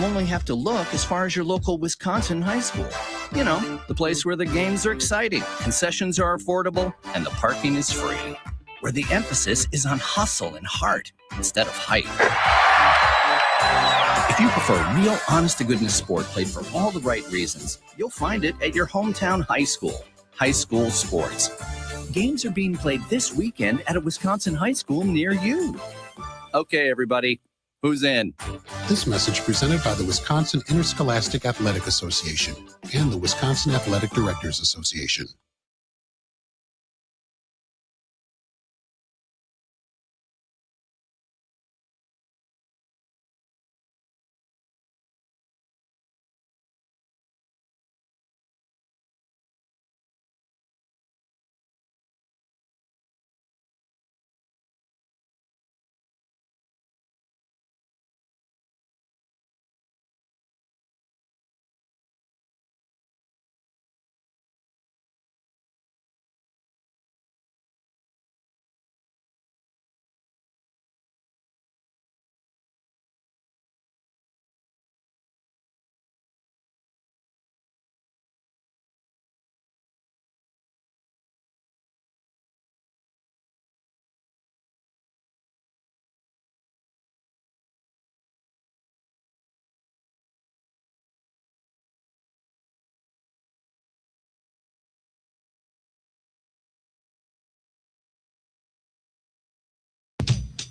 only have to look as far as your local Wisconsin high school. You know, the place where the games are exciting, concessions are affordable, and the parking is free. Where the emphasis is on hustle and heart instead of hype. If you prefer real, honest-to-goodness sport played for all the right reasons, you'll find it at your hometown high school. High school sports. Games are being played this weekend at a Wisconsin high school near you. Okay, everybody, who's in? This message presented by the Wisconsin Interscholastic Athletic Association and the Wisconsin Athletic Directors Association.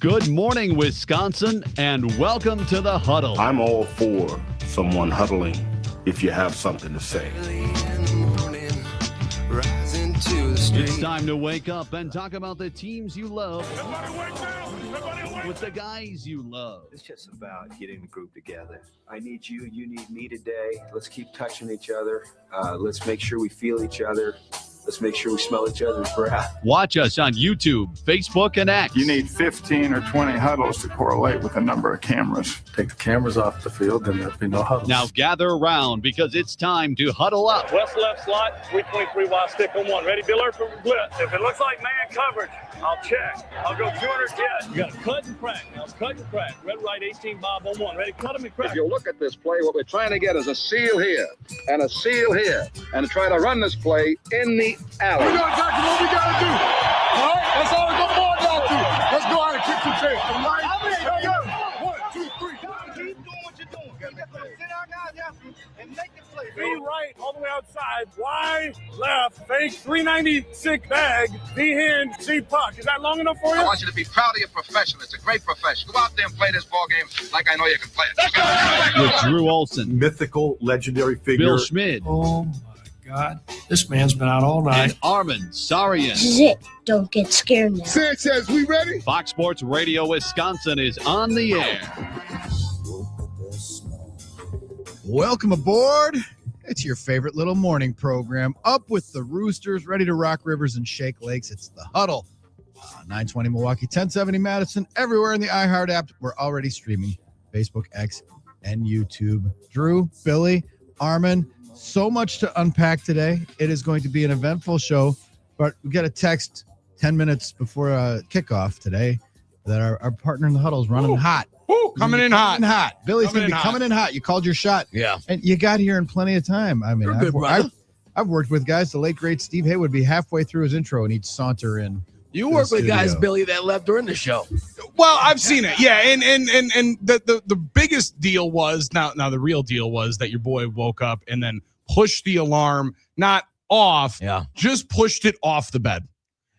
Good morning, Wisconsin, and welcome to the Huddle. I'm all for someone huddling if you have something to say. It's time to wake up and talk about the teams you love with the guys you love. It's just about getting the group together. I need you, you need me today. Let's keep touching each other. Let's make sure we feel each other. Let's make sure we smell each other's breath. Watch us on YouTube, Facebook, and X. You need 15 or 20 huddles to correlate with the number of cameras. Take the cameras off the field, then there'll be no huddles. Now gather around because it's time to huddle up. West left slot, 323 wide stick on one. Ready, Biller for blitz. If it looks like man coverage, I'll check. I'll go 200 yet. You got to cut and crack. Now cut and crack. Red, right, 18, Bob on one. Ready, cut him and crack. If you look at this play, what we're trying to get is a seal here and a seal here and try to run this play in the alley. We know exactly what we got to do. All right? That's all we're going down to. Let's go out and kick some tail. All right? Here we go. 1, 2, 3. Keep doing what you're doing. Sit our guys after and make the play. Be right, all the way outside. Wide, left, fake, 396 bag, D-hand, C puck. Is that long enough for you? I want you to be proud of your profession. It's a great profession. Go out there and play this ball game like I know you can play it. With Drew Olson, mythical, legendary figure. Bill Schmidt. Oh, God, this man's been out all night. And Armen Sarian. This is it. Don't get scared now. Sanchez, we ready? Fox Sports Radio Wisconsin is on the air. Welcome aboard. It's your favorite little morning program. Up with the Roosters, ready to rock rivers and shake lakes. It's the Huddle. 920 Milwaukee, 1070 Madison. Everywhere in the iHeart app. We're already streaming Facebook, X, and YouTube. Drew, Billy, Armen. So much to unpack today. It is going to be an eventful show, but we got a text 10 minutes before kickoff today that our partner in the Huddle is running hot. Coming in hot. Billy's going to be coming in hot. You called your shot. Yeah. And you got here in plenty of time. I mean, I've worked with guys. The late, great Steve Hay would be halfway through his intro and he'd saunter in. You work with guys, Billy, that left during the show. Well, I've seen it. Yeah. And the biggest deal was now the real deal was that your boy woke up and then pushed the alarm, not off. Yeah. Just pushed it off the bed.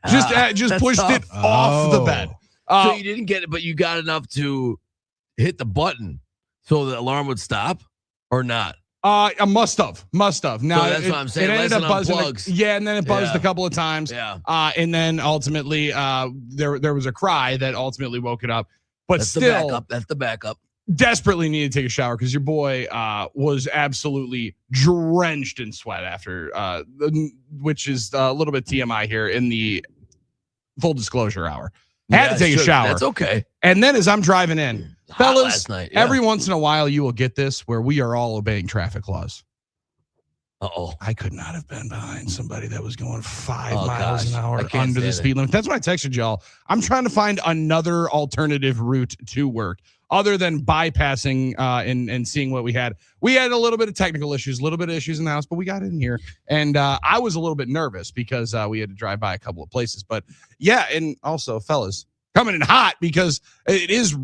Just pushed it off the bed. So you didn't get it, but you got enough to hit the button so the alarm would stop or not? I must have. Now so that's what I'm saying. It ended up buzzing. And then it buzzed a couple of times. Yeah. And then ultimately, there was a cry that ultimately woke it up. But that's still, that's the backup. Desperately needed to take a shower because your boy was absolutely drenched in sweat after, which is a little bit TMI here in the full disclosure hour. Had to take a shower. That's okay. And then as I'm driving in, fellas, last night, every once in a while you will get this where we are all obeying traffic laws. Uh-oh. I could not have been behind somebody that was going 5 miles an hour under the speed limit. That's why I texted y'all. I'm trying to find another alternative route to work. other than bypassing and seeing what we had a little bit of technical issues, a little bit of issues in the house, but we got in here. And I was a little bit nervous because we had to drive by a couple of places. But yeah, and also, fellas, coming in hot because it is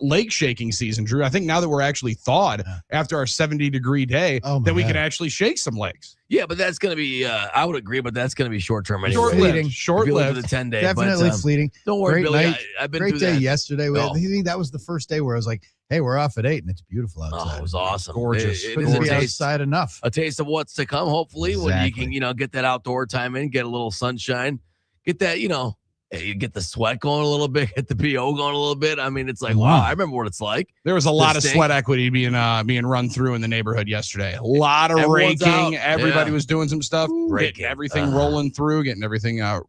lake shaking season, Drew. I think now that we're actually thawed after our 70-degree day, that we can actually shake some lakes. Yeah, but that's going to be, I would agree, but that's going to be short-term anyway. Short-lived. For the 10-day. Definitely fleeting. Don't worry, great Billy. Night, I've been great through day that. yesterday. I think that was the first day where I was like, hey, we're off at 8 and it's beautiful outside. Oh, it was awesome. Gorgeous. It Couldn't is be outside enough. A taste of what's to come, hopefully, when you can, get that outdoor time in, get a little sunshine, get that, you get the sweat going a little bit, get the PO going a little bit. I mean, it's like, wow, I remember what it's like. There was a lot of sweat equity being run through in the neighborhood yesterday. A lot of Everyone's raking. out. Everybody was doing some stuff, getting everything rolling through, getting everything up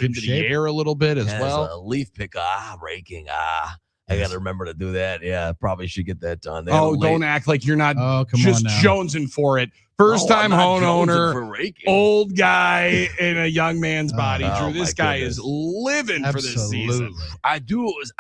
into the air a little bit as well. A leaf pick, raking, I got to remember to do that. Yeah, probably should get that done. Don't act like you're not just jonesing for it. First-time homeowner, old guy in a young man's body. Drew, this guy is living for this season. I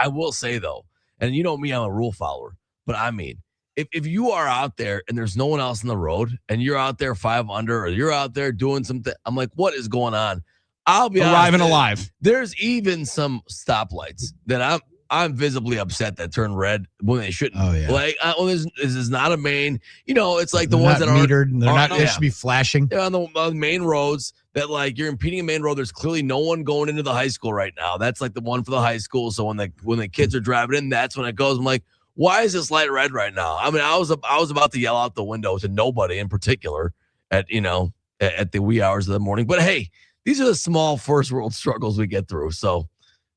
will say, though, and you know me, I'm a rule follower, but I mean, if you are out there and there's no one else on the road and you're out there 5 under or you're out there doing something, I'm like, what is going on? I'll be arriving alive. There's even some stoplights that I'm visibly upset that turn red when they shouldn't. Oh, yeah. Like, this is not a main, it's like the They're ones not that aren't metered. They're not, they should be flashing. They're on the main roads that, like, you're impeding a main road. There's clearly no one going into the high school right now. That's like the one for the high school. So when the kids are driving in, that's when it goes. I'm like, why is this light red right now? I mean, I was about to yell out the window to nobody in particular at the wee hours of the morning. But hey, these are the small first world struggles we get through. So,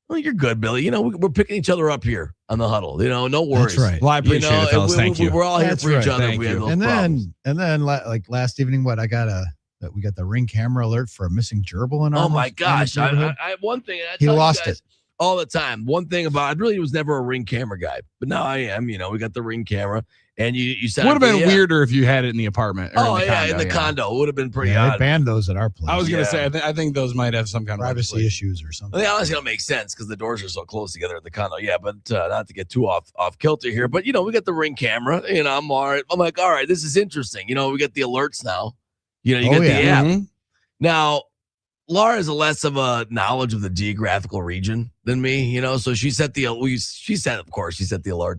well, you're good, Billy. We're picking each other up here on the huddle. No worries. That's right. Well, I appreciate it, fellas. Thank you. We're all here for each other. Thank We have you. those And problems. then like last evening, we got the Ring camera alert for a missing gerbil in our Oh my gosh! I one thing. He lost it all the time. One thing about I really was never a Ring camera guy, but now I am. We got the Ring camera, and you said would have been weirder if you had it in the apartment. Or in the condo, it would have been pretty They odd. banned those at our place. I was gonna say I think those might have some kind of privacy issues or something. They honestly don't make sense because the doors are so close together at the condo. Yeah, but not to get too off kilter here. But we got the Ring camera. I'm all right. I'm like, all right, this is interesting. We got the alerts now. You get the app. Mm-hmm. Now, Laura has less of a knowledge of the geographical region than me, so she set the alerts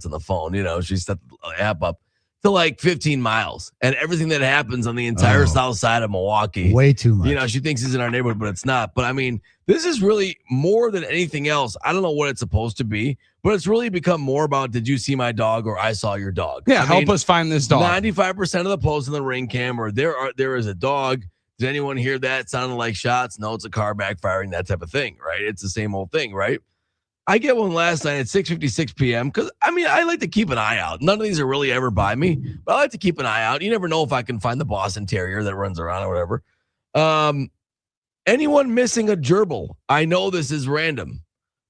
on the phone, she set the app up to like 15 miles and everything that happens on the entire south side of Milwaukee. Way too much. She thinks it's in our neighborhood, but it's not. But I mean, this is really more than anything else. I don't know what it's supposed to be, but it's really become more about, did you see my dog or I saw your dog? Yeah, help us find this dog. 95% of the posts in the Ring camera, there is a dog. Did anyone hear that? It sounded like shots. No, it's a car backfiring, that type of thing, right? It's the same old thing, right? I get one last night at 6:56 p.m. because, I like to keep an eye out. None of these are really ever by me, but I like to keep an eye out. You never know if I can find the Boston Terrier that runs around or whatever. Anyone missing a gerbil? I know this is random.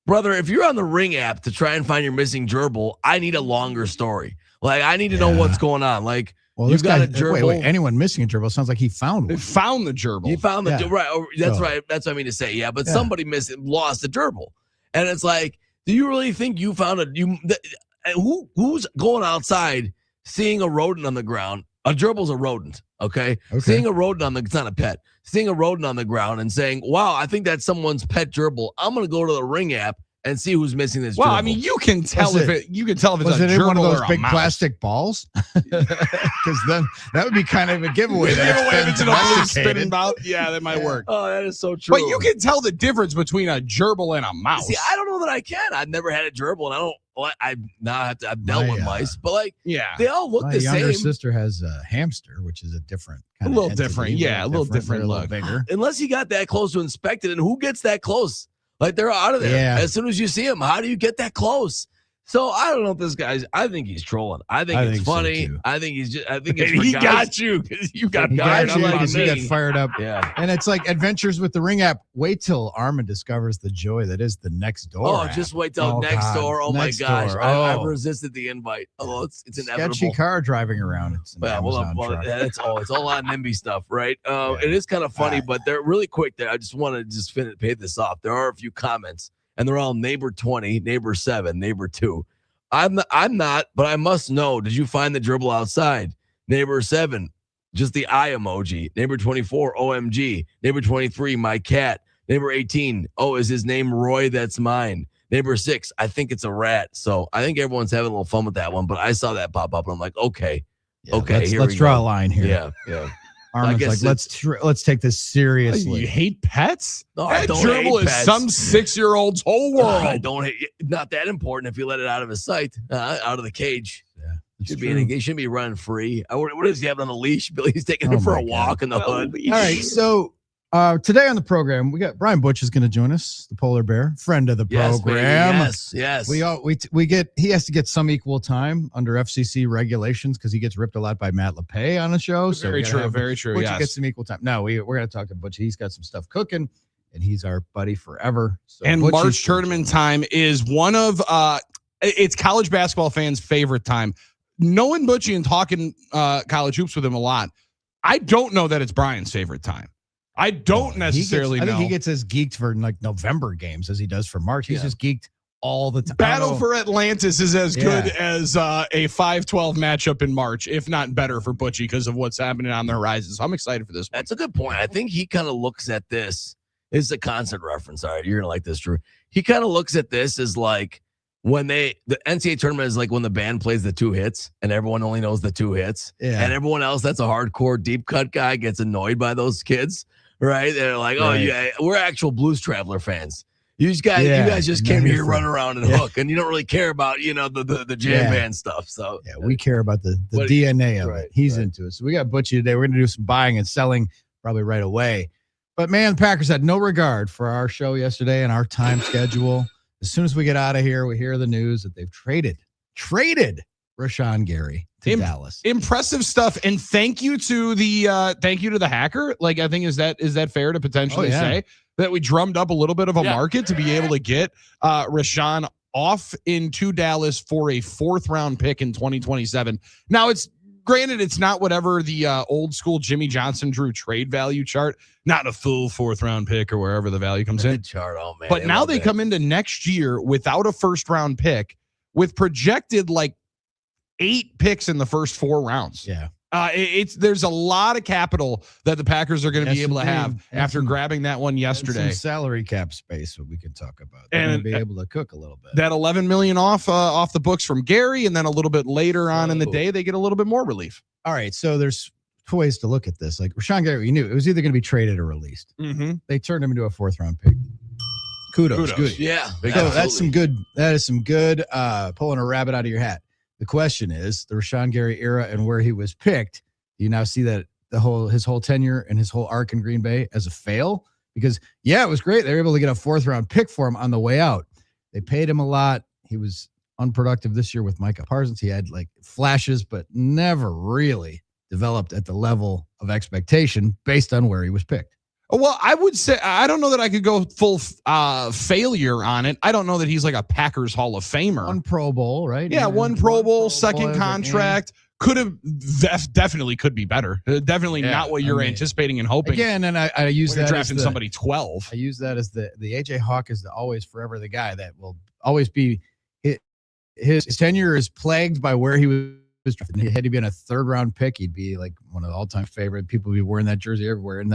Brother, if you're on the Ring app to try and find your missing gerbil, I need a longer story. Like, I need to know what's going on. Like, well, you've got a gerbil. Wait, anyone missing a gerbil sounds like he found one. Found the gerbil. You found the right. That's right. That's what I mean to say. Yeah, but somebody lost a gerbil, and it's like, do you really think you found who's going outside seeing a rodent on the ground? A gerbil's a rodent. Okay. Seeing a rodent it's not a pet. Seeing a rodent on the ground and saying, "Wow, I think that's someone's pet gerbil. I'm going to go to the Ring app and see who's missing this." Well, gerbil. I mean, you can tell if it's was a it gerbil in one of those or a big mouse. plastic balls? Because then that would be kind of a giveaway. If it's in a blue spinning ball, yeah, that might work. Oh, that is so true. But you can tell the difference between a gerbil and a mouse. See, I don't know that I can. I've never had a gerbil, and I don't. I've dealt with mice, but they all look the same. My younger sister has a hamster, which is a different kind a little different. Yeah, a little different a look. little bigger. Unless you got that close to inspect it, and who gets that close? Like, they're out of there. Yeah. As soon as you see him, how do you get that close? So I don't know if this guy's. I think he's trolling. I think it's funny. So I think it's he for guys. got you because you got He fired got you up. because he got fired up. Yeah. And it's like Adventures with the Ring app. Wait till Armen discovers the joy that is the Next Door. Oh, app. just wait till Next God. Door. Oh Next my gosh, Door. I've resisted the invite. Oh, it's inevitable. Sketchy car driving around. It's an Amazon truck. It's all on NIMBY stuff, right? It is kind of funny, but they're really quick. There, I just want to pay this off. There are a few comments, and they're all neighbor 20, neighbor 7, neighbor 2. I'm not, but I must know. Did you find the dribble outside? Neighbor 7, just the eye emoji. Neighbor 24, OMG. Neighbor 23, my cat. Neighbor 18, oh, is his name Roy? That's mine. Neighbor 6, I think it's a rat. So I think everyone's having a little fun with that one, but I saw that pop up and I'm like, okay. Let's draw a line here. Yeah. Armen's like, let's take this seriously. You hate pets? No, that I don't gerbil hate is pets. some 6-year-old's whole world. I don't hate. Not that important if you let it out of his sight, out of the cage. Yeah, he shouldn't be running free. What is he having on the leash? Billy's taking him for a walk in the hood. All right, so today on the program we got Brian Butch is going to join us, the polar bear, friend of the program. Yes. He has to get some equal time under FCC regulations because he gets ripped a lot by Matt LePay on the show. So very true. Butch Yes. gets some equal time. No, we're going to talk to Butch. He's got some stuff cooking, and he's our buddy forever. So And Butch March tournament time is one of it's college basketball fans' favorite time. Knowing Butchie and talking college hoops with him a lot, I don't know that it's Brian's favorite time. I don't necessarily know. I think he gets as geeked for like November games as he does for March. He's just geeked all the time. Battle for Atlantis is as good as a 5-12 matchup in March, if not better for Butchie because of what's happening on the horizon. So I'm excited for this one. That's a good point. I think he kind of looks at this. This is a concert reference. All right, you're gonna like this, Drew. He kind of looks at this as like when the NCAA tournament is like when the band plays the 2 hits and everyone only knows the 2 hits. Yeah. And everyone else that's a hardcore deep cut guy gets annoyed by those kids. Right? They're like, oh, yeah, we're actual Blues Traveler fans. You guys just came here, run around and hook, and you don't really care about, the jam band stuff. So we care about the DNA of it. He's into it. So we got Butchie today. We're going to do some buying and selling probably right away. But man, the Packers had no regard for our show yesterday and our time schedule. As soon as we get out of here, we hear the news that they've traded Rashan Gary to Dallas. Impressive stuff, and thank you to the hacker. Like, I think is that fair to potentially say that we drummed up a little bit of a market to be able to get Rashan off into Dallas for a 4th round pick in 2027. Now it's not whatever the old school Jimmy Johnson drew trade value chart, not a full 4th round pick or wherever the value comes in. Chart, oh man! But now they come into next year without a 1st round pick, with projected like 8 picks in the first 4 rounds. Yeah. There's a lot of capital that the Packers are going to be able to have after grabbing that one yesterday. Some salary cap space that we can talk about. They're going to be able to cook a little bit. That $11 million off the books from Gary, and then a little bit later on in the day, they get a little bit more relief. All right, so there's 2 ways to look at this. Like Rashan Gary, you knew it was either going to be traded or released. Mm-hmm. They turned him into a 4th round pick. Kudos. Good. Yeah. So that's some good. That is some good pulling a rabbit out of your hat. The question is the Rashan Gary era and where he was picked. Do you now see that his whole tenure and his whole arc in Green Bay as a fail? Because it was great. They were able to get a 4th round pick for him on the way out. They paid him a lot. He was unproductive this year with Micah Parsons. He had like flashes, but never really developed at the level of expectation based on where he was picked. Well, I would say I don't know that I could go full failure on it. I don't know that he's like a Packers Hall of Famer. 1 Pro Bowl, right? Yeah, 1 Pro Bowl, 2nd contract. Could have definitely could be better. Definitely not what you're anticipating and hoping. Again, and I use that drafting somebody 12. I use that as the AJ Hawk is always forever the guy that will always be. His tenure is plagued by where he was drafted. Had he been a 3rd round pick, he'd be like one of the all-time favorite. People would be wearing that jersey everywhere. And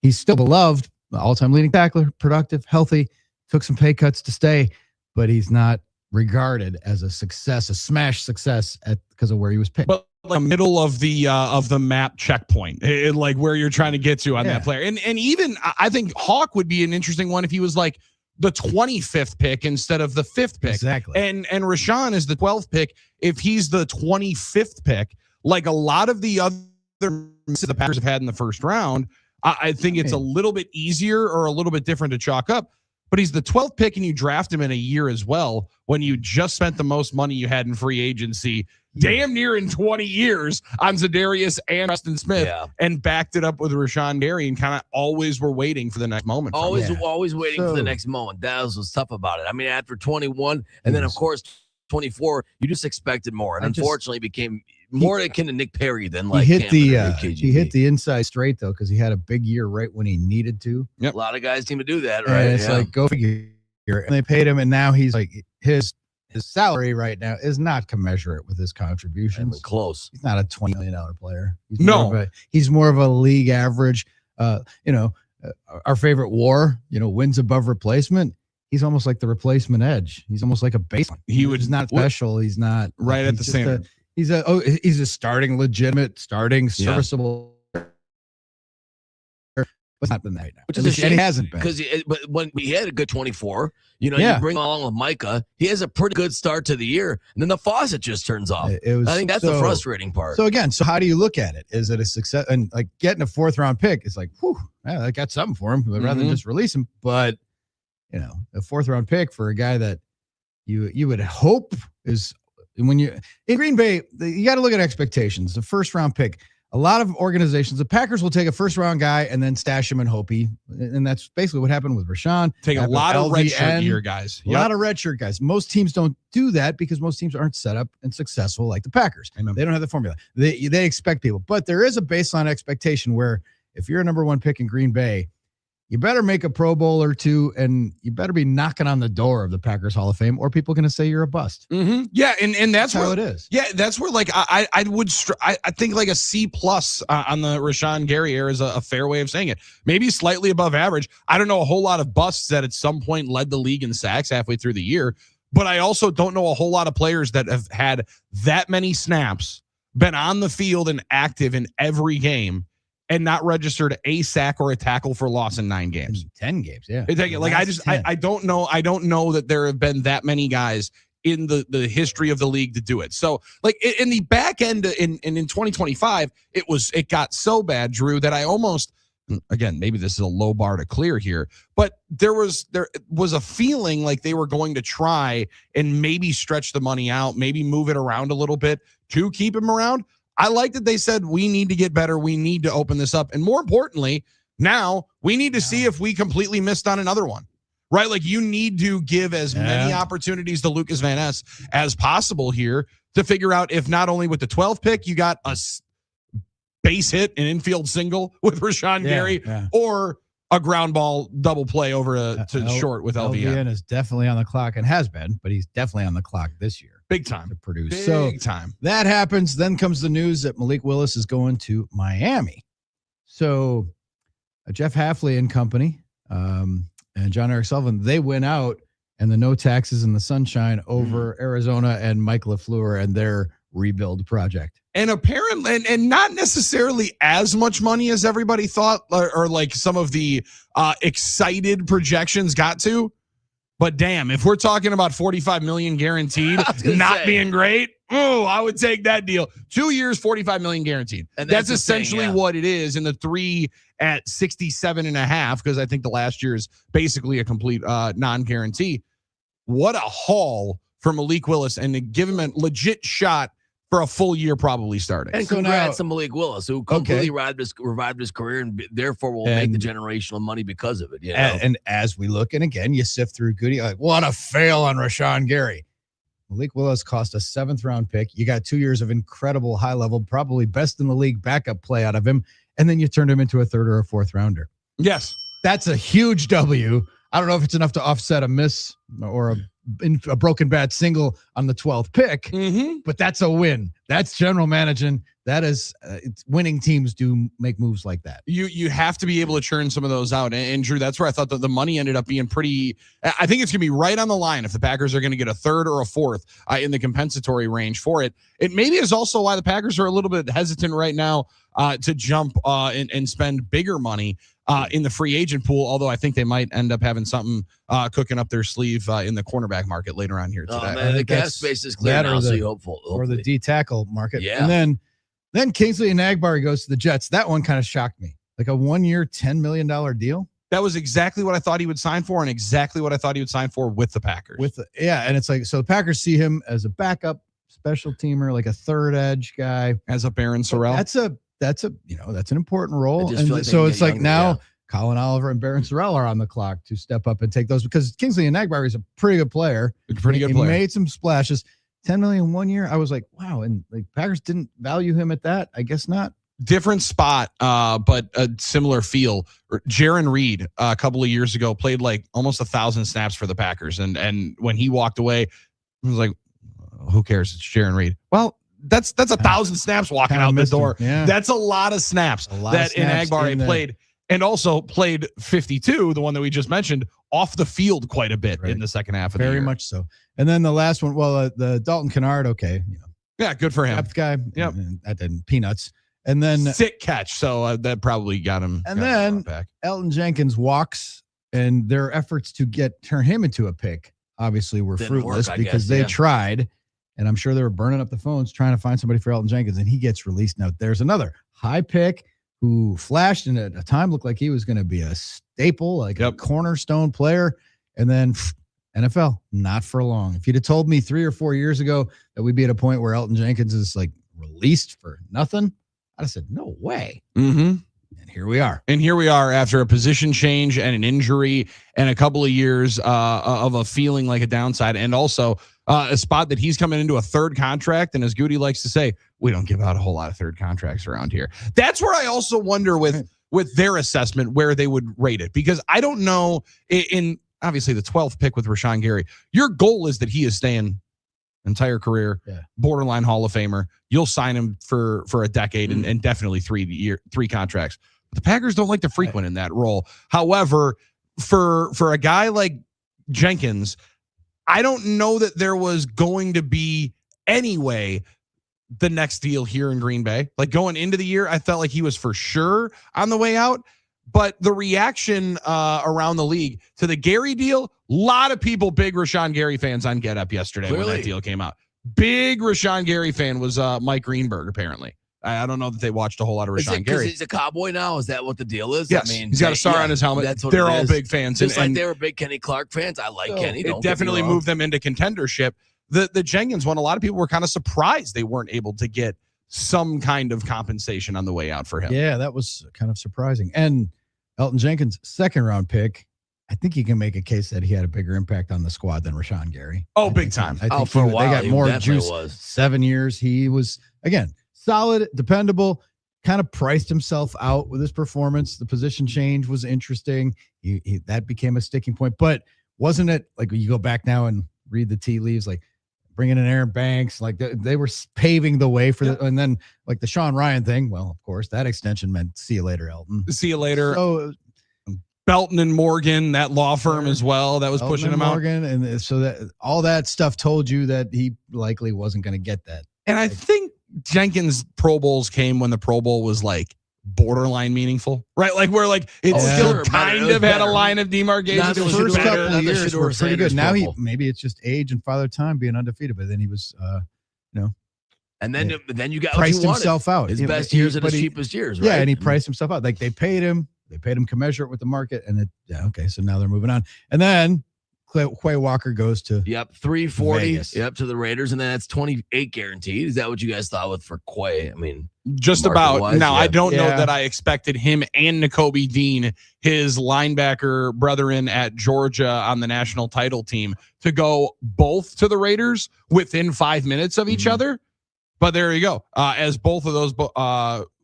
he's still beloved, all-time leading tackler, productive, healthy, took some pay cuts to stay, but he's not regarded as a success, a smash success because of where he was picked. But like middle of the map checkpoint, like where you're trying to get to on that player. And even I think Hawk would be an interesting one if he was like the 25th pick instead of the 5th pick. Exactly. And Rashan is the 12th pick if he's the 25th pick. Like a lot of the other the Packers have had in the 1st round, I think it's a little bit easier or a little bit different to chalk up. But he's the 12th pick, and you draft him in a year as well when you just spent the most money you had in free agency, damn near in 20 years on Za'Darius and Preston Smith, and backed it up with Rashan Gary, and kind of always were waiting for the next moment. Always waiting for the next moment. That was what's tough about it. I mean, after 21, and then of course 24, you just expected more, and unfortunately became more akin to Nick Perry than like he hit the inside straight though because he had a big year right when he needed to. A lot of guys seem to do that, right? And it's like go figure. And they paid him, and now he's like his his salary right now is not commensurate with his contributions. Even close. He's not a $20 million player. He's more of a league average. Our favorite war, wins above replacement. He's almost like the replacement edge. He's almost like a baseline. He's not special. He's not right at the same. He's a starting serviceable. But not been that right now. Which is a shame. And he hasn't been. But when he had a good 24, you bring along with Micah, he has a pretty good start to the year, and then the faucet just turns off. I think that's the frustrating part. So again, how do you look at it? Is it a success? And like getting a 4th round pick, it's like, whew, I got something for him. Rather than just release him. But a 4th round pick for a guy that you would hope is when you in Green Bay, you got to look at expectations. The 1st round pick. A lot of organizations, the Packers will take a 1st round guy and then stash him and hope and that's basically what happened with Rashan. Take a lot of redshirt year guys. A lot of redshirt guys. Most teams don't do that because most teams aren't set up and successful like the Packers. Amen. They don't have the formula. They expect people, but there is a baseline expectation where if you're a number 1 pick in Green Bay, you better make a Pro Bowl or 2, and you better be knocking on the door of the Packers Hall of Fame, or people are going to say you're a bust. Mm-hmm. Yeah, and that's how where it is. Yeah, that's where like I think like a C+ on the Rashan Gary era is a fair way of saying it. Maybe slightly above average. I don't know a whole lot of busts that at some point led the league in sacks halfway through the year, but I also don't know a whole lot of players that have had that many snaps, been on the field and active in every game, and not registered a sack or a tackle for loss in 9 games. 10 games, yeah. I don't know. I don't know that there have been that many guys in the history of the league to do it. So like in the back end in 2025, it got so bad, Drew, that I almost, again, maybe this is a low bar to clear here, but there was a feeling like they were going to try and maybe stretch the money out, maybe move it around a little bit to keep him around. I like that they said we need to get better. We need to open this up. And more importantly, now we need to see if we completely missed on another one, right? Like you need to give as many opportunities to Lucas Van Ness as possible here to figure out if not only with the 12th pick, you got a base hit, an infield single with Rashan Gary, or a ground ball double play over to short with LVN. Is definitely on the clock and has been, but he's definitely on the clock this year. Big time to produce. Big time. That happens. Then comes the news that Malik Willis is going to Miami. So Jeff Hafley and company and John Eric Sullivan, they went out and the no taxes and the sunshine over Arizona and Mike LaFleur and their rebuild project. And apparently, and not necessarily as much money as everybody thought, or like some of the excited projections got to. But damn, if we're talking about $45 million guaranteed, not being great, I would take that deal. 2 years, $45 million guaranteed. And that's essentially what it is in the 3 at 67.5, because I think the last year is basically a complete non-guarantee. What a haul for Malik Willis, and to give him a legit shot for a full year probably starting. And congrats to Malik Willis, who completely revived his career and therefore will make the generational money because of it. You know? And as we look, and again, you sift through Goody, like, what a fail on Rashan Gary. Malik Willis cost a 7th round pick. You got 2 years of incredible high level, probably best in the league backup play out of him. And then you turned him into a 3rd or a 4th rounder. Yes. That's a huge W. I don't know if it's enough to offset a miss or a broken bat single on the 12th pick, but that's a win. That's general managing. That is winning teams do make moves like that. You have to be able to churn some of those out. And Drew, that's where I thought that the money ended up being pretty. I think it's going to be right on the line if the Packers are going to get a 3rd or a 4th in the compensatory range for it. It maybe is also why the Packers are a little bit hesitant right now to jump and spend bigger money in the free agent pool, although I think they might end up having something cooking up their sleeve in the cornerback market later on here today. Oh, man, the cap space is clear now, so you hopeful. Or the D-tackle market. Yeah. And then Kingsley Enagbare goes to the Jets. That one kind of shocked me. Like a 1-year, $10 million deal. That was exactly what I thought he would sign for, and exactly what I thought he would sign for with the Packers. And it's like, so the Packers see him as a backup special teamer, like a 3rd edge guy. As a Baron Sorrell. That's an important role. And so it's like now Colin Oliver and Baron Sorrell are on the clock to step up and take those, because Kingsley Enagbare is a pretty good player. He made some splashes. $10 million 1 year. I was like, wow. And like Packers didn't value him at that. I guess not. Different spot, but a similar feel. Jaron Reed a couple of years ago played like almost 1,000 snaps for the Packers. And when he walked away, was like, who cares? It's Jaron Reed. Well, that's 1,000 snaps walking out the door. Yeah. That's a lot of snaps that Enagbare played, and also played 52, the one that we just mentioned, off the field quite a bit in the second half of the year. Very much so. And then the last one, the Dalton Kennard, okay. Yeah, good for him. Depth guy. Yep. That didn't peanuts. And then sick catch. So that probably got him. And then Elton Jenkins walks, and their efforts to turn him into a pick obviously were fruitless because they tried. And I'm sure they were burning up the phones trying to find somebody for Elton Jenkins, and he gets released. Now, there's another high pick who flashed and at a time looked like he was going to be a staple, like a cornerstone player. And then NFL, not for long. If you'd have told me 3 or 4 years ago that we'd be at a point where Elton Jenkins is like released for nothing, I'd have said, no way. Mm-hmm. And here we are. And here we are after a position change and an injury and a couple of years of a feeling like a downside, and also a spot that he's coming into a third contract. And as Goody likes to say, we don't give out a whole lot of third contracts around here. That's where I also wonder with their assessment where they would rate it, because I don't know in obviously the 12th pick with Rashan Gary, your goal is that he is staying entire career, borderline Hall of Famer. You'll sign him for a decade and definitely 3 contracts. But the Packers don't like to frequent in that role. However, for a guy like Jenkins, I don't know that there was going to be anyway the next deal here in Green Bay. Like going into the year, I felt like he was for sure on the way out. But the reaction around the league to the Gary deal, a lot of people, big Rashan Gary fans on Get Up yesterday when that deal came out. Big Rashan Gary fan was Mike Greenberg, apparently. I don't know that they watched a whole lot of Rashan Gary. He's a Cowboy now? Is that what the deal is? Yes, he's got a star on his helmet. That's what they're all big fans. Just like they were big Kenny Clark fans. I like Kenny. It definitely moved them into contendership. The Jenkins one, a lot of people were kind of surprised they weren't able to get some kind of compensation on the way out for him. Yeah, that was kind of surprising. And Elton Jenkins, second round pick, I think you can make a case that he had a bigger impact on the squad than Rashan Gary. Oh, big time. I think for a while, they got more juice. Was. 7 years. He was, again, solid, dependable, kind of priced himself out with his performance. The position change was interesting. That became a sticking point. But wasn't it like you go back now and read the tea leaves, like bringing in Aaron Banks, like they were paving the way for and then like the Sean Ryan thing. Well, of course, that extension meant see you later, Elton. See you later. So Belton and Morgan, that law firm as well, that was Belton pushing him Morgan, out. And so that all that stuff told you that he likely wasn't going to get that. And I think Jenkins Pro Bowls came when the Pro Bowl was like borderline meaningful, right? Like where like it still kind of had a line of demarcation. The first couple of years were pretty good. Now maybe it's just age and father time being undefeated, but then he was, and then you got priced himself out. His best years and his cheapest years, right? Yeah, and he priced himself out. Like they paid him commensurate with the market, and so now they're moving on. And then Quay Walker goes to 340 Vegas. to the Raiders, and then that's 28 guaranteed. Is that what you guys thought with for Quay? I mean, just about. Now I don't know that I expected him and Nakobe Dean, his linebacker brethren at Georgia on the national title team, to go both to the Raiders within 5 minutes of each other. But there you go. As both of those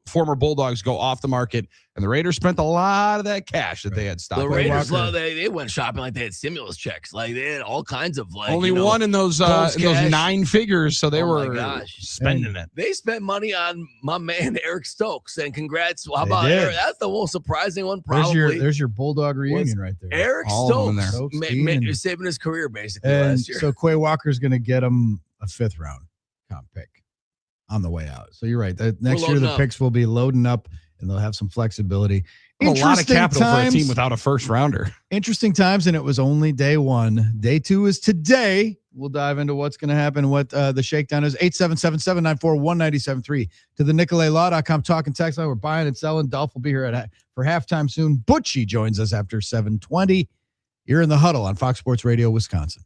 former Bulldogs go off the market, and the Raiders spent a lot of that cash that they had stopped. The Raiders, they went shopping like they had stimulus checks. Like they had all kinds of only one in those 9 figures, so they were spending it. They spent money on my man Eric Stokes, and congrats. How about Eric? That's the most surprising one. Probably there's your Bulldog reunion right there. Eric Stokes saving his career basically last year. So Quay Walker's going to get him a 5th round comp pick on the way out. So you're right. Next year the picks will be loading up, and they'll have some flexibility. A lot of capital for a team without a first rounder. Interesting times, and it was only day 1. Day 2 is today. We'll dive into what's going to happen, what the shakedown is. 877-794-1973 to the NicoletLaw.com talk and text line. We're buying and selling. Dolph will be here for halftime soon. Butchie joins us after 7:20. You're in the Huddle on Fox Sports Radio, Wisconsin.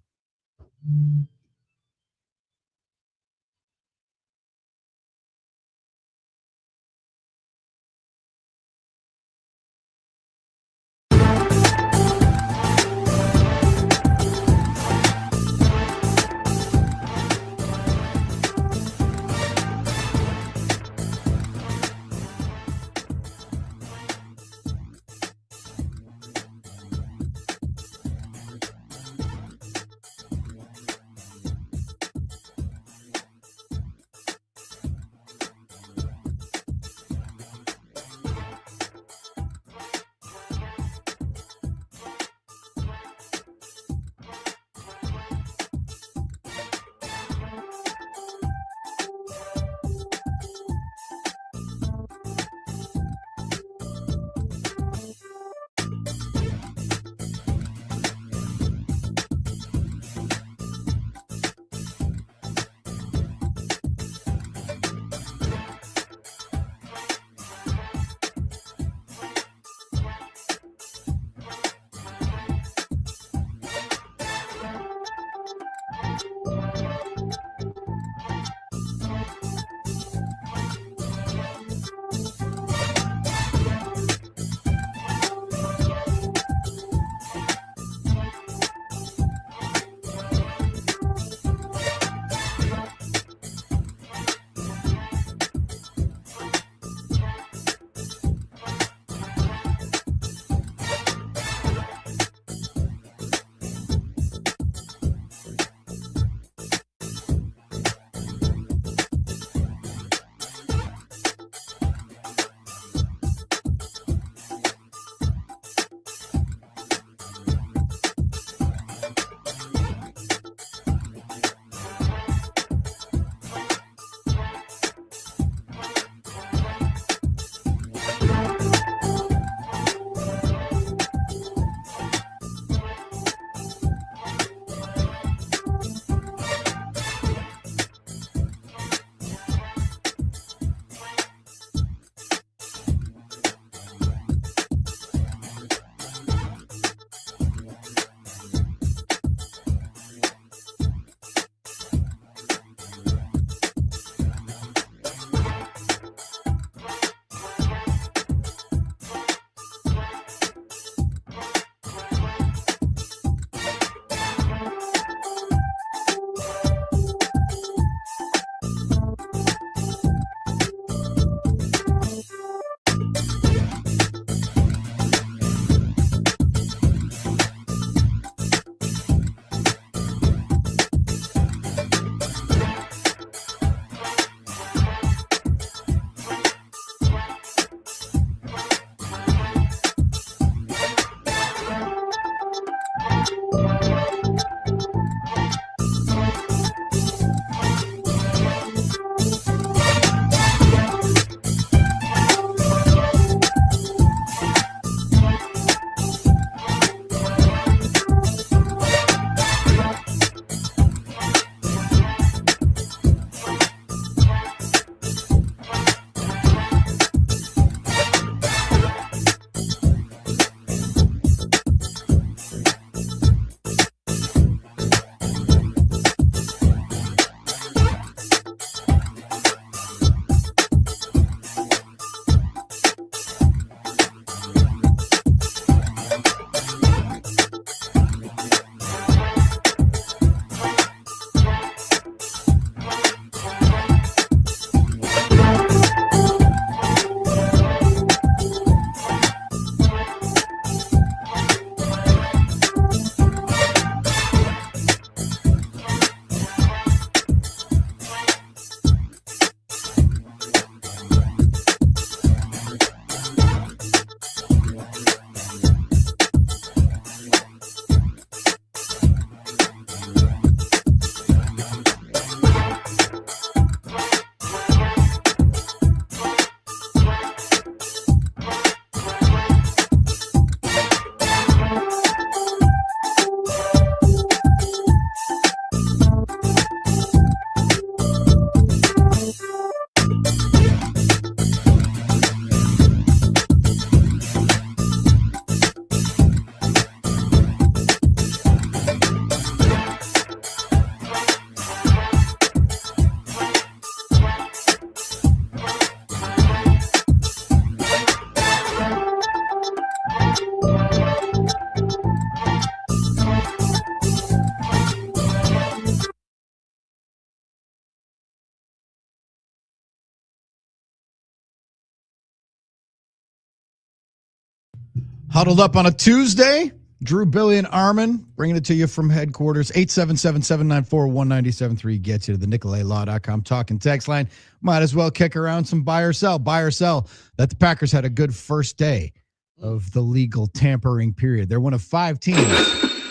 Huddled up on a Tuesday. Drew, Billy, and Armen bringing it to you from headquarters. 877-794-1973 gets you to the NicoletLaw.com talk and text line. Might as well kick around some buy or sell. Buy or sell that the Packers had a good first day of the legal tampering period. They're one of 5 teams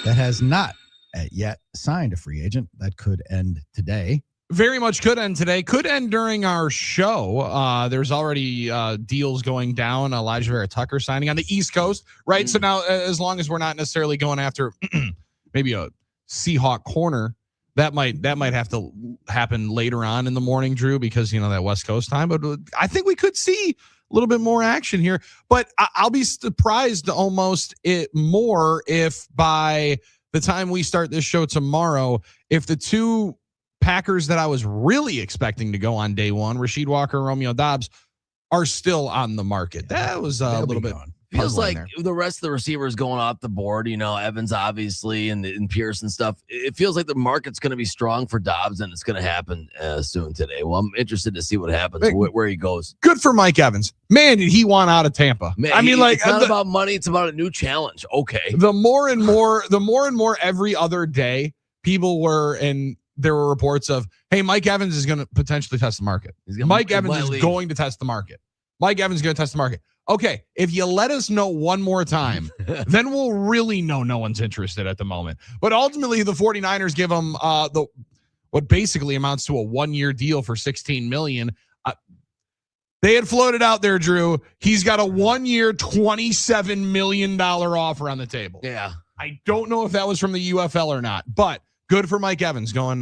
that has not yet signed a free agent. That could end today. Very much could end today. Could end during our show. There's already deals going down. Elijah Vera Tucker signing on the East Coast, right? So now, as long as we're not necessarily going after maybe a Seahawk corner, that might have to happen later on in the morning, Drew, because that West Coast time. But I think we could see a little bit more action here. But I'll be surprised almost more if by the time we start this show tomorrow, if the two Packers that I was really expecting to go on day one, Rasheed Walker and Romeo Doubs, are still on the market. That was a little bit feels like the rest of the receivers going off the board, Evans obviously and Pierce and stuff. It feels like the market's going to be strong for Doubs, and it's going to happen soon today. Well, I'm interested to see what happens, where he goes. Good for Mike Evans. Man, did he want out of Tampa? Man, it's not about money. It's about a new challenge. Okay. The more and more every other day, people were, and there were reports of, hey, Mike Evans is going to potentially test the market. Mike Evans is going to test the market. Mike Evans is going to test the market. Okay, if you let us know one more time, then we'll really know no one's interested at the moment. But ultimately, the 49ers give him what basically amounts to a 1-year deal for $16 million. They had floated out there, Drew. He's got a 1-year, $27 million offer on the table. Yeah. I don't know if that was from the UFL or not, but good for Mike Evans going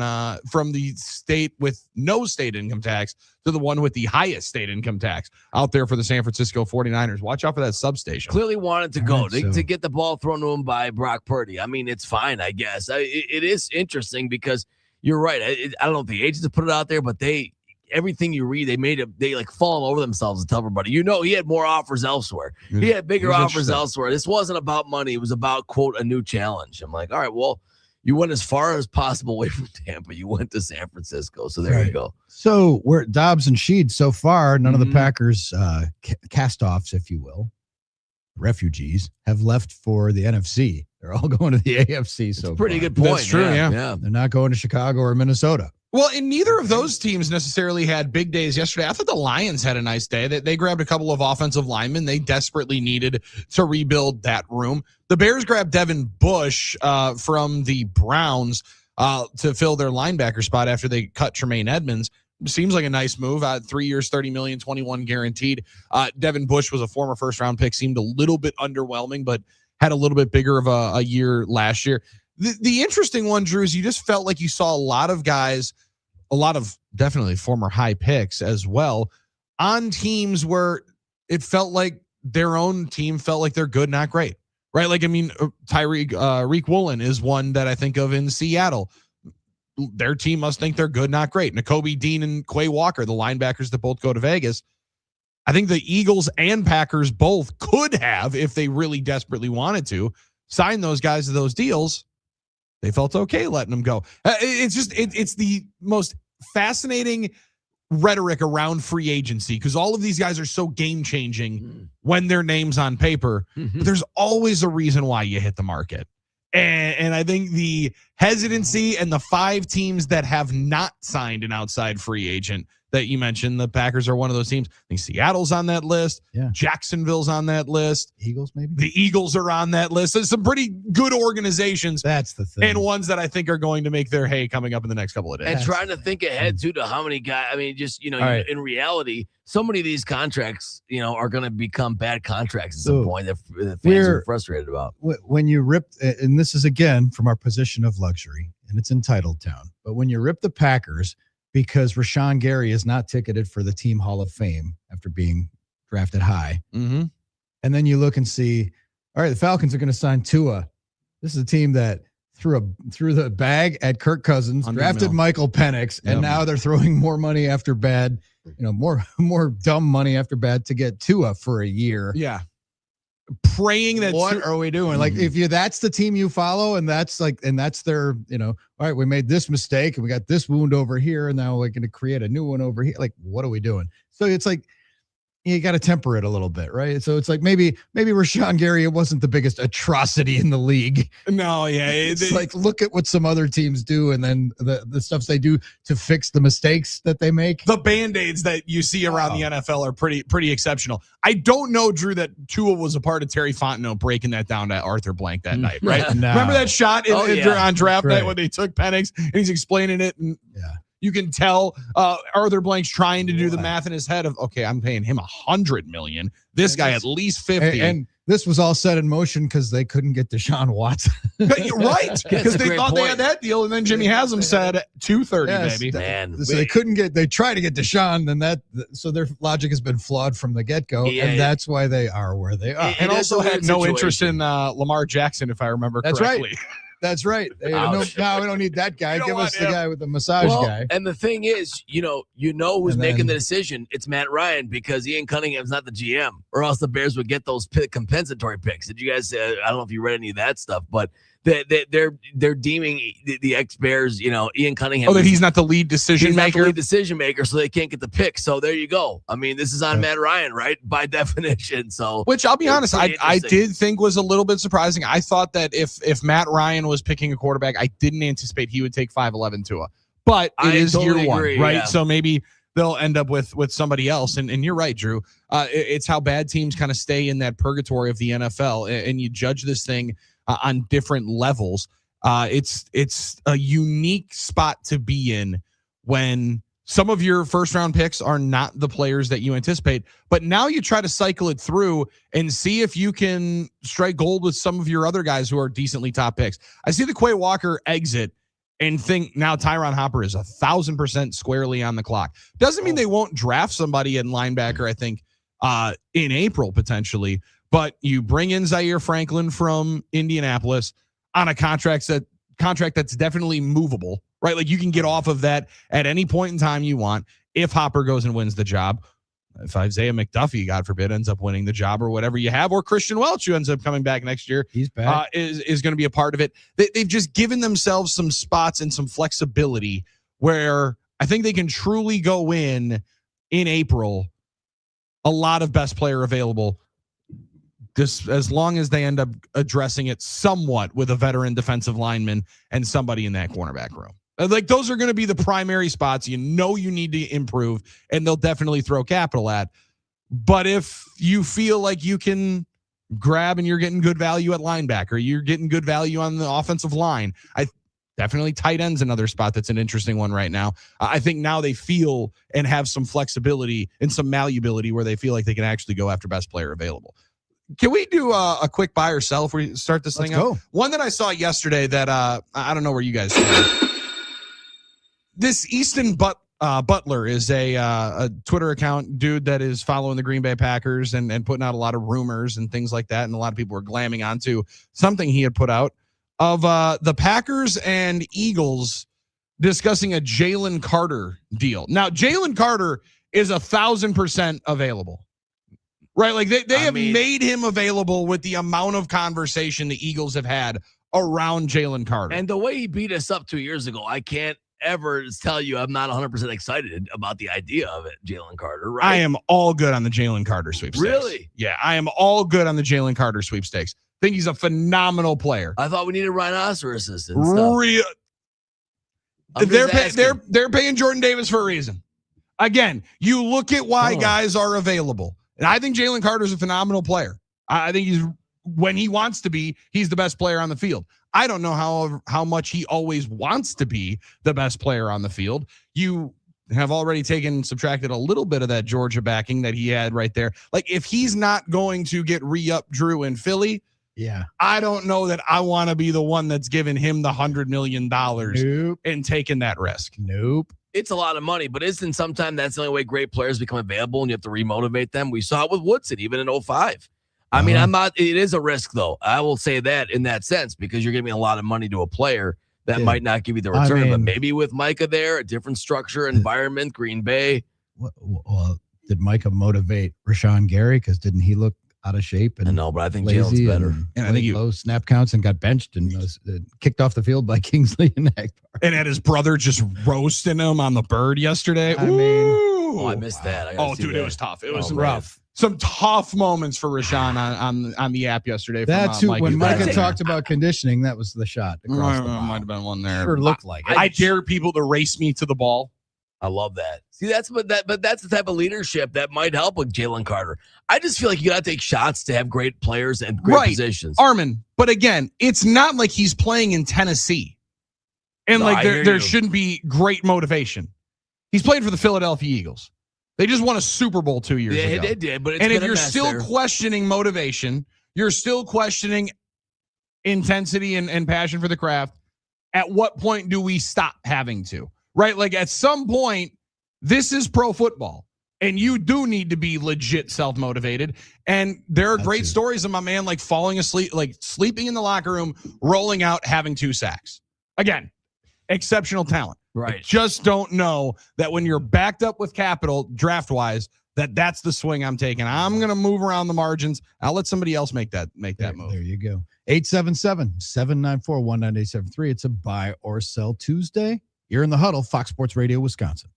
from the state with no state income tax to the one with the highest state income tax out there for the San Francisco 49ers. Watch out for that substation. Clearly wanted to go to get the ball thrown to him by Brock Purdy. I mean, it's fine, I guess. It is interesting because you're right. I don't know if the agents have put it out there, but everything you read, they like fall over themselves and tell everybody, he had more offers elsewhere. He had bigger offers elsewhere. This wasn't about money. It was about, quote, a new challenge. I'm like, all right, well, you went as far as possible away from Tampa. You went to San Francisco. So there you go. So we're Doubs and Sheed so far. None of the Packers cast-offs, if you will, refugees, have left for the NFC. They're all going to the AFC. So pretty good point. That's true. Yeah. They're not going to Chicago or Minnesota. Well, and neither of those teams necessarily had big days yesterday. I thought the Lions had a nice day. They grabbed a couple of offensive linemen. They desperately needed to rebuild that room. The Bears grabbed Devin Bush from the Browns to fill their linebacker spot after they cut Tremaine Edmonds. Seems like a nice move. 3 years, $30 million, 21 guaranteed. Devin Bush was a former first-round pick. Seemed a little bit underwhelming, but had a little bit bigger of a year last year. The interesting one, Drew, is you just felt like you saw a lot of guys, a lot of definitely former high picks as well, on teams where it felt like their own team felt like they're good, not great, right? Like, I mean, Reek Woolen is one that I think of in Seattle. Their team must think they're good, not great. Nakobe Dean and Quay Walker, the linebackers that both go to Vegas. I think the Eagles and Packers both could have, if they really desperately wanted to, sign those guys to those deals. They felt okay letting them go. It's the most fascinating rhetoric around free agency because all of these guys are so game changing when their name's on paper. But there's always a reason why you hit the market. And I think the hesitancy and the 5 teams that have not signed an outside free agent that you mentioned, the Packers are one of those teams. I think Seattle's on that list. Yeah. Jacksonville's on that list. Eagles, maybe? The Eagles are on that list. There's some pretty good organizations. That's the thing. And ones that I think are going to make their hay coming up in the next couple of days. And trying to think ahead, too, to how many guys. I mean, just, right. In reality, so many of these contracts, are going to become bad contracts at some point that the fans are frustrated about. When you rip, and this is, again, from our position of luxury, and it's entitled town, but when you rip the Packers because Rashan Gary is not ticketed for the Team Hall of Fame after being drafted high. And then you look and see, all right, the Falcons are going to sign Tua. This is a team that threw the bag at Kirk Cousins, drafted Michael Penix, and now they're throwing more money after bad, more dumb money after bad to get Tua for a year. Yeah. Praying that what are we doing? Like if that's the team you follow and that's their, all right, we made this mistake and we got this wound over here and now we're going to create a new one over here. Like, what are we doing? So it's like, you got to temper it a little bit, right? So it's like maybe Rashan Gary, it wasn't the biggest atrocity in the league. No, yeah. It's like, look at what some other teams do, and then the stuff they do to fix the mistakes that they make. The Band-Aids that you see around the NFL are pretty exceptional. I don't know, Drew, that Tua was a part of Terry Fontenot breaking that down to Arthur Blank that night, right? No. Remember that shot on draft right. night when they took Penix and he's explaining it? And you can tell Arthur Blank's trying to do the math in his head of, okay, I'm paying him $100 million. This guy at least 50. And this was all set in motion because they couldn't get Deshaun Watson. Right. Because they thought they had that deal. And then Jimmy Haslam said 230, baby. Man. So they tried to get Deshaun, so their logic has been flawed from the get-go. Yeah, and that's why they are where they are. And also had no interest in Lamar Jackson, if I remember correctly. Right. That's right. We don't need that guy. Give us the guy with the massage guy. And the thing is, who's making the decision. It's Matt Ryan, because Ian Cunningham's not the GM, or else the Bears would get those compensatory picks. Did you guys? I don't know if you read any of that stuff, but they're deeming the ex-Bears, Ian Cunningham. Oh, that he's not the lead decision maker. Not the lead decision maker, so they can't get the pick. So there you go. I mean, this is on Matt Ryan, right? By definition. So, which I'll be honest, I did think was a little bit surprising. I thought that if Matt Ryan was picking a quarterback, I didn't anticipate he would take 5'11" Tua. But it is totally year one, agree, right? Yeah. So maybe they'll end up with somebody else. And you're right, Drew. It's how bad teams kind of stay in that purgatory of the NFL, and you judge this thing on different levels. It's a unique spot to be in when some of your first round picks are not the players that you anticipate, but now you try to cycle it through and see if you can strike gold with some of your other guys who are decently top picks. I see the Quay Walker exit and think now Tyron Hopper is 1,000% squarely on the clock. Doesn't mean they won't draft somebody in linebacker, I think, in April potentially, but you bring in Zaire Franklin from Indianapolis on a contract that's definitely movable, right? Like you can get off of that at any point in time you want if Hopper goes and wins the job. If Isaiah McDuffie, God forbid, ends up winning the job or whatever you have, or Christian Welch, who ends up coming back next year, he's back, is going to be a part of it. They've just given themselves some spots and some flexibility where I think they can truly go in April, a lot of best player available, just as long as they end up addressing it somewhat with a veteran defensive lineman and somebody in that cornerback room. Like those are going to be the primary spots you need to improve, and they'll definitely throw capital at. But if you feel like you can grab and you're getting good value at linebacker, you're getting good value on the offensive line, definitely tight end's another spot that's an interesting one right now. I think now they feel and have some flexibility and some malleability where they feel like they can actually go after best player available. Can we do a quick buy or sell if we start this thing up? One that I saw yesterday that I don't know where you guys see it. This Easton Butler is a Twitter account dude that is following the Green Bay Packers and putting out a lot of rumors and things like that. And a lot of people were glamming onto something he had put out of the Packers and Eagles discussing a Jalen Carter deal. Now, Jalen Carter is 1,000% available. Right, like they have made him available with the amount of conversation the Eagles have had around Jalen Carter. And the way he beat us up 2 years ago, I can't ever tell you I'm not 100% excited about the idea of it, Jalen Carter, right? I am all good on the Jalen Carter sweepstakes. Really? Yeah, I am all good on the Jalen Carter sweepstakes. Think he's a phenomenal player. I thought we needed rhinoceroses and stuff. They're paying Jordan Davis for a reason. Again, you look at why guys are available. And I think Jalen Carter is a phenomenal player. I think when he wants to be, he's the best player on the field. I don't know how much he always wants to be the best player on the field. You have already subtracted a little bit of that Georgia backing that he had right there. Like if he's not going to get re-up Drew in Philly, I don't know that I want to be the one that's giving him the $100 million and taking that risk. Nope. It's a lot of money, but isn't sometimes that's the only way great players become available and you have to remotivate them? We saw it with Woodson, even in 2005. I mean, it is a risk though. I will say that in that sense, because you're giving a lot of money to a player that might not give you the return, but maybe with Micah there, a different structure, environment, Green Bay. Well, did Micah motivate Rashan Gary? Because didn't he look out of shape? And no, but I think Jalen's better. And I think low snap counts and got benched and was kicked off the field by Kingsley and Agbar. And had his brother just roasting him on the bird yesterday. I mean, Ooh. Oh, I missed that. I gotta see Dude, that. it was tough. It was rough. Some tough moments for Rashan on the app yesterday. That's from, who, when Micah Micah talked about conditioning, that was the shot. Across the bow. might have been one there. Sure looked like it. I dare people to race me to the ball. I love that. See, that's but that's the type of leadership that might help with Jalen Carter. I just feel like you got to take shots to have great players and great positions. Armen, but again, it's not like he's playing in Tennessee, and No, like I there hear you. shouldn't be great motivation. He's played for the Philadelphia Eagles. They just won a Super Bowl 2 years ago. Yeah, they did, but it's and been if a you're mess still there. questioning motivation, you're still questioning intensity and passion for the craft. At what point do we stop having to? Right? Like at some point, this is pro football, and you do need to be legit self-motivated. And there are great stories of my man like falling asleep, like sleeping in the locker room, rolling out, having 2 sacks. Again, exceptional talent. Right. I just don't know that when you're backed up with capital draft-wise, that's the swing I'm taking. I'm going to move around the margins. I'll let somebody else make that move. There you go. 877-794-1973. It's a buy or sell Tuesday. You're in the Huddle, Fox Sports Radio, Wisconsin.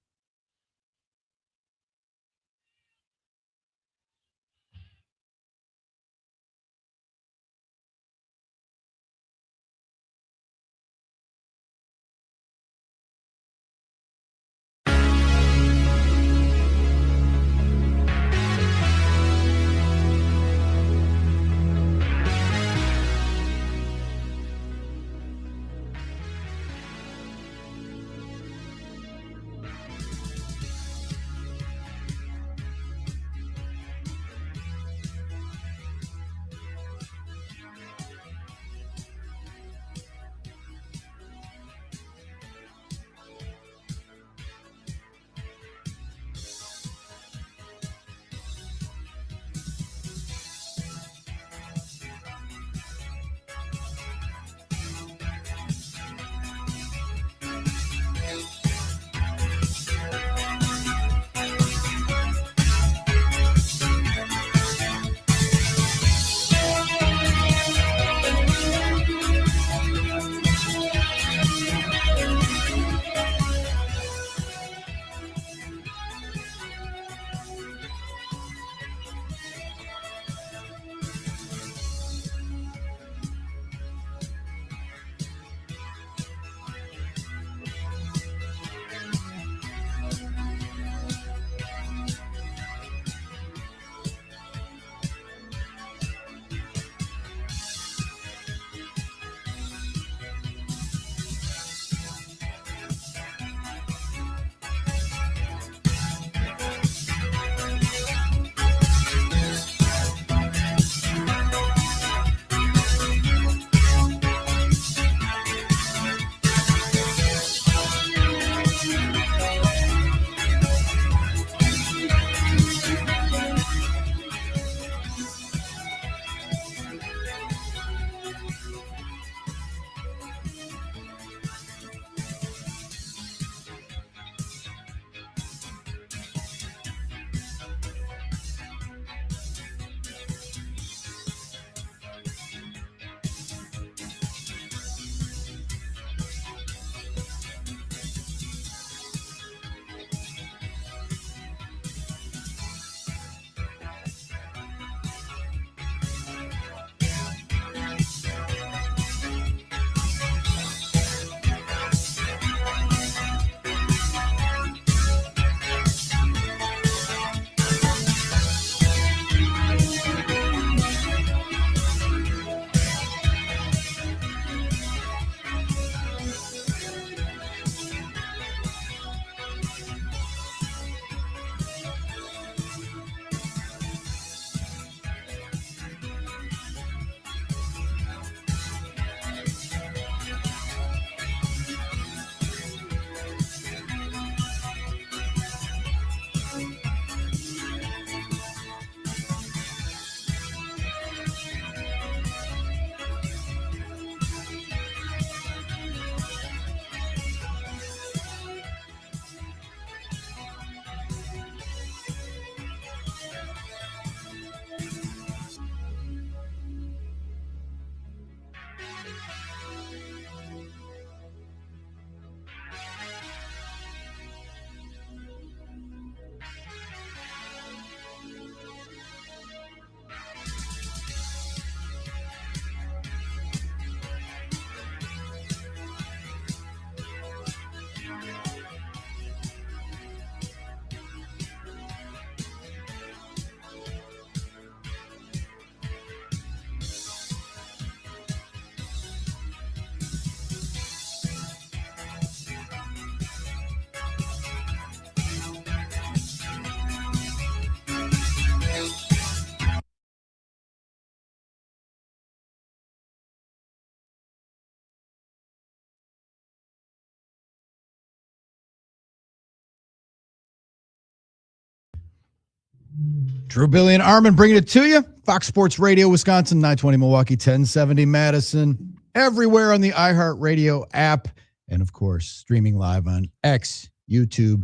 Drew, Billy, and Armen bringing it to you. Fox Sports Radio, Wisconsin, 920 Milwaukee, 1070 Madison. Everywhere on the iHeartRadio app. And, of course, streaming live on X, YouTube,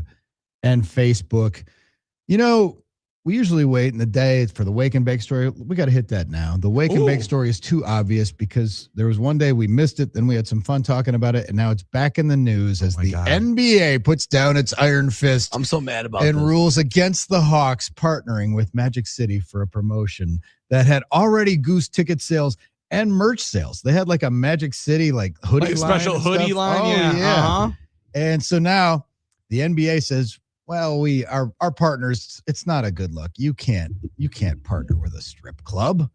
and Facebook. You know, we usually wait in the day for the Wake and Bake story. We got to hit that now. The Wake and Bake story is too obvious because there was one day we missed it. Then we had some fun talking about it. And now it's back in the news as the NBA puts down its iron fist. I'm so mad about and this. rules against the Hawks partnering with Magic City for a promotion that had already goosed ticket sales and merch sales. They had like a Magic City like hoodie line. Special hoodie line. Oh, yeah. Uh-huh. And so now the NBA says, well, our partners, it's not a good look. You can't partner with a strip club.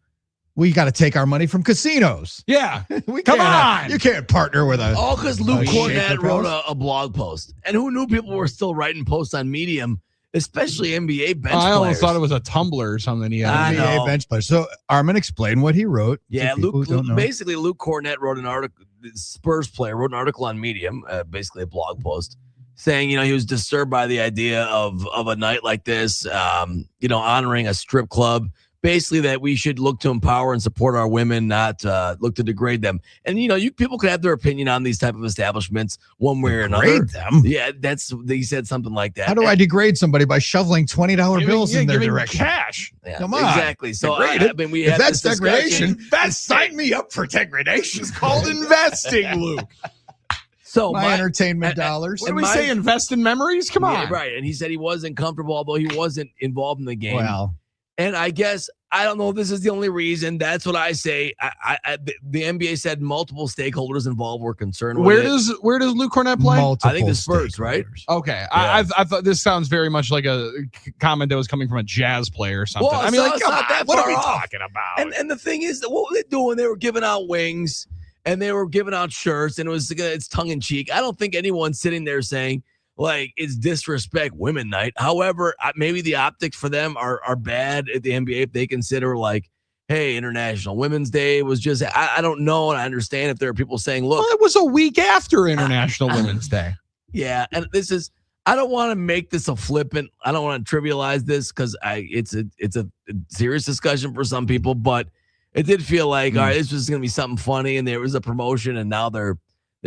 We got to take our money from casinos. Yeah. Come on. You can't partner with a. All because Luke Cornett Shaker wrote post. a blog post. And who knew people were still writing posts on Medium, especially NBA bench I almost players. thought it was a Tumblr or something. I know. NBA bench player. So Armen, explain what he wrote. Yeah, to people who don't know. basically Luke Cornett wrote an article, the Spurs player wrote an article on Medium, basically a blog post, saying, he was disturbed by the idea of a night like this, honoring a strip club, basically that we should look to empower and support our women, not look to degrade them. And, people can have their opinion on these type of establishments one way or another. Degrade them? Yeah, he said something like that. How do I degrade somebody by shoveling $20 bills in their giving direction? Cash. Yeah, Come on. Exactly. So, we if had that's this discussion. degradation, sign me up for degradation. It's called investing, Luke. So my entertainment dollars. What do we say? Invest in memories? Come on. Yeah, right. And he said he wasn't comfortable, although he wasn't involved in the game. Well, and I guess, I don't know if this is the only reason. That's what I say. The NBA said multiple stakeholders involved were concerned Where with does Luke Cornett play? I think the Spurs, right? Okay. Yeah. I thought this sounds very much like a comment that was coming from a Jazz player or something. Well, I mean, it's not that what far are we off. talking about? And the thing is, that what were they doing? They were giving out wings and they were giving out shirts, and it's tongue in cheek. I don't think anyone's sitting there saying, like, it's disrespect women night. However, maybe the optics for them are bad at the NBA if they consider, like, hey, International Women's Day was just, I don't know. And I understand if there are people saying, look. Well, it was a week after International Women's Day. Yeah. And I don't want to make this a flippant. I don't want to trivialize this because it's a serious discussion for some people, but it did feel like, all right, this was going to be something funny. And there was a promotion, and now they're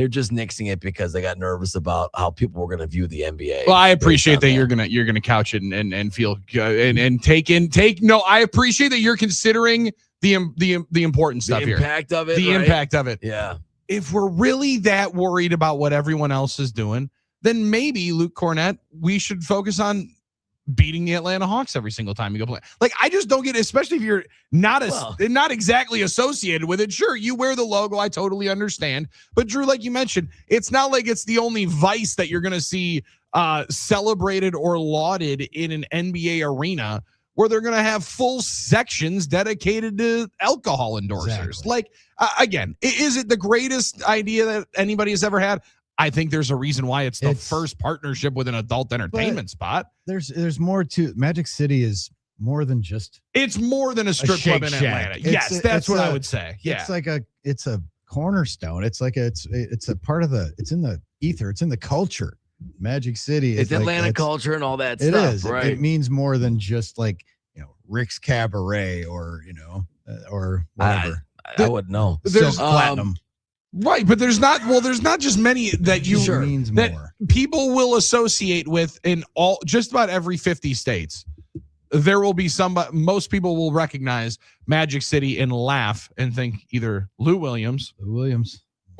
just nixing it because they got nervous about how people were going to view the NBA. Well, I appreciate that you're gonna couch it and feel good and take. No, I appreciate that you're considering the important stuff here. The impact of it. The right? impact of it. Yeah. If we're really that worried about what everyone else is doing, then maybe Luke Cornett, we should focus on beating the Atlanta Hawks every single time you go play. Like, I just don't get it, especially if you're not exactly associated with it. Sure, you wear the logo. I totally understand. But Drew, like you mentioned, it's not like it's the only vice that you're going to see celebrated or lauded in an NBA arena where they're going to have full sections dedicated to alcohol endorsers. Exactly. Like, again, is it the greatest idea that anybody has ever had? I think there's a reason why it's the first partnership with an adult entertainment spot. There's more to Magic City is more than just. It's more than a strip club in Atlanta. Yes, that's what I would say. Yeah, it's like it's a cornerstone. It's like it's a part of it's in the ether. It's in the culture. Magic City. It's like, Atlanta culture and all that it stuff. Is. Right. It means more than just like Rick's Cabaret or or whatever. I wouldn't know. Silk Platinum. Right, but there's not just many that means that more. People will associate with in just about every 50 states. There will be most people will recognize Magic City and laugh and think either Lou Williams,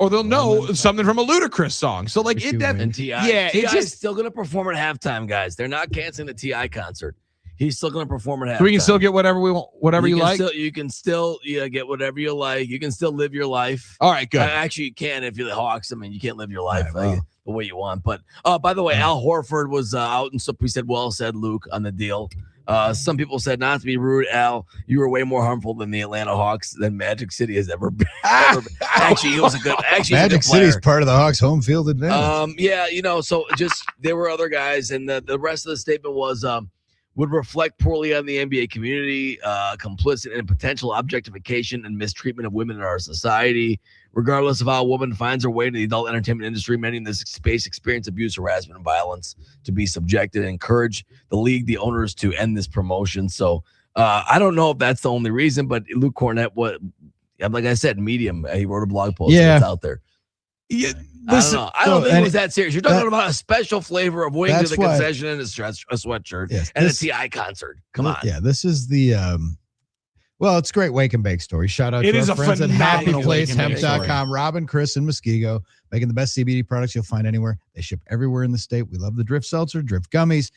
or they'll know something from a Ludacris song. So like and T.I. Yeah, T.I.'s still going to perform at halftime, guys. They're not canceling the T.I. concert. He's still going to perform at halftime. So we can still get whatever we want, whatever you like. You can still get whatever you like. You can still live your life. All right, good. Actually, you can if you're the Hawks. I mean, you can't live your life the way you want. But by the way, Al Horford was out, and so we said, well said, Luke, on the deal. Some people said, not to be rude, Al, you were way more harmful than the Atlanta Hawks than Magic City has ever been. Actually, he was a good. Magic City's part of the Hawks' home field advantage. Yeah, so just there were other guys, and the rest of the statement was. would reflect poorly on the NBA community, complicit in potential objectification and mistreatment of women in our society. Regardless of how a woman finds her way to the adult entertainment industry, many in this space experience abuse, harassment, and violence. To be subjected and encourage the league, the owners, to end this promotion. So I don't know if that's the only reason, but Luke Cornett, like I said, Medium, he wrote a blog post that's out there. Yeah, I don't know. I don't think it was that serious. You're talking about a special flavor of wings at the concession and a sweatshirt and a TI concert. Come on. Yeah, this is the well, it's a great wake and bake story. Shout out to our friends at happyplacehemp.com. Robin, Chris, and Muskego, making the best CBD products you'll find anywhere. They ship everywhere in the state. We love the Drift Seltzer, Drift Gummies.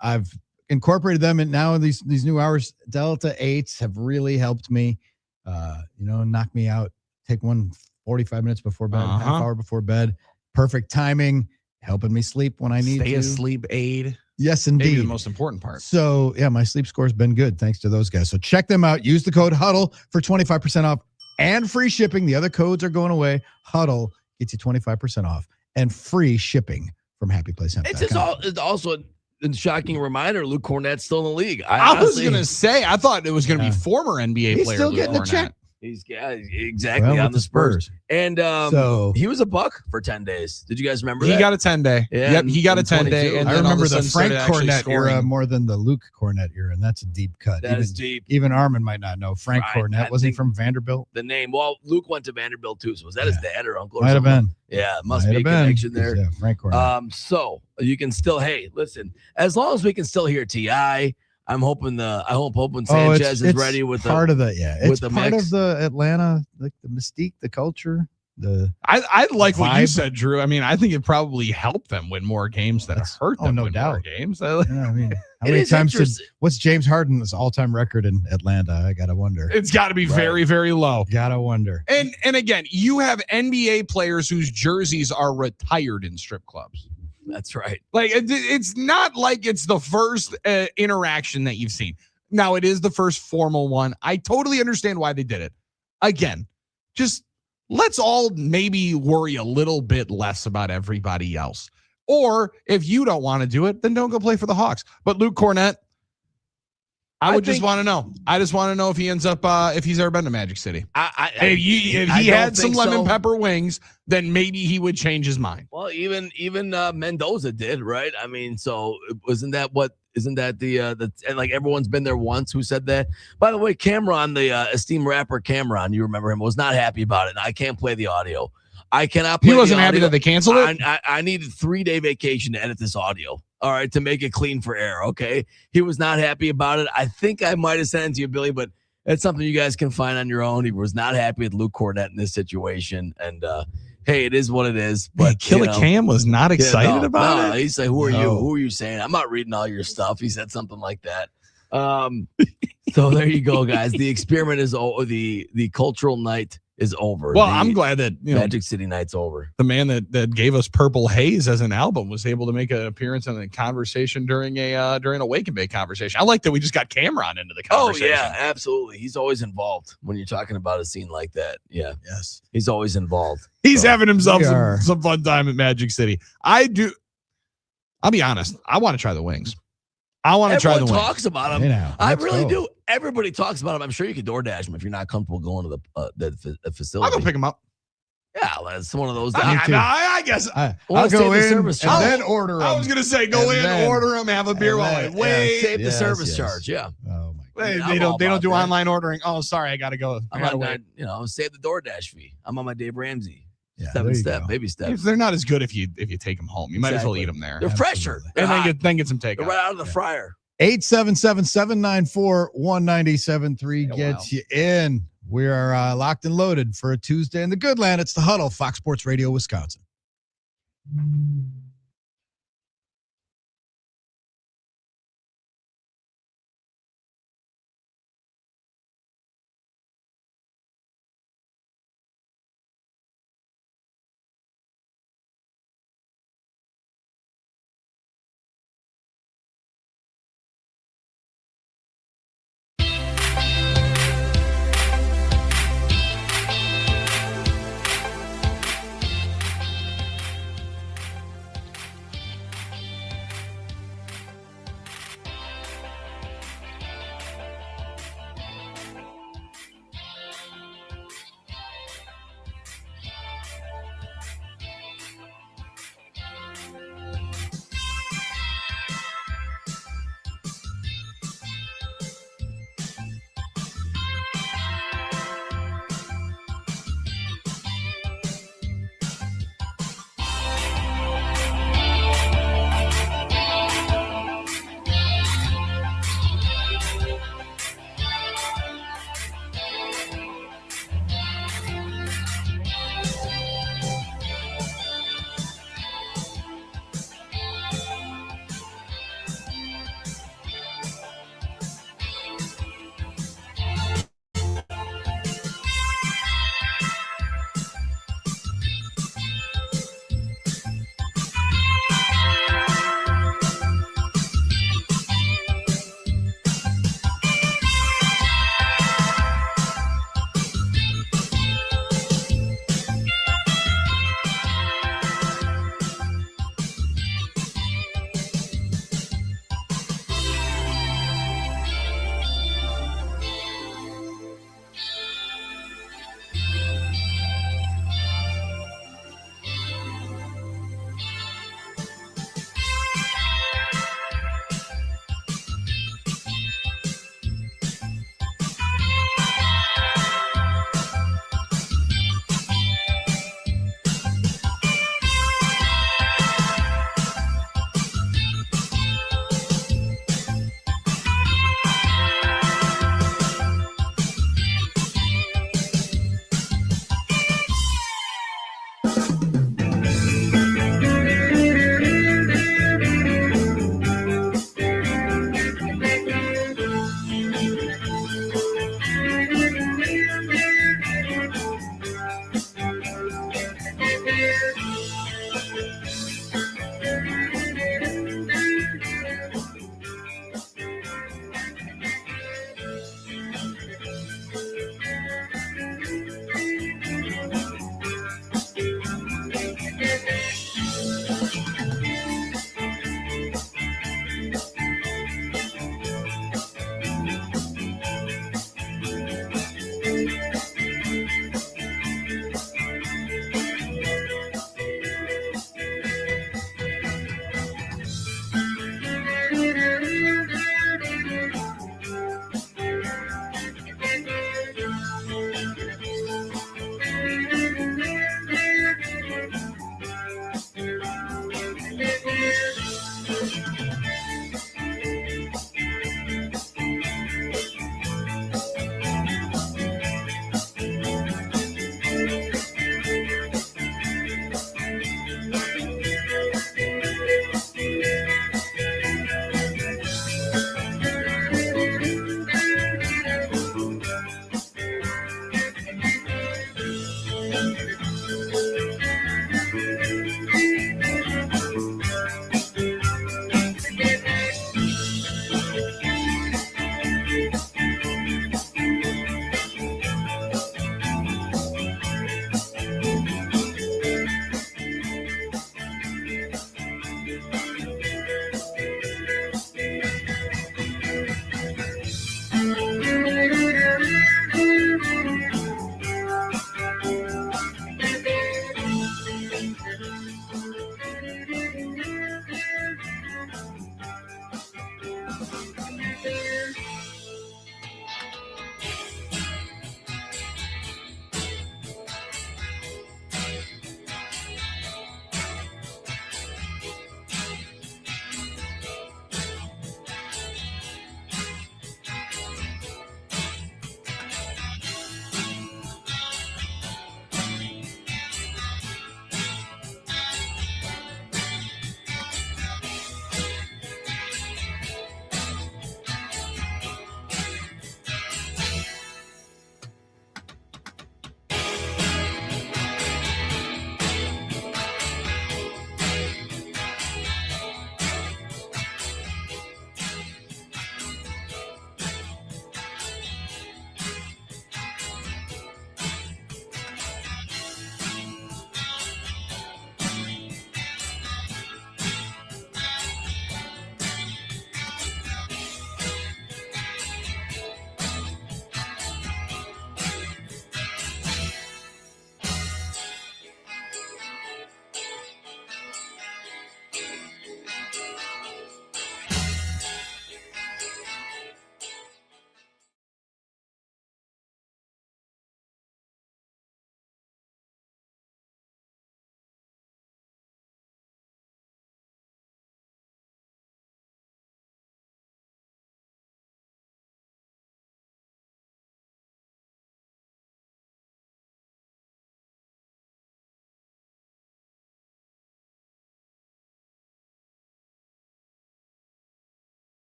I've incorporated them in now these new hours. Delta 8s have really helped me, knock me out. Take one 45 minutes before bed, half hour before bed. Perfect timing, helping me sleep when I need to. Stay asleep aid. Yes, indeed. Maybe the most important part. So, yeah, my sleep score's been good thanks to those guys. So check them out. Use the code HUDDLE for 25% off and free shipping. The other codes are going away. HUDDLE gets you 25% off and free shipping from happyplacehemp.com. It's also a shocking reminder, Luke Cornett's still in the league. I was going to say, I thought it was going to be former NBA player. He's still Luke getting Cornett. a check. He's exactly on the Spurs. And so he was a Buck for 10 days. Did you guys remember that? He got a 10-day. Yeah, yep, he got a 10-day. And I remember the Frank Cornett Cornett era more than the Luke Cornett era, and that's a deep cut. That is deep. Even Armen might not know. Frank Cornett, was he from Vanderbilt? The name. Well, Luke went to Vanderbilt too. So was that his dad or uncle? Might have been. Yeah, must be a connection there. Yeah, Frank Cornett. So you can still, hey, listen, as long as we can still hear T.I., I'm hoping Sanchez is ready with part of the it's the part mix. of the Atlanta, like the mystique, the culture. I like vibe. what you said, Drew. I mean, I think it probably helped them win more games than hurt them. No win doubt. More games. I mean, how many times what's James Harden's all-time record in Atlanta? I gotta wonder. It's got to be very, very low. Gotta wonder. And again, you have NBA players whose jerseys are retired in strip clubs. That's right. Like it's not like it's the first interaction that you've seen. Now it is the first formal one. I totally understand why they did it. Again, just let's all maybe worry a little bit less about everybody else. Or if you don't want to do it, then don't go play for the Hawks. But Luke Cornett, I just want to know. I just want to know if he ends up, if he's ever been to Magic City. If he had some lemon pepper wings, then maybe he would change his mind. Well, even Mendoza did, right? I mean, so isn't that the and like everyone's been there once who said that? By the way, Cameron, the esteemed rapper Cameron, you remember him, was not happy about it. And I can't play the audio. I cannot play. He wasn't happy that they canceled it. I needed 3-day vacation to edit this audio. All right, to make it clean for air. Okay, he was not happy about it. I think I might have sent it to you, Billy, but it's something you guys can find on your own. He was not happy with Luke Cornett in this situation, and hey, it is what it is. But Killer Cam was not excited about it. He said, "Who are you? Who are you saying? I'm not reading all your stuff." He said something like that. So there you go, guys. The experiment is over. The cultural night is over. Well, I'm glad that Magic City night's over. The man that gave us Purple Haze as an album was able to make an appearance in a conversation during a Wake and Bake conversation. I like that we just got Cameron into the conversation. Oh yeah, absolutely. He's always involved when you're talking about a scene like that. Yeah. Yes. He's always involved. He's having himself some fun time at Magic City. I'll be honest. I want to try the wings. I want to try the wings. Everyone talks about them. I really go. do. Everybody talks about them. I'm sure you could DoorDash them if you're not comfortable going to the facility. I'll go pick them up. Yeah, that's one of those. I guess I'll go in and then order them. I was going to say, go in, order them, have a beer while I wait. Save the service charge. Yeah. Oh my God. They don't do online ordering. Oh, sorry, I got to go. Save the DoorDash fee. I'm on my Dave Ramsey. Yeah, Baby steps. They're not as good if you take them home. You might as well eat them there. They're fresher. And then get some takeout. They're right out of the fryer. 877-794-1973 gets you in. We are locked and loaded for a Tuesday in the Good Land. It's the Huddle, Fox Sports Radio, Wisconsin.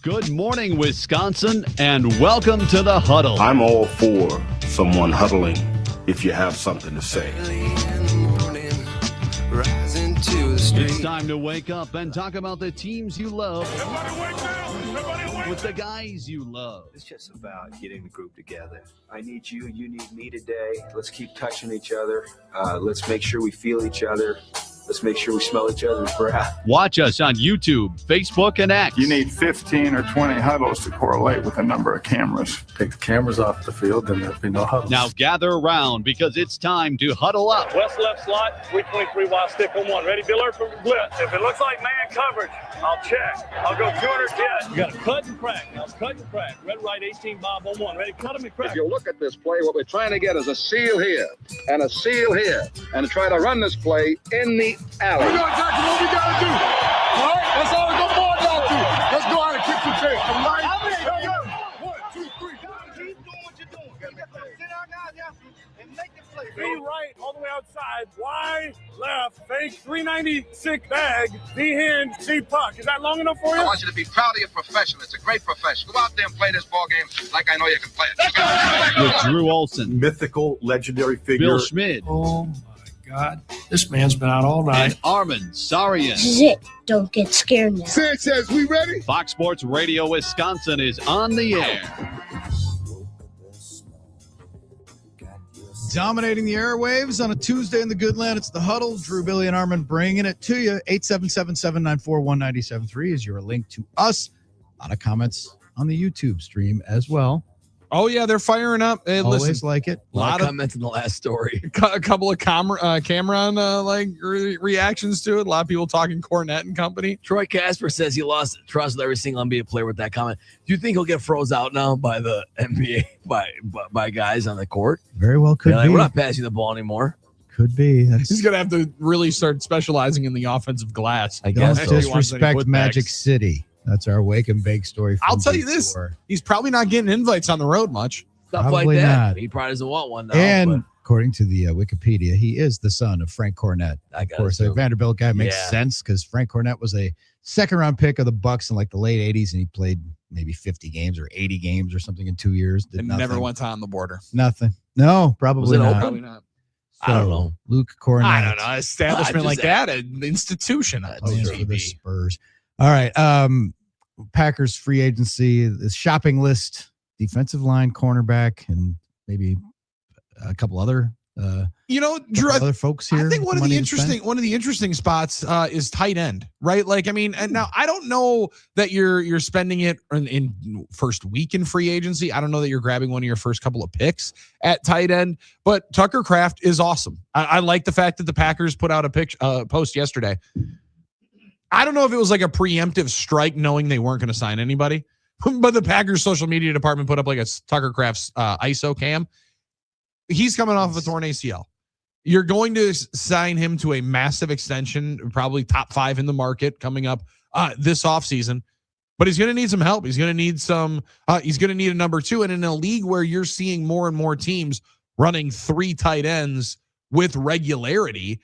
Good morning, Wisconsin, and welcome to the Huddle. I'm all for someone huddling if you have something to say. It's time to wake up and talk about the teams you love with the guys you love. It's just about getting the group together. I need you. You need me today. Let's keep touching each other. Let's make sure we feel each other. Let's make sure we smell each other's breath. Watch us on YouTube, Facebook, and X. You need 15 or 20 huddles to correlate with the number of cameras. Take the cameras off the field, then there'll be no huddle. Now gather around because it's time to huddle up. West left slot, 323 wide stick on one. Ready, be alert for blitz. If it looks like man coverage, I'll check. I'll go 200 jet. You got to cut and crack. Now cut and crack. Red right 18 Bob on one. Ready, cut him and crack. If you look at this play, what we're trying to get is a seal here and a seal here and try to run this play in the alley. We know exactly what we got to do. All right? That's all we're going to do. Let's go out and kick some tail. All right? 1, 2, 3. Keep doing what you're doing. Send our guys after and make the play. B right, all the way outside. Y left, fake 396 bag. D hand, C puck. Is that long enough for you? I want you to be proud of your profession. It's a great profession. Go out there and play this ball game like I know you can play it. With Drew Olson, Mythical, legendary figure. Bill Schmid, Oh, my God. This man's been out all night. and Armen Sarian. This is it. Don't get scared now. Sanchez, we ready? Fox Sports Radio Wisconsin is on the air. Dominating the airwaves on a Tuesday in the good land. It's the Huddle. Drew, Billy, and Armen bringing it to you. 877-794-1973 is your link to us. A lot of comments on the YouTube stream as well. Oh, yeah, they're firing up. Hey, Always listen, like it. A lot of comments in the last story. A couple of Cameron reactions to it. A lot of people talking Cornette and company. Troy Casper says he lost trust with every single NBA player with that comment. Do you think he'll get froze out now by the NBA by guys on the court? Very well could be. We're not passing the ball anymore. Could be. He's going to have to really start specializing in the offensive glass. I Don't guess so. disrespect Magic City. That's our wake and bake story. I'll tell you this. He's probably not getting invites on the road much. Stuff Probably like that. not. He probably doesn't want one now. And according to the Wikipedia, he is the son of Frank Cornette. Of course, a Vanderbilt guy makes sense because Frank Cornette was a second-round pick of the Bucks in like the late 80s, and he played maybe 50 games or 80 games or something in 2 years. And never went on the border. Nothing. No, probably not. Probably not. So, I don't know. Luke Cornette. I don't know. Establishment like that, an institution. For the Spurs. All right. Packers free agency, the shopping list, defensive line, cornerback, and maybe a couple other Drew, other folks here. I think one of the interesting spots is tight end, right? Like, I mean, and now I don't know that you're spending it in first week in free agency. I don't know that you're grabbing one of your first couple of picks at tight end, but Tucker Kraft is awesome. I like the fact that the Packers put out a post yesterday. I don't know if it was like a preemptive strike knowing they weren't going to sign anybody, but the Packers social media department put up like a Tucker Kraft's ISO cam. He's coming off of a torn ACL. You're going to sign him to a massive extension, probably top 5 in the market coming up this offseason, but he's going to need some help. He's going to need he's going to need a number 2. And in a league where you're seeing more and more teams running 3 tight ends with regularity,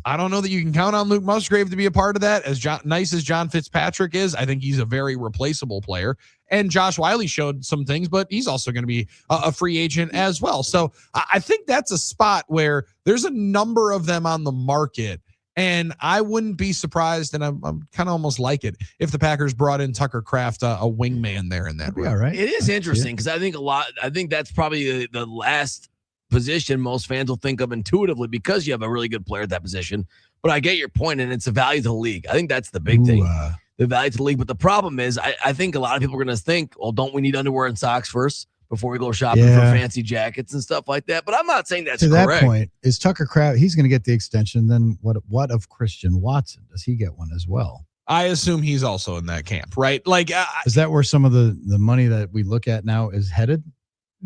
I don't know that you can count on Luke Musgrave to be a part of that. As nice as John Fitzpatrick is, I think he's a very replaceable player. And Josh Wiley showed some things, but he's also going to be a free agent as well. So I think that's a spot where there's a number of them on the market. And I wouldn't be surprised, and I'm kind of almost like it, if the Packers brought in Tucker Kraft, a wingman there in that room. All right. It is interesting because I think that's probably the last position most fans will think of intuitively because you have a really good player at that position. But I get your point, and it's a value to the league. I think that's the big thing, the value to the league. But the problem is I think a lot of people are going to think, well, don't we need underwear and socks first before we go shopping for fancy jackets and stuff like that? But I'm not saying that's correct. To that point, is Tucker Kraft, he's going to get the extension. Then what of Christian Watson? Does he get one as well? I assume he's also in that camp, right? Like, is that where some of the money that we look at now is headed?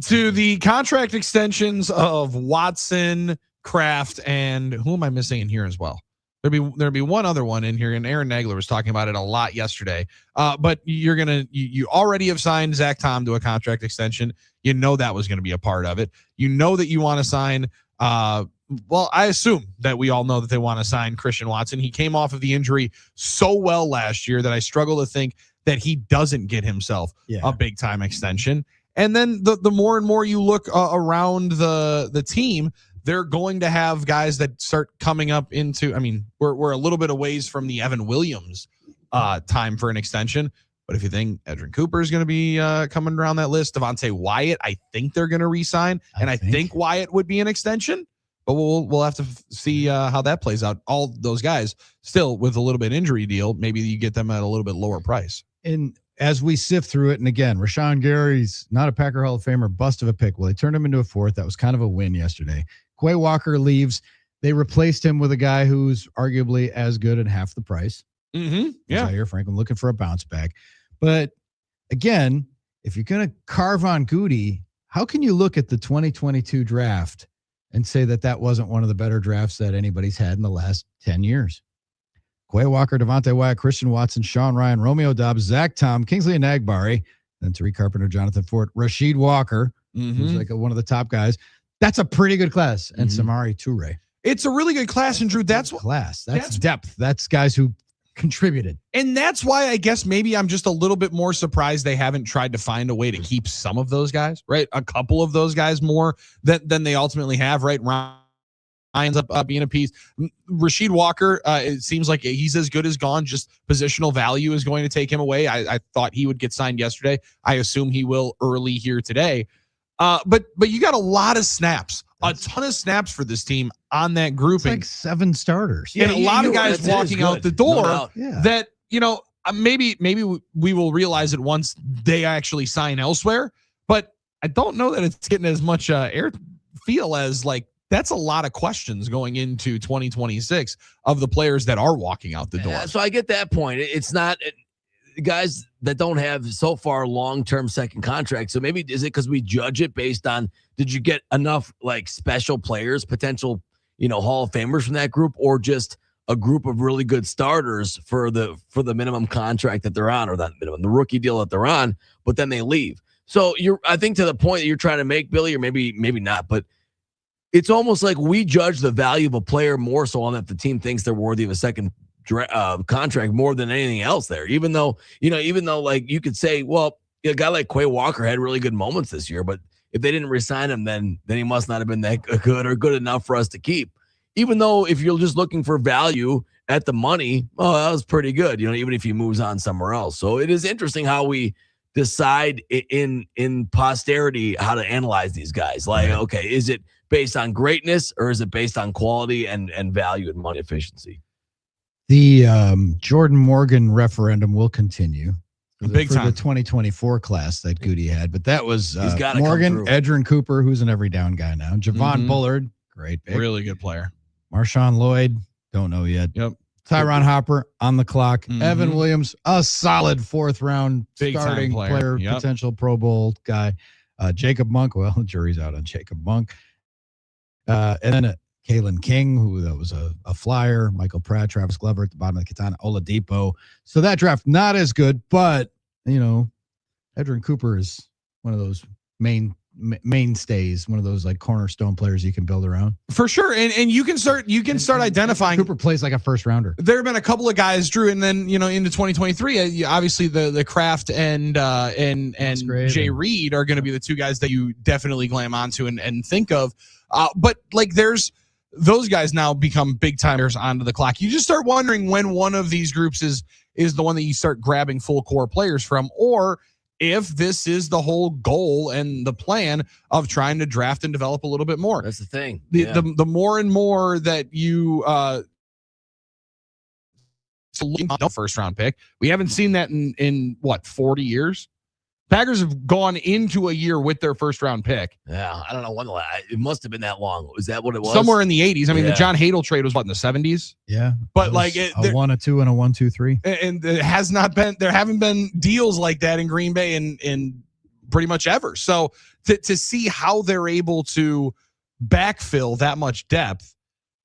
To the contract extensions of Watson, Kraft, and who am I missing in here as well? There'd be one other one in here, and Aaron Nagler was talking about it a lot yesterday. But you already have signed Zach Tom to a contract extension. You know that was going to be a part of it. You know that you want to sign. Well, I assume that we all know that they want to sign Christian Watson. He came off of the injury so well last year that I struggle to think that he doesn't get himself a big time extension. And then the more and more you look around the team, they're going to have guys that start coming up into, I mean, we're a little bit a ways from the Evan Williams time for an extension. But if you think Edrin Cooper is going to be coming around that list, Devontae Wyatt, I think they're going to re-sign. And I think Wyatt would be an extension. But we'll have to see how that plays out. All those guys still with a little bit injury deal, maybe you get them at a little bit lower price. And as we sift through it, and again, Rashan Gary's not a Packer Hall of Famer, bust of a pick. Well, they turned him into a fourth. That was kind of a win yesterday. Quay Walker leaves. They replaced him with a guy who's arguably as good at half the price. Mm-hmm. Yeah. Zaire Franklin looking for a bounce back. But again, if you're going to carve on Goody, how can you look at the 2022 draft and say that wasn't one of the better drafts that anybody's had in the last 10 years? Quay Walker, Devontae Wyatt, Christian Watson, Sean Ryan, Romeo Doubs, Zach Tom, Kingsley Enagbare, then Tariq Carpenter, Jonathan Ford, Rasheed Walker, who's like one of the top guys. That's a pretty good class. And Samari Toure. It's a really good class. And Drew, that's what class. That's depth. That's guys who contributed. And that's why I guess maybe I'm just a little bit more surprised they haven't tried to find a way to keep some of those guys, right? A couple of those guys more than they ultimately have, right? Ryan's up being a piece. Rasheed Walker, it seems like he's as good as gone. Just positional value is going to take him away. I thought he would get signed yesterday. I assume he will early here today. But you got a lot of snaps, a ton of snaps for this team on that grouping. It's like 7 starters. And a lot of guys walking out the door that, maybe we will realize it once they actually sign elsewhere. But I don't know that it's getting as much air feel as like that's a lot of questions going into 2026 of the players that are walking out the door. Yeah, so I get that point. It's not guys that don't have so far long-term second contracts. So maybe is it because we judge it based on did you get enough like special players, potential, Hall of Famers from that group, or just a group of really good starters for the minimum contract that they're on, or that minimum, the rookie deal that they're on, but then they leave. So I think to the point that you're trying to make, Billy, or maybe not, but it's almost like we judge the value of a player more so on that the team thinks they're worthy of a second contract more than anything else there. Even though like you could say, well, a guy like Quay Walker had really good moments this year, but if they didn't resign him, then he must not have been that good or good enough for us to keep. Even though if you're just looking for value at the money, that was pretty good, even if he moves on somewhere else. So it is interesting how we decide in posterity how to analyze these guys. Like, okay, is it based on greatness or is it based on quality and value and money efficiency? The Jordan Morgan referendum will continue for the 2024 class that Goody had, but that was Morgan, Edrin Cooper, who's an every down guy now, Javon Bullard, great pick, really good player, Marshawn Lloyd, don't know yet. Yep. Tyron Hopper on the clock, Evan Williams, a solid 4th round big starting player, potential Pro Bowl guy, Jacob Monk. Well, the jury's out on Jacob Monk, and then Kalen King, who that was a flyer, Michael Pratt, Travis Glover at the bottom of the Katana, Oladipo. So that draft not as good, but Edrin Cooper is one of those mainstays, one of those like cornerstone players you can build around for sure. And you can start identifying. Cooper plays like a first rounder. There have been a couple of guys, Drew, and then into 2023, obviously the Kraft and Jay Reed are going to be the two guys that you definitely glam onto and think of. But like there's those guys now become big timers onto the clock. You just start wondering when one of these groups is the one that you start grabbing full core players from, or if this is the whole goal and the plan of trying to draft and develop a little bit more. That's the thing. The more and more that you the first round pick, we haven't seen that in what, 40 years? Packers have gone into a year with their first round pick. Yeah, I don't know when it must have been that long. Was that what it was? Somewhere in the 80s. I mean, the John Hadle trade was what, in the 70s? Yeah, but like a 1, a 2, and a 1, 2, 3. And it has not been. There haven't been deals like that in Green Bay in pretty much ever. So to see how they're able to backfill that much depth,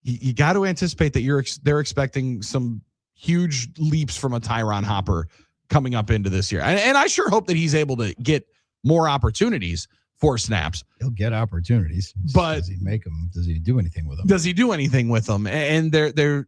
you got to anticipate that they're expecting some huge leaps from a Tyron Hopper coming up into this year. And I sure hope that he's able to get more opportunities for snaps. He'll get opportunities, but does he make them? Does he do anything with them? And they're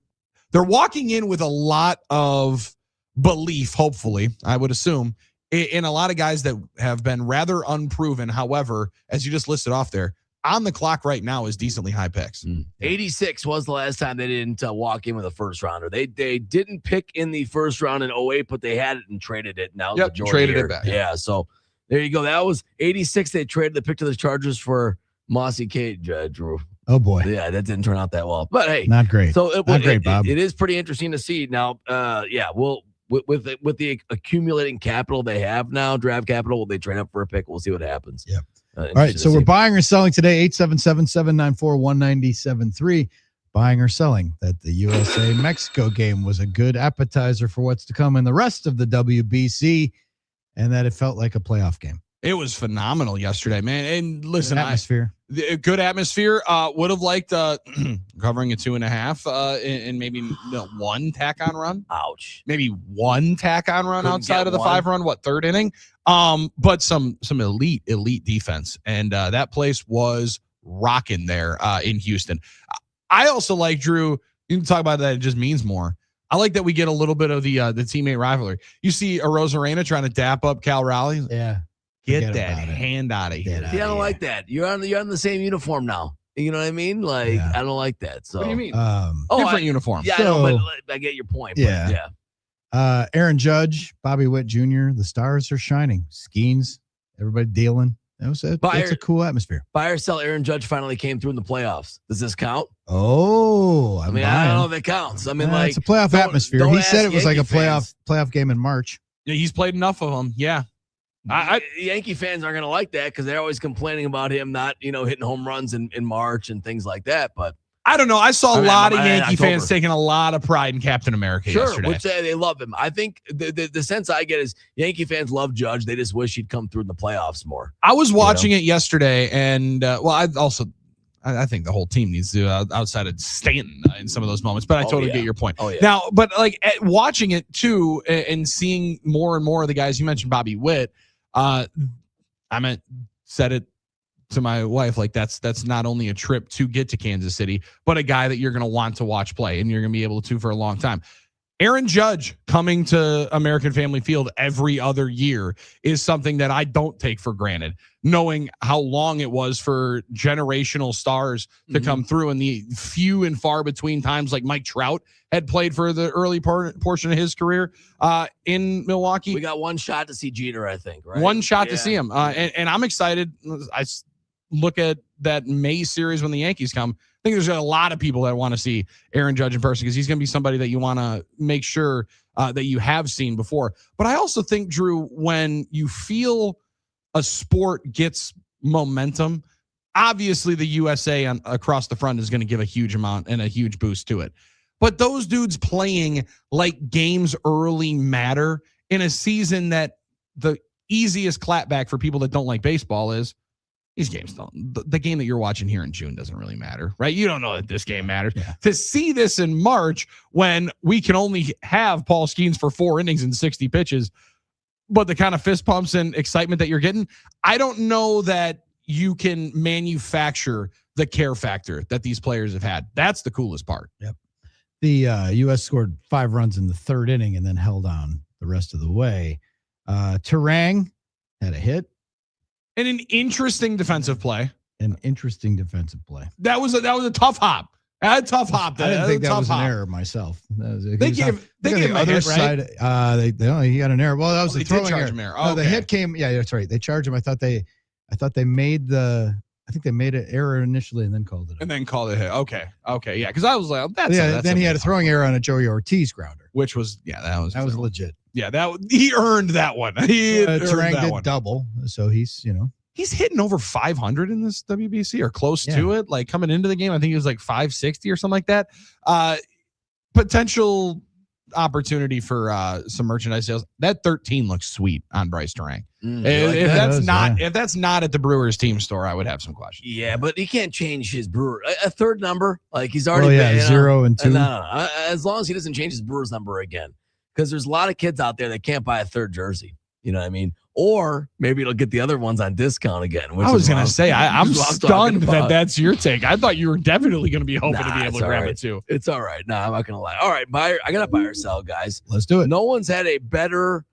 walking in with a lot of belief, hopefully, I would assume, in a lot of guys that have been rather unproven. However, as you just listed off there, on the clock right now is decently high picks. 86 was the last time they didn't walk in with a first rounder. They didn't pick in the first round in 08, but they had it and traded it. Now traded it back. Yeah, so there you go. That was 86. They traded the pick to the Chargers for Mossy Cage, Drew. Oh boy. Yeah, that didn't turn out that well. But hey, not great. So not great, Bob. It is pretty interesting to see now. We'll with the accumulating capital they have now, draft capital, will they trade up for a pick? We'll see what happens. Yeah. All right, so we're buying or selling today, 877-794-1973. Buying or selling that the USA-Mexico game was a good appetizer for what's to come in the rest of the WBC, and that it felt like a playoff game. It was phenomenal yesterday, man. And listen, good atmosphere. Would have liked covering a 2.5 and maybe one tack-on run. Ouch. Maybe one tack-on run outside of the 5-run, third inning? But some elite defense. And that place was rocking there in Houston. I also like, Drew, you can talk about that, it just means more. I like that we get a little bit of the teammate rivalry. You see Arozarena trying to dap up Cal Raleigh. Yeah. Get that hand out of here. See, I don't like that. You're on the same uniform now. You know what I mean? Like, I don't like that. So what do you mean? Different uniform. Yeah, so, I know, but I get your point. Yeah. Aaron Judge, Bobby Witt Jr., the stars are shining. Skeens, everybody dealing. It's a cool atmosphere. Buy or sell, Aaron Judge finally came through in the playoffs. Does this count? Oh, I don't know if it counts. I mean, it's a playoff atmosphere. He said it was like a playoff game in March. Yeah, he's played enough of them. Yeah. Yankee fans aren't going to like that because they're always complaining about him not, hitting home runs in March and things like that. But I don't know. I saw a lot of Yankee fans taking a lot of pride in Captain America yesterday. Which they love him. I think the sense I get is Yankee fans love Judge. They just wish he'd come through in the playoffs more. I was watching it yesterday, and I think the whole team needs to outside of Stanton in some of those moments. But I totally get your point. Oh, yeah. Now, but watching it too and seeing more and more of the guys, you mentioned Bobby Witt. Said it to my wife, like that's not only a trip to get to Kansas City, but a guy that you're going to want to watch play and you're going to be able to for a long time. Aaron Judge coming to American Family Field every other year is something that I don't take for granted, knowing how long it was for generational stars to come through and the few and far between times like Mike Trout had played for the early portion of his career in Milwaukee. We got one shot to see Jeter, I think, right? One shot to see him. And I'm excited. I look at that May series when the Yankees come. I think there's a lot of people that want to see Aaron Judge in person because he's going to be somebody that you want to make sure that you have seen before. But I also think, Drew, when you feel a sport gets momentum, obviously the USA across the front is going to give a huge amount and a huge boost to it. But those dudes playing like games early matter in a season that the easiest clapback for people that don't like baseball is these games don't. The game that you're watching here in June doesn't really matter, right? You don't know that this game matters. Yeah. To see this in March when we can only have Paul Skeens for 4 innings and 60 pitches, but the kind of fist pumps and excitement that you're getting, I don't know that you can manufacture the care factor that these players have had. That's the coolest part. Yep. The U.S. scored 5 runs in the 3rd inning and then held on the rest of the way. Terang had a hit. And an interesting defensive play. That was a tough hop. I didn't think that was an error myself. They gave him a hit, side, right? He got an error. Well, that was the throwing error. Oh, the hit came. Yeah, that's right. They charged him. I thought they made an error initially and then called it. Hit. Okay. Yeah, because I was like, then he had a throwing error on a Joey Ortiz grounder, which was that was legit. Yeah, he earned that one. Terang did double, so he's he's hitting over 500 in this WBC or close to it. Like coming into the game, I think he was like 560 or something like that. Potential opportunity for some merchandise sales. That 13 looks sweet on Bryce Terang. If that's not at the Brewers team store, I would have some questions. Yeah, but he can't change his Brewer a third number. Like he's already 0 and 2. As long as he doesn't change his Brewers number again, because there's a lot of kids out there that can't buy a third jersey. You know what I mean? Or maybe it'll get the other ones on discount again. I was going to say, I'm stunned that that's your take. I thought you were definitely going to be hoping to be able to grab it too. It's all right. No, I'm not going to lie. All right, I got to buy or sell, guys. Let's do it. No one's had a better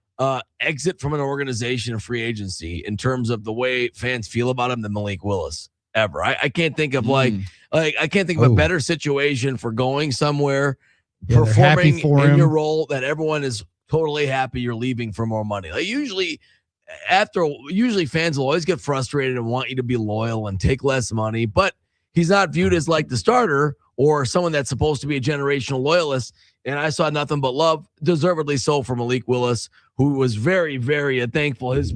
exit from an organization of free agency in terms of the way fans feel about him than Malik Willis ever. I can't think of I can't think of a better situation for going somewhere, performing in your role that everyone is totally happy you're leaving for more money. Like usually fans will always get frustrated and want you to be loyal and take less money, but he's not viewed as like the starter or someone that's supposed to be a generational loyalist. And I saw nothing but love, deservedly so, for Malik Willis, who was very, very thankful. His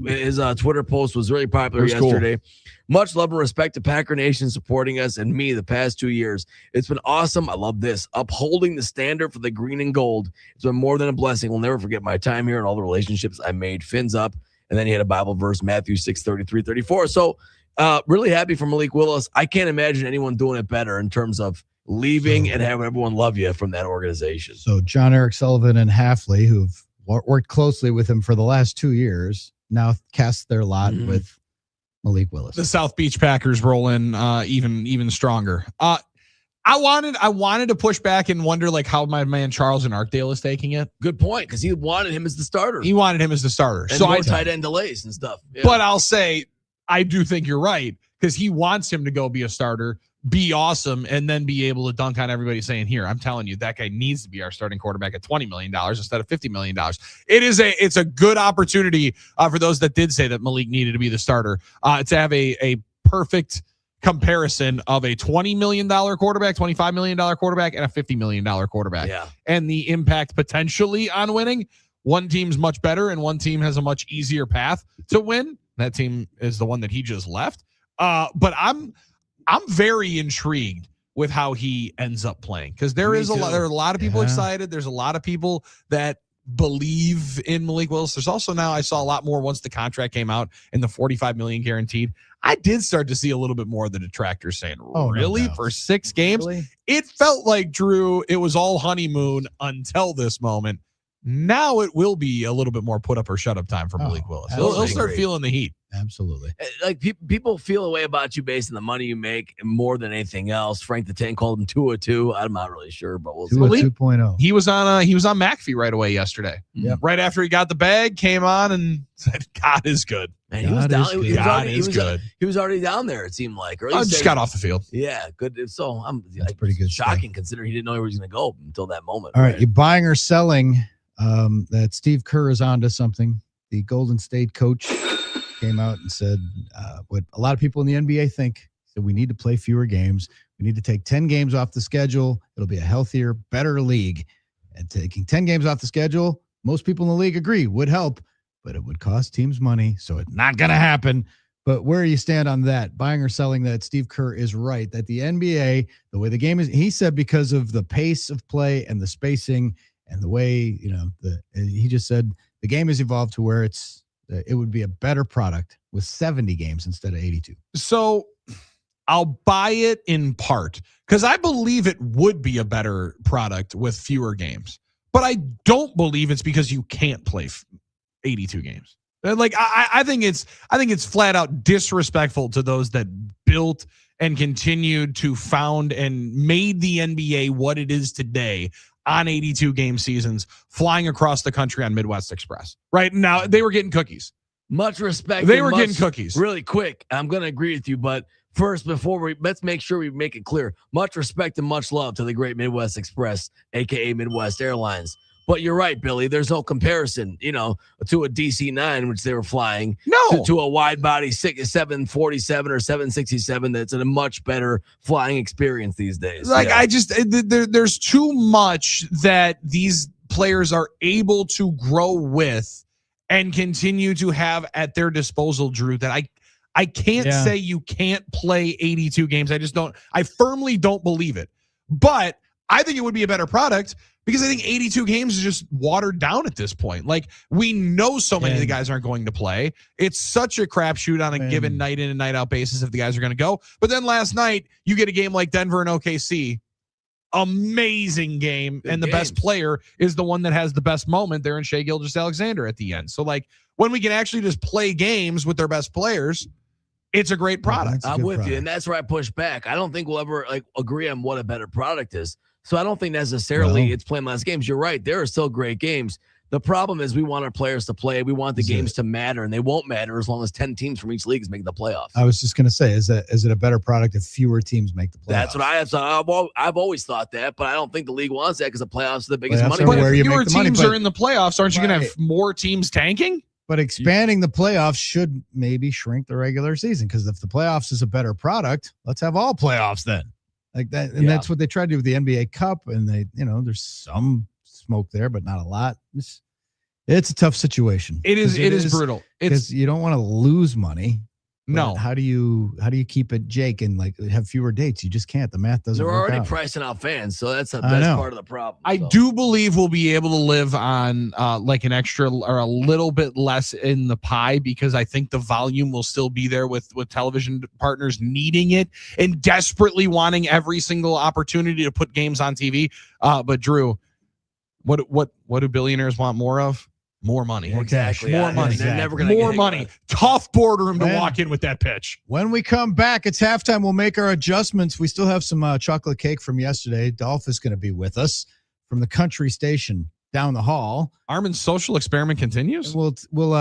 Twitter post was really popular yesterday. Cool. Much love and respect to Packer Nation supporting us and me the past 2 years. It's been awesome. I love this. Upholding the standard for the green and gold. It's been more than a blessing. We'll never forget my time here and all the relationships I made. Fins up. And then he had a Bible verse, Matthew 6:33-34. So really happy for Malik Willis. I can't imagine anyone doing it better in terms of leaving and having everyone love you from that organization. So John Eric Sullivan and Halfley, who've worked closely with him for the last 2 years, now cast their lot with Malik Willis. The South Beach Packers roll in even stronger. I wanted to push back and wonder like how my man Charles in Arkdale is taking it. Good point, because he wanted him as the starter. And so more tight end delays and stuff. Yeah. But I'll say I do think you're right, because he wants him to go be a starter, be awesome, and then be able to dunk on everybody saying, here, I'm telling you, that guy needs to be our starting quarterback at $20 million instead of $50 million. It's a good opportunity for those that did say that Malik needed to be the starter to have a perfect comparison of a $20 million quarterback, $25 million quarterback, and a $50 million quarterback. Yeah. And the impact potentially on winning. One team's much better and one team has a much easier path to win. That team is the one that he just left. But I'm very intrigued with how he ends up playing, because there are a lot of people excited. There's a lot of people that believe in Malik Willis. There's also now, I saw a lot more once the contract came out and the $45 million guaranteed. I did start to see a little bit more of the detractors saying, really? No, for 6 games? Really? It felt like, Drew, it was all honeymoon until this moment. Now it will be a little bit more put up or shut up time for Malik Willis. He'll start feeling the heat. Absolutely. Like people feel a way about you based on the money you make more than anything else. Frank the Tank called him 202. I'm not really sure, but we'll see. 2.0. He was on McAfee right away yesterday. Yep. Right after he got the bag, came on and said, God is good. Man, he was down. He was already down there, it seemed like. Or just got off the field. Yeah, good. So that's pretty good. Shocking considering he didn't know he was going to go until that moment. All right, you buying or selling that Steve Kerr is onto something. The Golden State coach came out and said what a lot of people in the NBA think, that we need to play fewer games. We need to take 10 games off the schedule. It'll be a healthier, better league. And taking 10 games off the schedule, most people in the league agree, would help, but it would cost teams money, so it's not going to happen. But where do you stand on that? Buying or selling that Steve Kerr is right, that the NBA, the way the game is, he said because of the pace of play and the spacing and the way, he just said the game has evolved to where it would be a better product with 70 games instead of 82. So I'll buy it in part because I believe it would be a better product with fewer games, but I don't believe it's because you can't play 82 games. Like I think it's flat out disrespectful to those that built and continued to found and made the NBA what it is today on 82 game seasons, flying across the country on Midwest Express. Right now, they were getting cookies. Much respect. They were getting cookies. Really quick, I'm going to agree with you, but first, let's make sure we make it clear. Much respect and much love to the great Midwest Express, aka Midwest Airlines. But you're right, Billy. There's no comparison, to a DC-9, which they were flying. No. To a wide body 747 or 767. That's a much better flying experience these days. Like there's too much that these players are able to grow with and continue to have at their disposal, Drew, that I can't say you can't play 82 games. I firmly don't believe it. But I think it would be a better product because I think 82 games is just watered down at this point. Like, we know so many of the guys aren't going to play. It's such a crapshoot on a given night in and night out basis if the guys are going to go. But then last night, you get a game like Denver and OKC. amazing game, Good and the best player is the one that has the best moment there in Shai Gilgeous-Alexander at the end. So, like, when we can actually just play games with their best players, it's a great product. I'm with you, and that's where I push back. I don't think we'll ever agree on what a better product is. So I don't think necessarily it's playing less games. You're right. There are still great games. The problem is we want our players to play. We want the games to matter, and they won't matter as long as 10 teams from each league is making the playoffs. I was just going to say, is it a better product if fewer teams make the playoffs? That's what I have. I've always thought that, but I don't think the league wants that because the playoffs are the biggest money. But if fewer teams are in the playoffs, aren't you going to have more teams tanking? But expanding the playoffs should maybe shrink the regular season, because if the playoffs is a better product, let's have all playoffs then. Like that, and that's what they tried to do with the NBA Cup, and there's some smoke there, but not a lot. It's a tough situation. It is brutal. Because you don't want to lose money. No. How do you keep it, Jake, and like have fewer dates? You just can't. The math doesn't work out. They're already pricing out fans, so that's part of the problem. I do believe we'll be able to live on like an extra or a little bit less in the pie, because I think the volume will still be there with television partners needing it and desperately wanting every single opportunity to put games on TV. But Drew, what do billionaires want more of? More money. Exactly. More money. They're never going to more money. Tough boardroom to walk in with that pitch. When we come back, it's halftime. We'll make our adjustments. We still have some chocolate cake from yesterday. Dolph is going to be with us from the country station down the hall. Armen's social experiment continues. We'll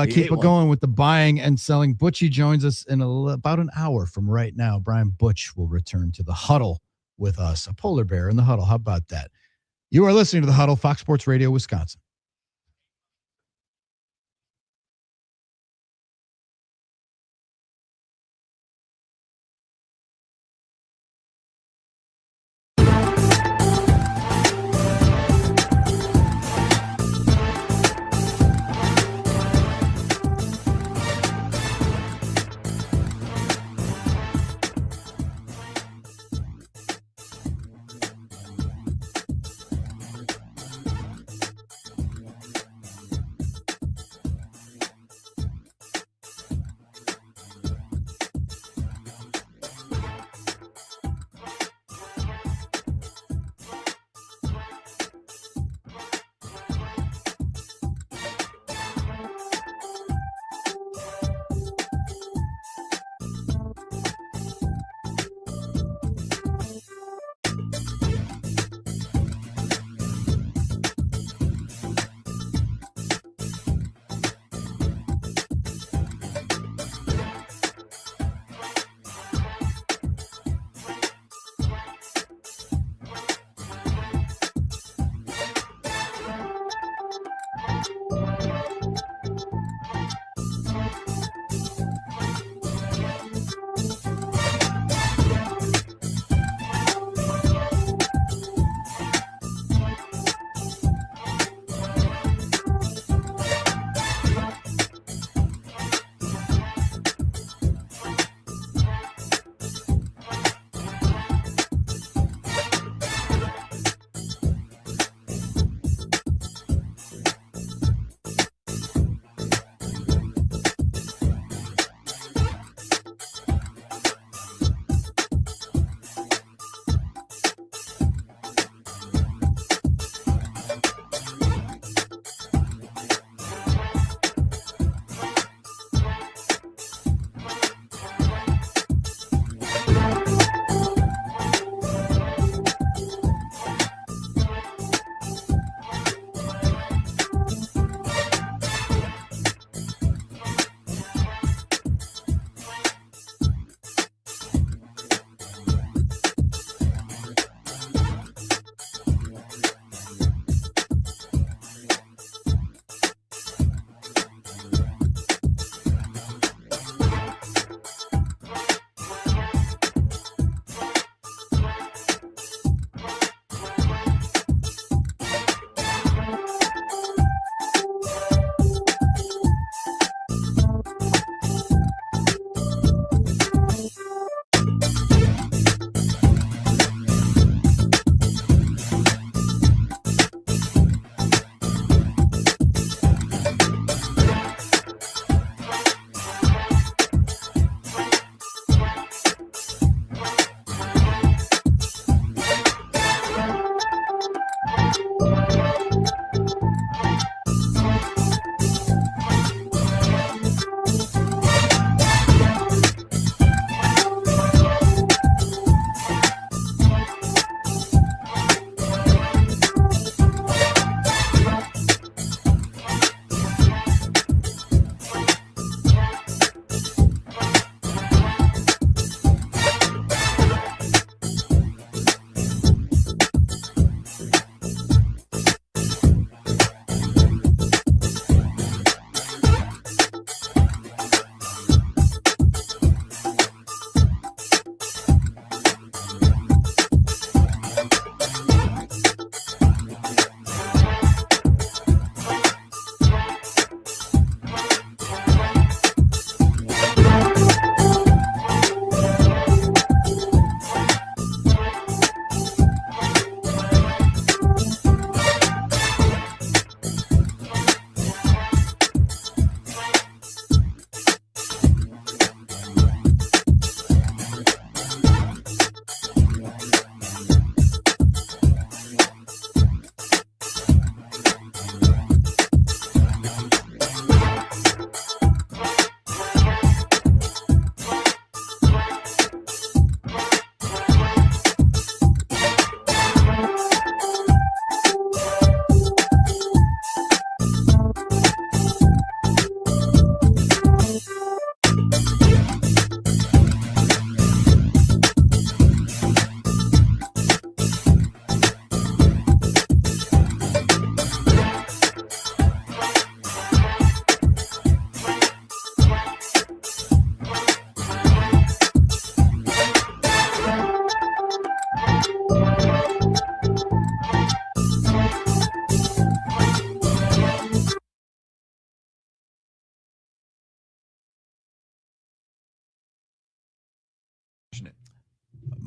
keep it going with the buying and selling. Butchie joins us in about an hour from right now. Brian Butch will return to the Huddle with us. A polar bear in the Huddle. How about that? You are listening to the Huddle, Fox Sports Radio, Wisconsin.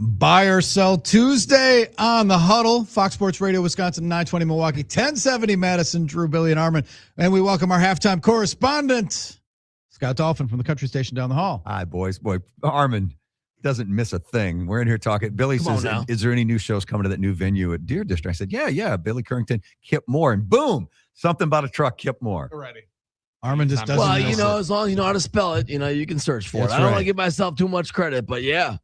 Buy or Sell Tuesday on the Huddle. Fox Sports Radio, Wisconsin, 920 Milwaukee, 1070 Madison, Drew, Billy, and Armen. And we welcome our halftime correspondent, Scott Dolphin from the country station down the hall. Hi, boys. Boy, Armen doesn't miss a thing. We're in here talking. Billy says, is there any new shows coming to that new venue at Deer District? I said, yeah. Billy Currington, Kip Moore. And boom, something about a truck, Kip Moore. Already. Armen just doesn't Well, miss it. as long as you know how to spell it, you can search for That's it. I don't right. want to give myself too much credit, but yeah.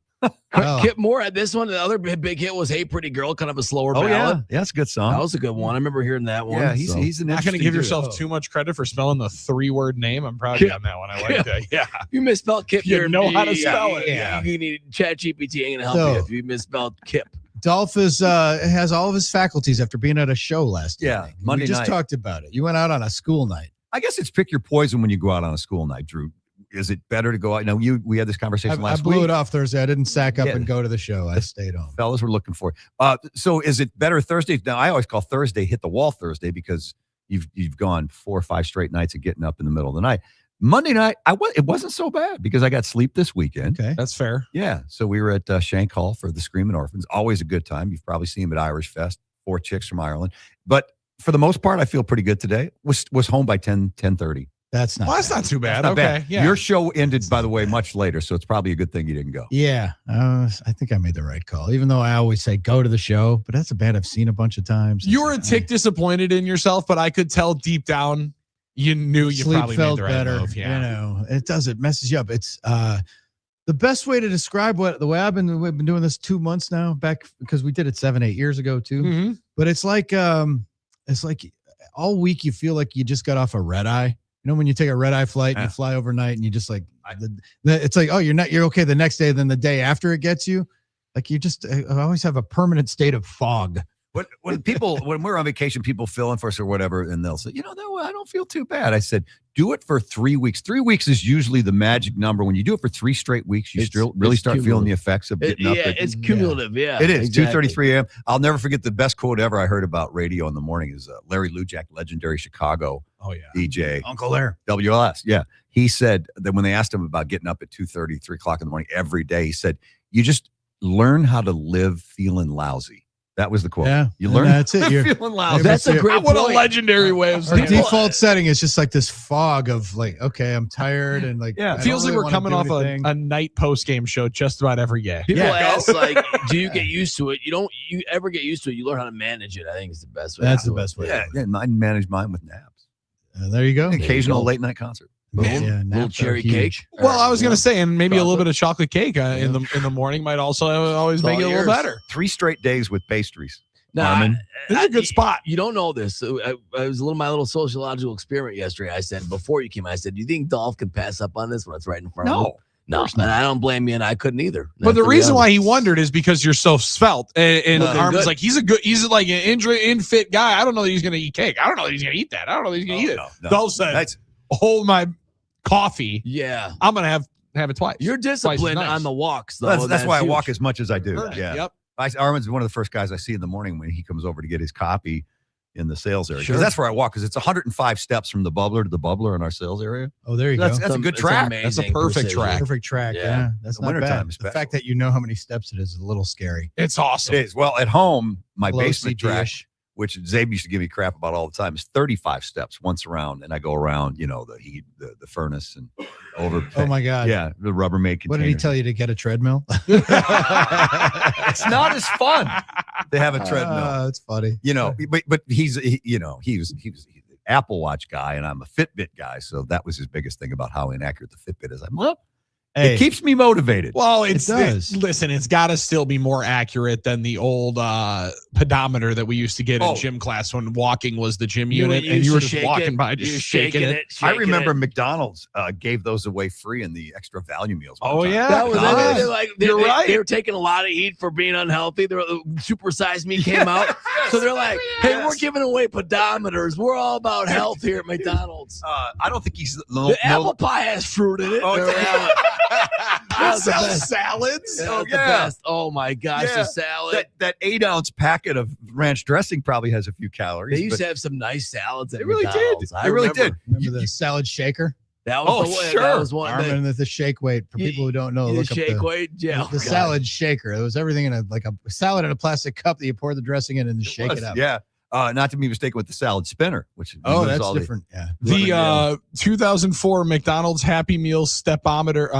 Oh. Kip Moore had this one. The other big hit was Hey Pretty Girl, kind of a slower Oh, ballad. yeah. That's a good song. That was a good one. I remember hearing that one. Yeah, he's an Not going to interesting give dude. yourself too much credit for spelling the 3-word name. I'm proud of you on that one. I like that. Yeah. If you misspelled Kip, You know how to spell it. Yeah. You need ChatGPT ain't going to help So- you if you misspelled Kip. Dolph has all of his faculties after being at a show last Yeah, evening. Monday We just night. talked about it. You went out on a school night. I guess it's pick your poison when you go out on a school night, Drew. Is it better to go out? Now, we had this conversation I last blew week. it off Thursday. I didn't sack up Yeah. and go to the show. I stayed home. Fellas were looking for it. So is it better Thursday? Now, I always call Thursday hit the wall Thursday because you've gone 4 or 5 straight nights of getting up in the middle of the night. Monday night, it wasn't so bad because I got sleep this weekend. Okay. That's fair. Yeah. So we were at Shank Hall for the Screaming Orphans. Always a good time. You've probably seen them at Irish Fest. 4 chicks from Ireland. But for the most part, I feel pretty good today. Was home by 10:30. That's not Well, that's bad. not too bad. Not Okay. bad. Yeah. Your show ended, by the way, much later, so it's probably a good thing you didn't go. Yeah, I think I made the right call. Even though I always say go to the show, but that's a band I've seen a bunch of times. You were a tick disappointed in yourself, but I could tell deep down you knew you Sleep probably felt made the right better. move. Yeah. It messes you up. It's the best way to describe the way we've been doing this 2 months now, back because we did it 7-8 years ago too. Mm-hmm. But it's like all week you feel like you just got off a red eye. You know, when you take a red eye flight and you fly overnight and you just it's like, oh, you're okay the next day. Then the day after it gets you, like you just I always have a permanent state of fog. When we're on vacation, people fill in for us or whatever, and they'll say, no, I don't feel too bad. I said, do it for 3 weeks. 3 weeks is usually the magic number. When you do it for 3 straight weeks, you really start feeling the effects of getting up. It's cumulative. Yeah, it is. exactly. 2:33 a.m. I'll never forget the best quote ever I heard about radio in the morning is Larry Lujak, legendary Chicago DJ. Uncle Larry. WLS. Yeah. He said that when they asked him about getting up at 2:30, 3 o'clock in the morning every day, he said, you just learn how to live feeling lousy. That was the quote. Yeah, you and learn that's it. You're feeling lousy. That's a great What point. a legendary way of Our saying it. default setting is just like this fog of like, okay, I'm tired and like, Yeah. I It feels don't like really we're coming wanna off do anything. a night post-game show just about every day. People Yeah. ask, like, do you get used to it? You ever get used to it. You learn how to manage it. I think is the best way. That's to the do it. best way. Yeah. I manage mine with naps. There you go. Occasional go. late night concert. Boom. Yeah, Little naps are cherry huge. cake. Well, I was going to say, and maybe a little chocolate. bit of chocolate cake in the morning might also always It's make all it a little yours. better. 3 straight days with pastries. Now, Armen. This is a good spot. You don't know this. So I was my little sociological experiment yesterday. I said before you came, I said, "Do you think Dolph can pass up on this when it's right in front of him?" No, and I don't blame you, and I couldn't either. But the That's reason why reality. he wondered is because you're so svelte. And Looking Armen's good. like, he's like an fit guy. I don't know that he's going to eat cake. I don't know that he's going to eat that. I don't know that he's going to eat it. No. Dolph said, That's hold my coffee. Yeah, I'm going to have it twice. you're Twice as disciplined nice. on the walks, though. that's why I huge. walk as much as I do. Yeah. Yep. Armen's one of the first guys I see in the morning when he comes over to get his copy in the sales area. 'Cause Sure. that's where I walk because it's 105 steps from the bubbler to the bubbler in our sales area. Oh, there you That's go. a good It's track. amazing That's a perfect precision. track. Perfect track. Yeah. Yeah, that's The not wintertime bad. is The special. fact that you know how many steps it is a little scary. It's awesome. It is. Well, at home, my Low basement track, CP-ish. which Zabe used to give me crap about all the time, is 35 steps once around. And I go around, the heat, the furnace, and over. Oh my God. Yeah, the Rubbermaid container. What did he tell you to get a treadmill? It's not as fun to have a treadmill. It's funny. But he's an Apple Watch guy, and I'm a Fitbit guy. So that was his biggest thing about how inaccurate the Fitbit is. It keeps me motivated. Well, It does. Listen, it's got to still be more accurate than the old pedometer that we used to get in Oh. gym class when walking was the gym You know, unit, you and used you were to just shake walking it, by, you just were shaking it. I shaking remember it. McDonald's gave those away free in the extra value meals. one Oh, time. yeah. That was Nice. they're You're right. They were taking a lot of heat for being unhealthy. The supersized meat came out, so they're like, "Hey, we're giving away pedometers. We're all about health here at McDonald's." I don't think he's The apple pie has fruit in it. Oh, They're yeah. that was the Sell best. salads. That Oh, was the yeah. best. Oh my gosh, Yeah. the salad. That 8-ounce packet of ranch dressing probably has a few calories. They used but to have some nice salads at They really did. McDonald's. I They really remember. did. Remember the salad shaker? That was That was one. Armen with the shake weight. For people who don't know, look up shake weight. Yeah, the salad shaker. It was everything in a salad in a plastic cup that you pour the dressing in and shake it up. Yeah. Not to be mistaken with the salad spinner, which that's different. The 2004 McDonald's Happy Meal stepometer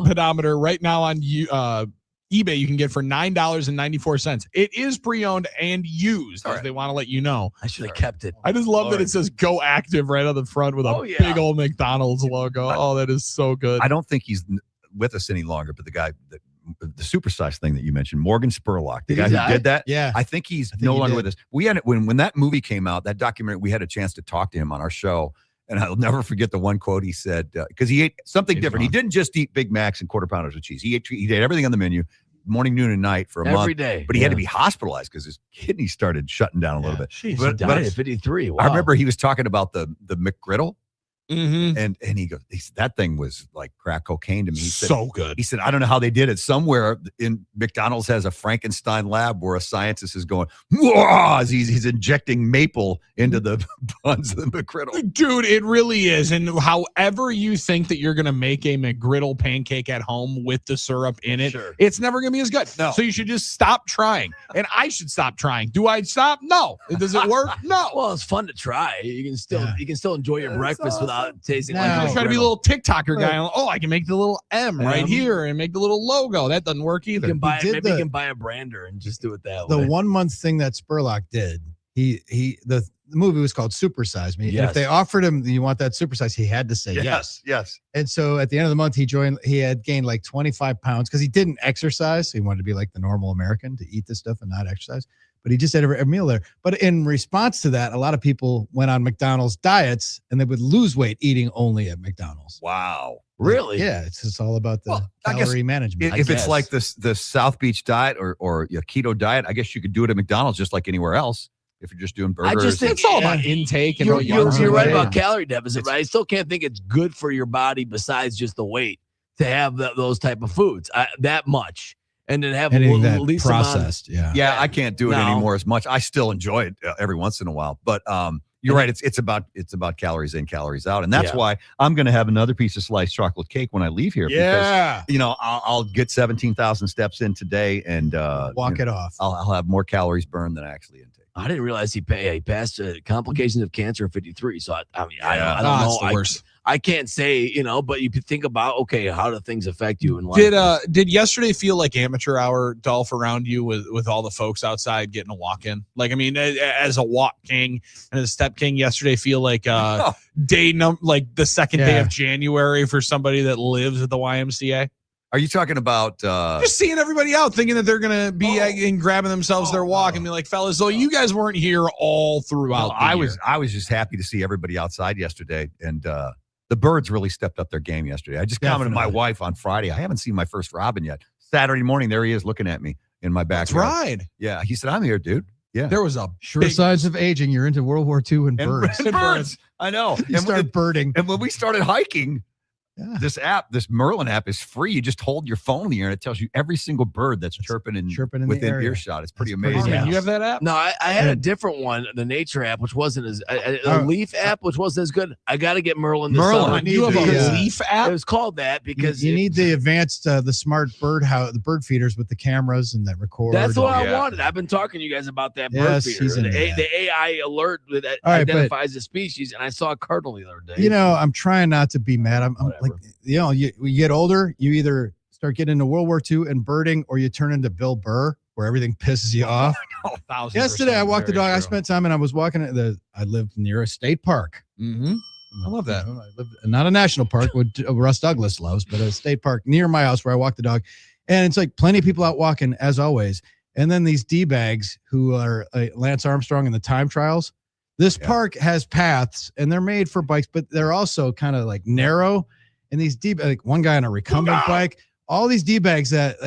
pedometer right now on eBay you can get for $9.94. It is pre-owned and used, as they want to let you know. I should have kept it. I just love that it says "Go Active" right on the front with a big old McDonald's logo. Oh, that is so good. I don't think he's with us any longer, but the guy the supersize thing that you mentioned, Morgan Spurlock, the guy who did that. Yeah. I think he's no longer with us. We had when that movie came out, that documentary, we had a chance to talk to him on our show. And I'll never forget the one quote he said, because he ate something different. He didn't just eat Big Macs and quarter pounders with cheese. He ate everything on the menu, morning, noon, and night for a month. Every day. But he had to be hospitalized because his kidneys started shutting down a little bit. Jeez, he died at 53. Wow. I remember he was talking about the McGriddle. Mm-hmm. And he goes, that thing was like crack cocaine to me. He said, so good. He said, I don't know how they did it. Somewhere in McDonald's has a Frankenstein lab where a scientist is going, as he's injecting maple into the buns of the McGriddle. Dude, it really is. And however you think that you're going to make a McGriddle pancake at home with the syrup in it, it's never going to be as good. No. So you should just stop trying. And I should stop trying. Do I stop? No. Does it work? No. Well, it's fun to try. You can still enjoy your breakfast without tasting like I'm trying to be a little TikToker guy. I can make the little M right here and make the little logo. That doesn't work either. You can you can buy a brander and just do it that way. The 1 month thing that Spurlock did, the movie was called Super Size Me. Yes. And if they offered him, you want that super size, he had to say yes. Yes. And so at the end of the month, he had gained like 25 pounds because he didn't exercise. So he wanted to be like the normal American to eat this stuff and not exercise. But he just had a meal there. But in response to that, a lot of people went on McDonald's diets and they would lose weight eating only at McDonald's. Wow. Really? Yeah. It's just all about the calorie management. If it's like the South Beach diet or keto diet, I guess you could do it at McDonald's just like anywhere else. If you're just doing burgers. I just think it's all about intake. And you're right about calorie deficit, right? I still can't think it's good for your body besides just the weight to have those type of foods that much. And then have at least processed. Yeah, I can't do it anymore as much. I still enjoy it every once in a while, but you're right. It's about calories in, calories out, and that's why I'm going to have another piece of sliced chocolate cake when I leave here. Yeah, because, I'll get 17,000 steps in today and walk it off. I'll have more calories burned than I actually intake. I didn't realize he passed complications of cancer at 53. So I don't know. The worst. I can't say, but you could think about, how do things affect you in life? Did yesterday feel like amateur hour, Dolph, around you with all the folks outside getting a walk in? Like, I mean, as a walk king and as a step king, yesterday feel like the second day of January for somebody that lives at the YMCA? Are you talking about just seeing everybody out thinking that they're going to be and grabbing themselves their walk and be like, fellas, so you guys weren't here all throughout the year. I was just happy to see everybody outside yesterday, and the birds really stepped up their game yesterday. I just commented to my wife on Friday, I haven't seen my first robin yet. Saturday morning, there he is looking at me in my backyard. That's right. Yeah, he said, I'm here, dude. Yeah. There was a sure signs of aging. You're into World War II and birds. Birds. I know. You start birding. And when we started hiking, this Merlin app is free. You just hold your phone in the air and it tells you every single bird that's chirping within earshot. It's pretty amazing. You have that app? No, I had a different one, the Nature app, which wasn't as a Leaf app, which wasn't as good. I got to get Merlin. You have a Leaf app? It was called that because you need the advanced, the smart the bird feeders with the cameras and that record. That's what I wanted. I've been talking to you guys about that bird feeder, the AI alert that identifies the species, and I saw a cardinal the other day. I'm trying not to be mad. I'm like, you get older, you either start getting into World War II and birding, or you turn into Bill Burr, where everything pisses you off. Yesterday, I walked the dog. True. I spent time, and I was walking I lived near a state park. Mm-hmm. I love that. I lived not a national park, what Russ Douglas loves, but a state park near my house where I walk the dog. And it's like plenty of people out walking, as always. And then these D-bags who are Lance Armstrong in the time trials. This park has paths, and they're made for bikes, but they're also kind of like narrow. And these one guy on a recumbent bike, all these D-bags that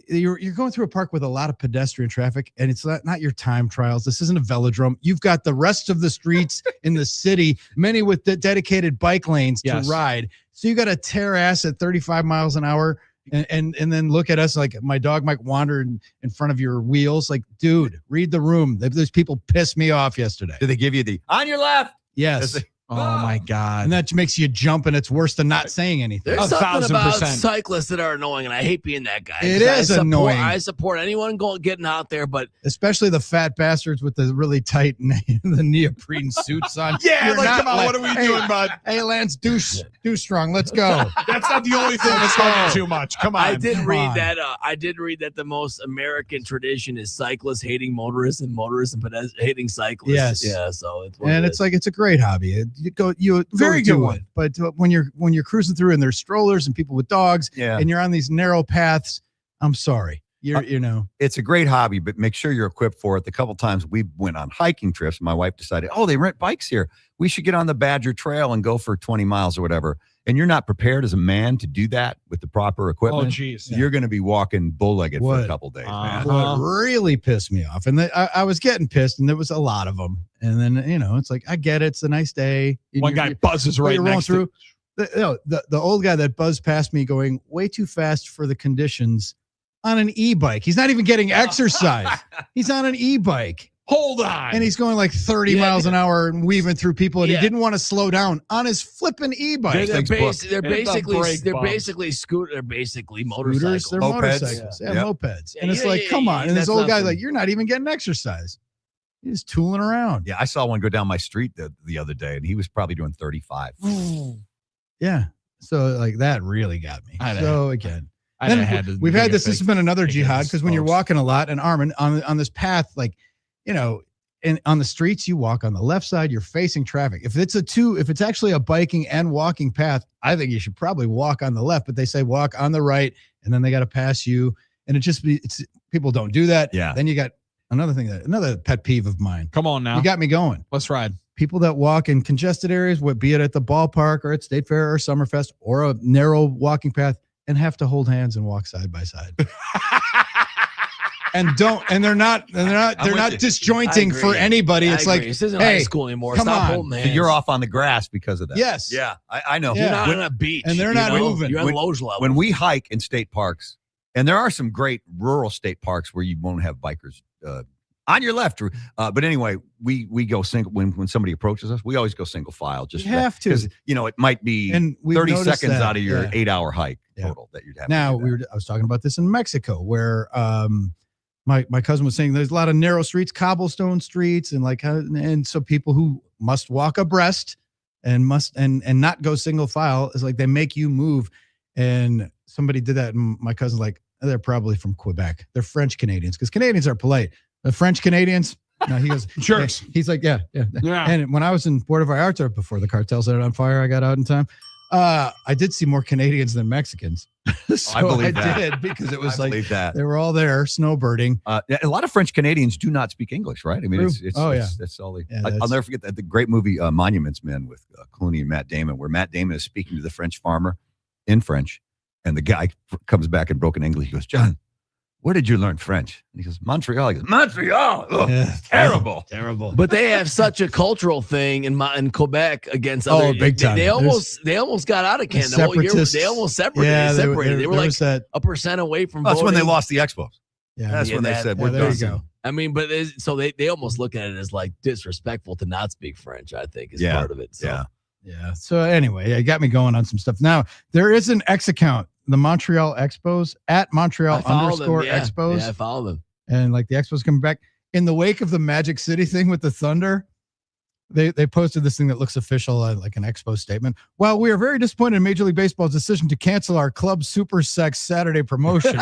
you're going through a park with a lot of pedestrian traffic, and it's not your time trials. This isn't a velodrome. You've got the rest of the streets in the city, many with dedicated bike lanes to ride. So you got to tear ass at 35 miles an hour and then look at us like my dog might wander in front of your wheels. Like, dude, read the room. Those people pissed me off yesterday. Did they give you the on your left? Yes. Oh my God. And that makes you jump, and it's worse than not saying anything. There's something about cyclists that are annoying, and I hate being that guy. It is annoying. I support anyone getting out there, but especially the fat bastards with the really tight the neoprene suits on. Yeah, come on, what are we doing, bud? Hey, Lance, do strong. Let's go. That's not the only thing that's going too much. Come on. I did read that the most American tradition is cyclists hating motorists and motorists and hating cyclists. Yes. Yeah. So it's a great hobby. You very good one. But when you're cruising through and there's strollers and people with dogs, and you're on these narrow paths, I'm sorry. It's a great hobby, but make sure you're equipped for it. The couple times we went on hiking trips, my wife decided, they rent bikes here. We should get on the Badger Trail and go for 20 miles or whatever. And you're not prepared as a man to do that with the proper equipment. Oh, geez. You're going to be walking bull-legged for a couple days, man. What really pissed me off, and I was getting pissed, and there was a lot of them. And then, it's like, I get it. It's a nice day. One guy buzzes right next to the old guy that buzzed past me going way too fast for the conditions on an e-bike. He's not even getting exercise. He's on an e-bike. Hold on. And he's going like 30 miles an hour and weaving through people, and he didn't want to slow down on his flipping e-bike. They're basically scooters. They're basically motorcycles. They're motorcycles. Yeah, mopeds. And it's like, come on. And this old guy's like, you're not even getting exercise. He's tooling around. Yeah, I saw one go down my street the other day, and he was probably doing 35. Yeah. So like that really got me. So again. We've had this. This has been another jihad, because when you're walking a lot, and Armen on this path, like, and on the streets, you walk on the left side, you're facing traffic. If it's actually a biking and walking path, I think you should probably walk on the left, but they say walk on the right, and then they got to pass you. And it's people don't do that. Yeah. Then you got another pet peeve of mine. Come on now. You got me going. Let's ride. People that walk in congested areas, be it at the ballpark or at State Fair or Summerfest or a narrow walking path, and have to hold hands and walk side by side. They're not disjointing for anybody. It's like, this isn't high school anymore. Come Stop on. holding hands. So you're off on the grass because of that. Yes. Yeah, I know. You're not on a beach. And they're not moving. You're on Loge level. When we hike in state parks, and there are some great rural state parks where you won't have bikers on your left. But anyway, we go single. When somebody approaches us, we always go single file. Just you have to. Because, it might be 30 seconds out of your 8-hour hike total that you'd have. Now, I was talking about this in Mexico, where my cousin was saying there's a lot of narrow streets, cobblestone streets, and so people who must walk abreast and not go single file is like they make you move. And somebody did that, and my cousin's like, they're probably from Quebec. They're French Canadians, because Canadians are polite. The French Canadians, no, he goes, jerks. He's like, yeah. And when I was in Puerto Vallarta before the cartel set it on fire, I got out in time. I did see more Canadians than Mexicans. So I believe that. did, because it was that. They were all there snowbirding. A lot of French Canadians do not speak English, right? I mean, it's all the. I'll never forget the great movie Monuments Men with Clooney and Matt Damon, where Matt Damon is speaking to the French farmer in French, and the guy comes back in broken English. He goes, "John, where did you learn French?" And he goes, "Montreal." He goes, "Montreal? Oh, terrible. Terrible." But they have such a cultural thing in Quebec against other. Big time. They almost got out of Canada. They almost separated. Yeah, they were like a % away from. That's voting. when they lost the Expos. Yeah, that's when they said, "We're there done." You go. I mean, but so they almost look at it as like disrespectful to not speak French. I think is part of it. So. Yeah. So anyway, it got me going on some stuff. Now there is an X account, the Montreal Expos at Montreal _Expos. Yeah, I follow them. And like the Expos coming back in the wake of the Magic City thing with the Thunder. They posted this thing that looks official, like an Expo statement. While we are very disappointed in Major League Baseball's decision to cancel our Club Super Sex Saturday promotion,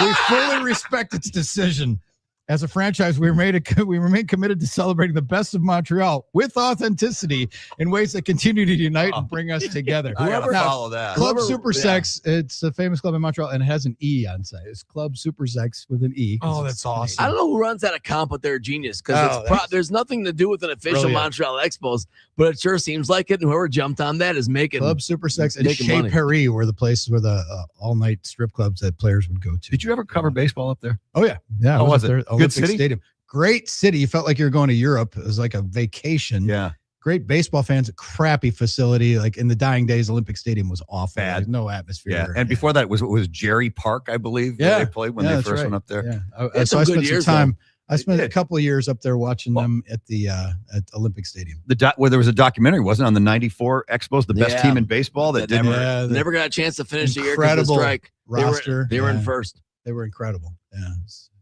we fully respect its decision. As a franchise, we remain committed to celebrating the best of Montreal with authenticity in ways that continue to unite and bring us together. I gotta follow that. Club Super Sex, it's a famous club in Montreal, and it has an E on site. It's Club Super Sex with an E. Oh, that's awesome. I don't know who runs that account, but they're a genius, because there's nothing to do with an official Montreal Expos, but it sure seems like it. And whoever jumped on that is making Club Super Sex and Chez Paris were the places where the all-night strip clubs that players would go to. Did you ever cover baseball up there? Oh, yeah. Yeah. How was it? There, Good city? Stadium. Great city. You felt like you were going to Europe. It was like a vacation. Yeah. Great baseball fans. Crappy facility. Like in the dying days, Olympic Stadium was awful. Bad. No atmosphere. Yeah. And before that was Jerry Park, I believe. Yeah. They played when they first went up there. Yeah. So I spent some time I spent a couple of years up there watching them at the at Olympic Stadium. Where there was a documentary, wasn't it, on the '94 Expos, the best team in baseball that never got a chance to finish the year because of the strike. Roster. They were in first. They were incredible. Yeah.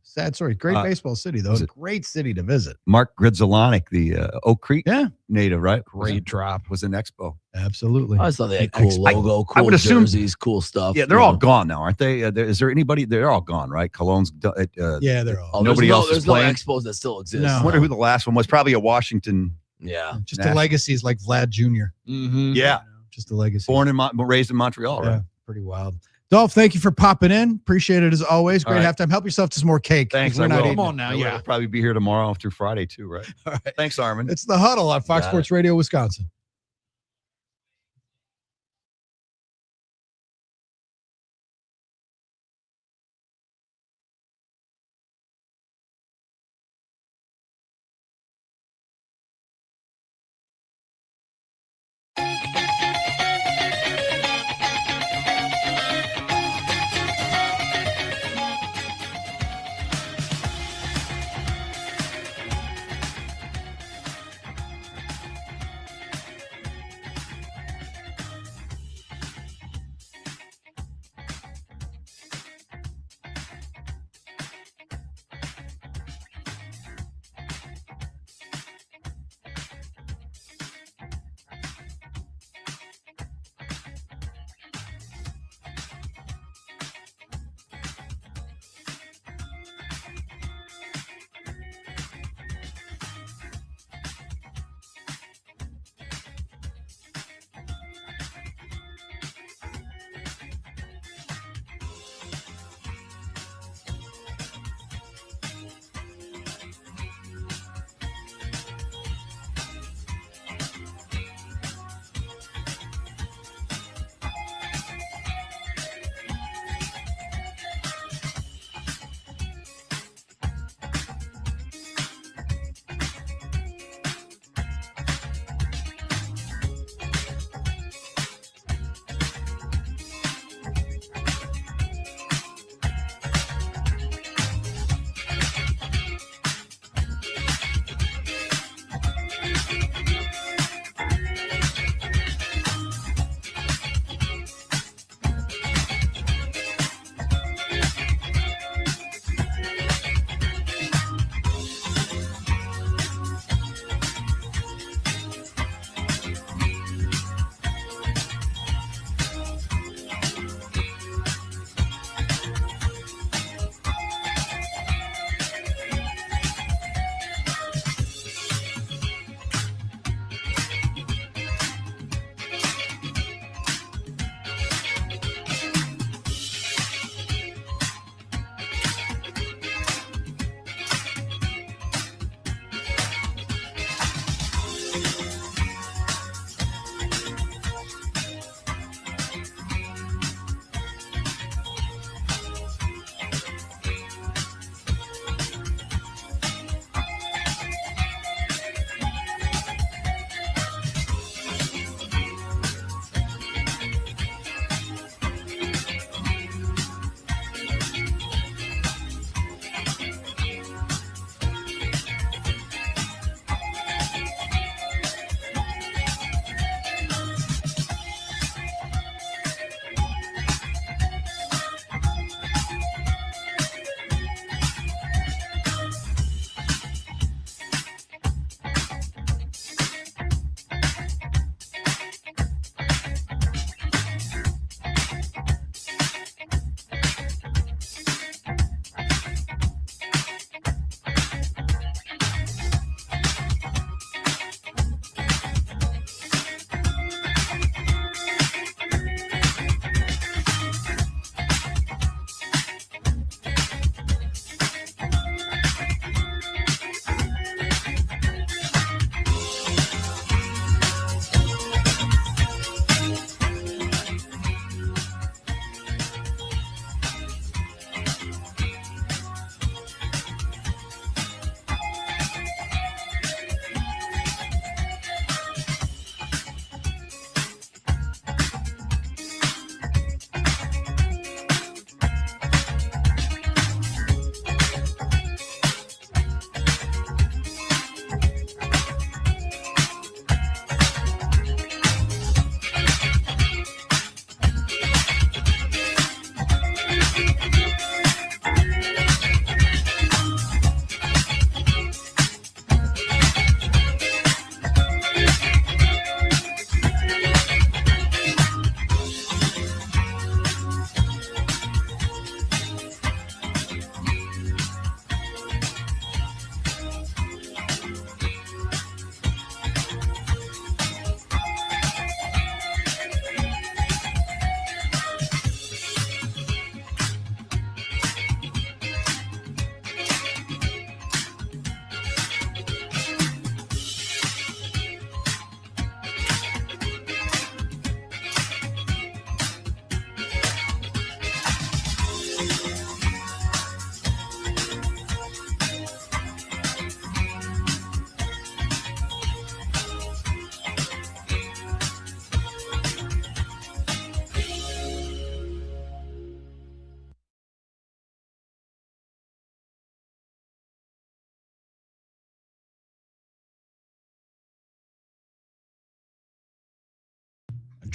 Sad story. Great baseball city, though. Great city to visit. Mark Gridzolanek, the Oak Creek native, right? Great drop. Was an Expo. Absolutely. I saw they had cool logo, cool I would assume, jerseys, cool stuff. Yeah, they're all gone now, aren't they? Is there anybody? They're all gone, right? Cologne's. Yeah, they're all. Nobody else there's is playing. No Expos that still exist. I wonder who the last one was. Probably a Washington. Yeah. Just the legacies like Vlad Jr. Mm-hmm. Yeah. Just the legacy. Born and raised in Montreal, right? Yeah, pretty wild. Dolph, thank you for popping in. Appreciate it as always. Great halftime. Help yourself to some more cake. Thanks. We're not eating. Come on now. We'll probably be here tomorrow through Friday too, right? All right. Thanks, Armen. It's the Huddle on Fox Sports Radio, Wisconsin.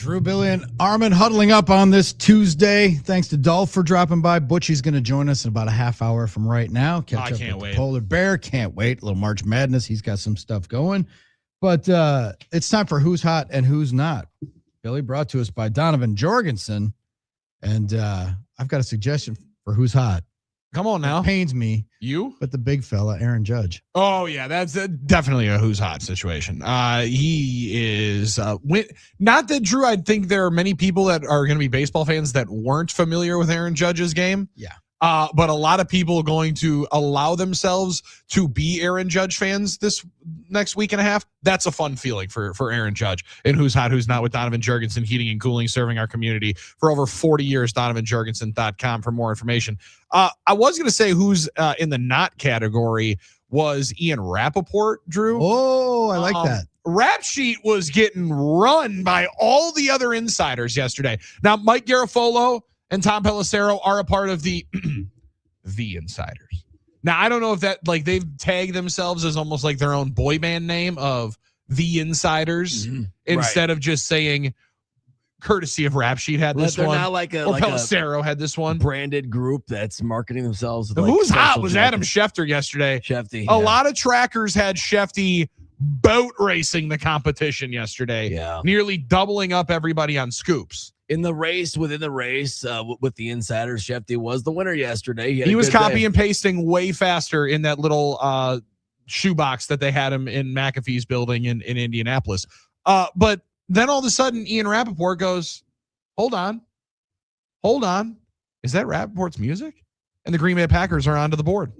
Drew, Billy, and Armen huddling up on this Tuesday. Thanks to Dolph for dropping by. Butchie's going to join us in about a half hour from right now. Catch up can't with wait. the Polar Bear. Can't wait. A little March Madness. He's got some stuff going. But it's time for Who's Hot and Who's Not. Billy, brought to us by Donovan Jorgensen. And I've got a suggestion for Who's Hot. Come on now. It pains me. You? But the big fella, Aaron Judge. Oh, yeah. That's definitely a Who's Hot situation. He is not that, Drew, I think there are many people that are going to be baseball fans that weren't familiar with Aaron Judge's game. Yeah. But a lot of people are going to allow themselves to be Aaron Judge fans this next week and a half. That's a fun feeling for Aaron Judge. And Who's Hot, Who's Not with Donovan Jorgensen, heating and cooling, serving our community for over 40 years. DonovanJorgensen.com for more information. I was going to say who's in the not category was Ian Rappaport, Drew. Oh, I like that. Rap Sheet was getting run by all the other insiders yesterday. Now, Mike Garafolo and Tom Pelissero are a part of the Insiders. Now, I don't know if that, like, they've tagged themselves as almost like their own boy band name of the Insiders instead of just saying courtesy of Rap Sheet had this they're one. Not like Pelissero had this one. Branded group that's marketing themselves. With Who's hot was Adam Schefter yesterday. A lot of trackers had Shefty boat racing the competition yesterday. Yeah. Nearly doubling up everybody on scoops. Within the race, with the Insiders, Shefty was the winner yesterday. He was copy and pasting way faster in that little shoebox that they had him in McAfee's building in Indianapolis. But then all of a sudden, Ian Rappaport goes, hold on. Is that Rappaport's music? And the Green Bay Packers are onto the board.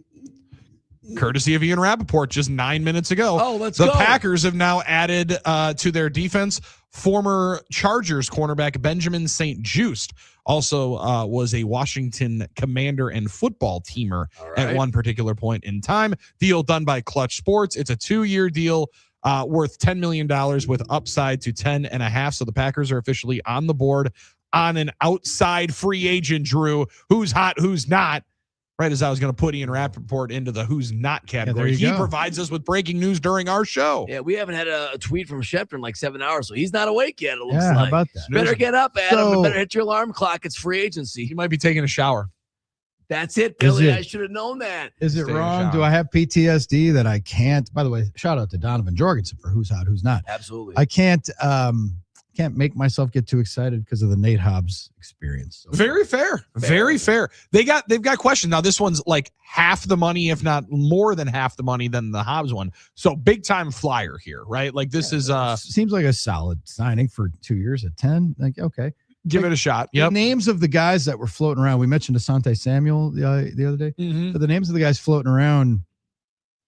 Courtesy of Ian Rappaport just 9 minutes ago. Oh, let's go. The Packers have now added to their defense former Chargers cornerback Benjamin St-Juste. Also was a Washington Commander and football teamer at one particular point in time. Deal done by Clutch Sports. It's a 2-year deal worth $10 million with upside to 10.5. So the Packers are officially on the board on an outside free agent, Drew. Who's hot, who's not? Right as I was going to put Ian Rappaport into the who's not category. He provides us with breaking news during our show. Yeah, we haven't had a tweet from Schefter in like 7 hours, so he's not awake yet, it looks Yeah, like. how about that? Better get up, Adam. And better hit your alarm clock. It's free agency. He might be taking a shower. That's it, Billy. I should have known that. Is it wrong? Do I have PTSD that I can't? By the way, shout out to Donovan Jorgensen for Who's Hot, Who's Not. Absolutely. I can't make myself get too excited because of the Nate Hobbs experience. So very fair. Very fair. They've got questions. Now, this one's like half the money, if not more than half the money than the Hobbs one. So big time flyer here, right? Like this is seems like a solid signing for 2 years at 10. Like, okay. Give it a shot. The names of the guys that were floating around, we mentioned Asante Samuel the other day, but the names of the guys floating around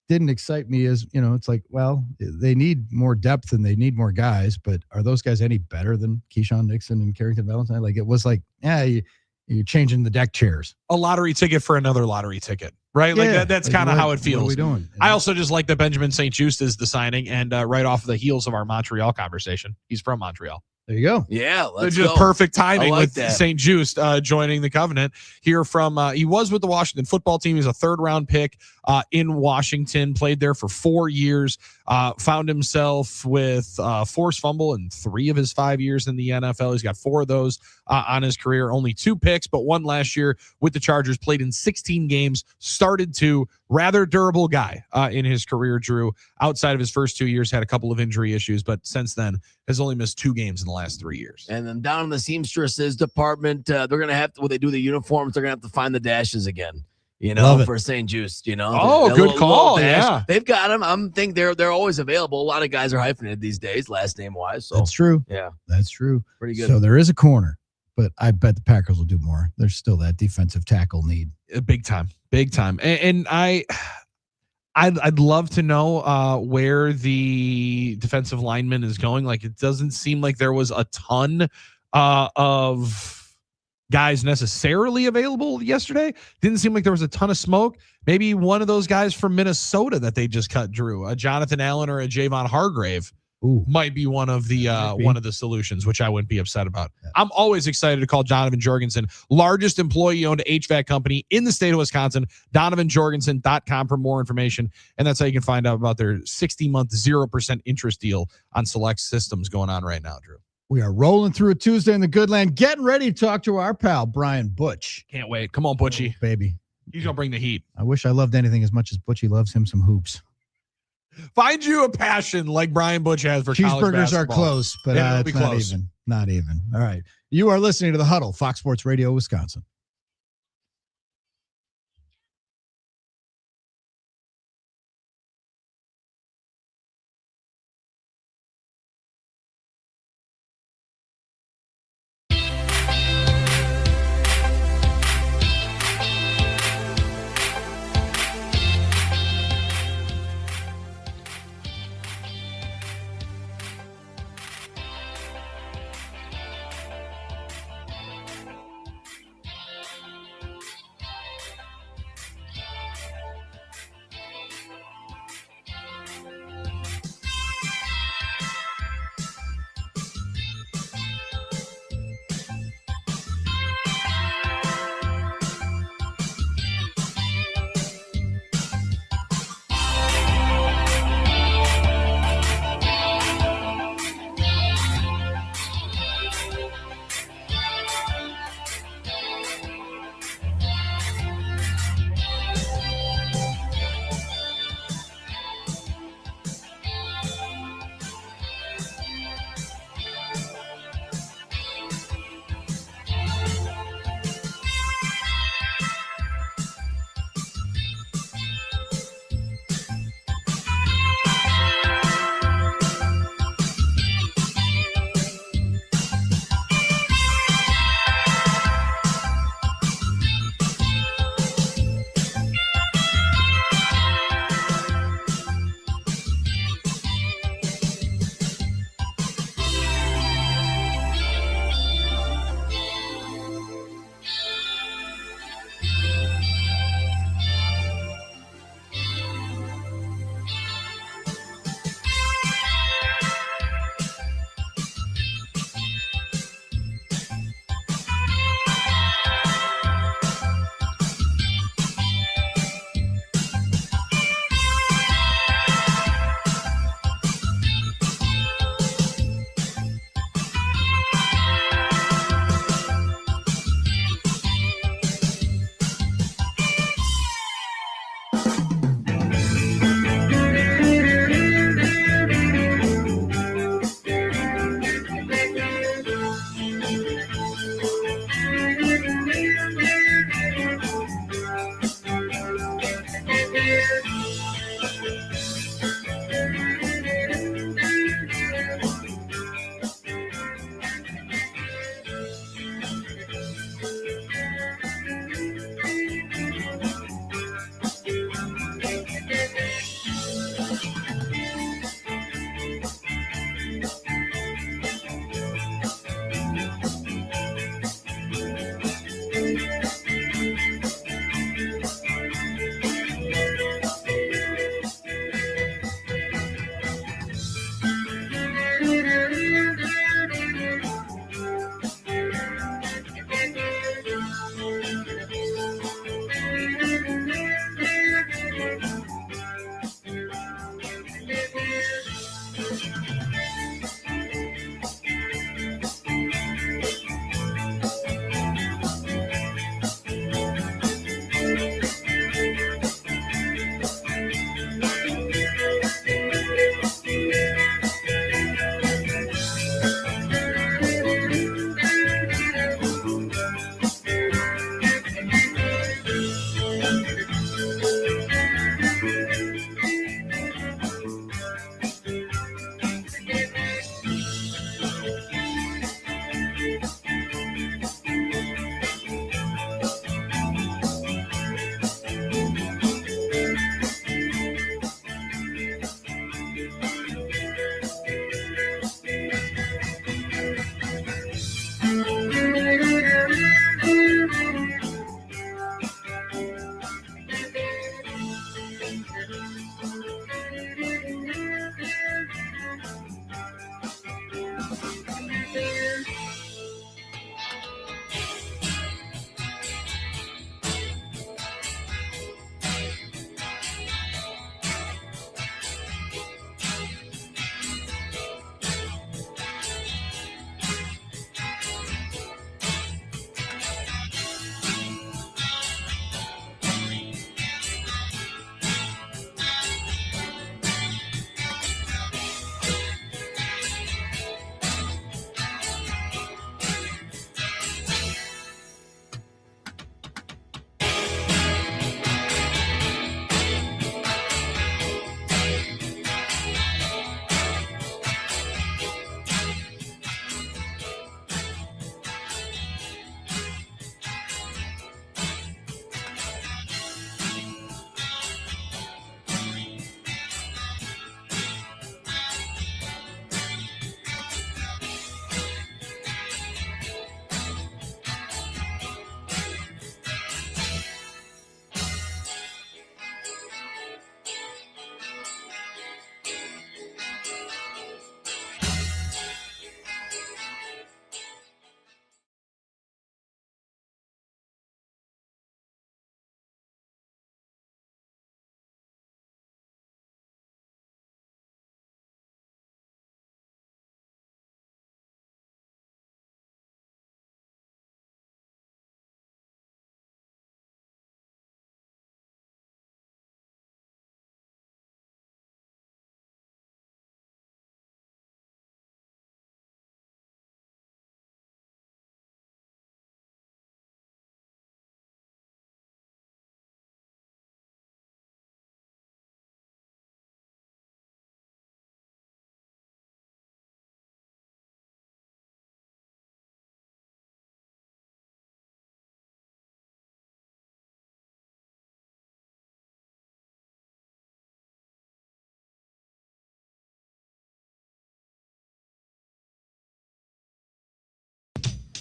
didn't excite me as, it's like, well, they need more depth and they need more guys, but are those guys any better than Keyshawn Nixon and Carrington Valentine? Like, it was like, you're changing the deck chairs. A lottery ticket for another lottery ticket, right? Like that's kind of how it feels. What are we doing? I also just like that Benjamin St-Juste is the signing and right off the heels of our Montreal conversation. He's from Montreal. There you go. Yeah, let's just go. Perfect timing with that. St-Juste joining the Covenant here from he was with the Washington football team. He's a 3rd-round pick in Washington, played there for 4 years, found himself with forced fumble in 3 of his 5 years in the NFL. He's got 4 of those on his career, only 2 picks, but 1 last year with the Chargers, played in 16 games, started 2, rather durable guy in his career, Drew. Outside of his first 2 years, had a couple of injury issues, but since then has only missed 2 games in the last 3 years. And then down in the seamstresses department, they're going to have to, when they do the uniforms, they're going to have to find the dashes again, for St-Juste, Oh, good call. Yeah. They've got them. I'm think they're always available. A lot of guys are hyphenated these days, last name wise. So that's true. Yeah. That's true. Pretty good. So there is a corner, but I bet the Packers will do more. There's still that defensive tackle need. Big time. And I'd love to know where the defensive lineman is going. Like, it doesn't seem like there was a ton of guys necessarily available yesterday. Didn't seem like there was a ton of smoke. Maybe one of those guys from Minnesota that they just cut, Drew, a Jonathan Allen or a Javon Hargrave. Might be one of the solutions, which I wouldn't be upset about. Yeah. I'm always excited to call Donovan Jorgensen, largest employee-owned HVAC company in the state of Wisconsin. DonovanJorgensen.com for more information, and that's how you can find out about their 60-month 0% interest deal on select systems going on right now, Drew. We are rolling through a Tuesday in the good land, getting ready to talk to our pal, Brian Butch. Can't wait. Come on, Butchie. Oh, baby. He's going to bring the heat. I wish I loved anything as much as Butchie loves him some hoops. Find you a passion like Brian Butch has for college cheeseburgers basketball. are close, but It'll be it's not close. even. Not even. All right. You are listening to the Huddle, Fox Sports Radio, Wisconsin.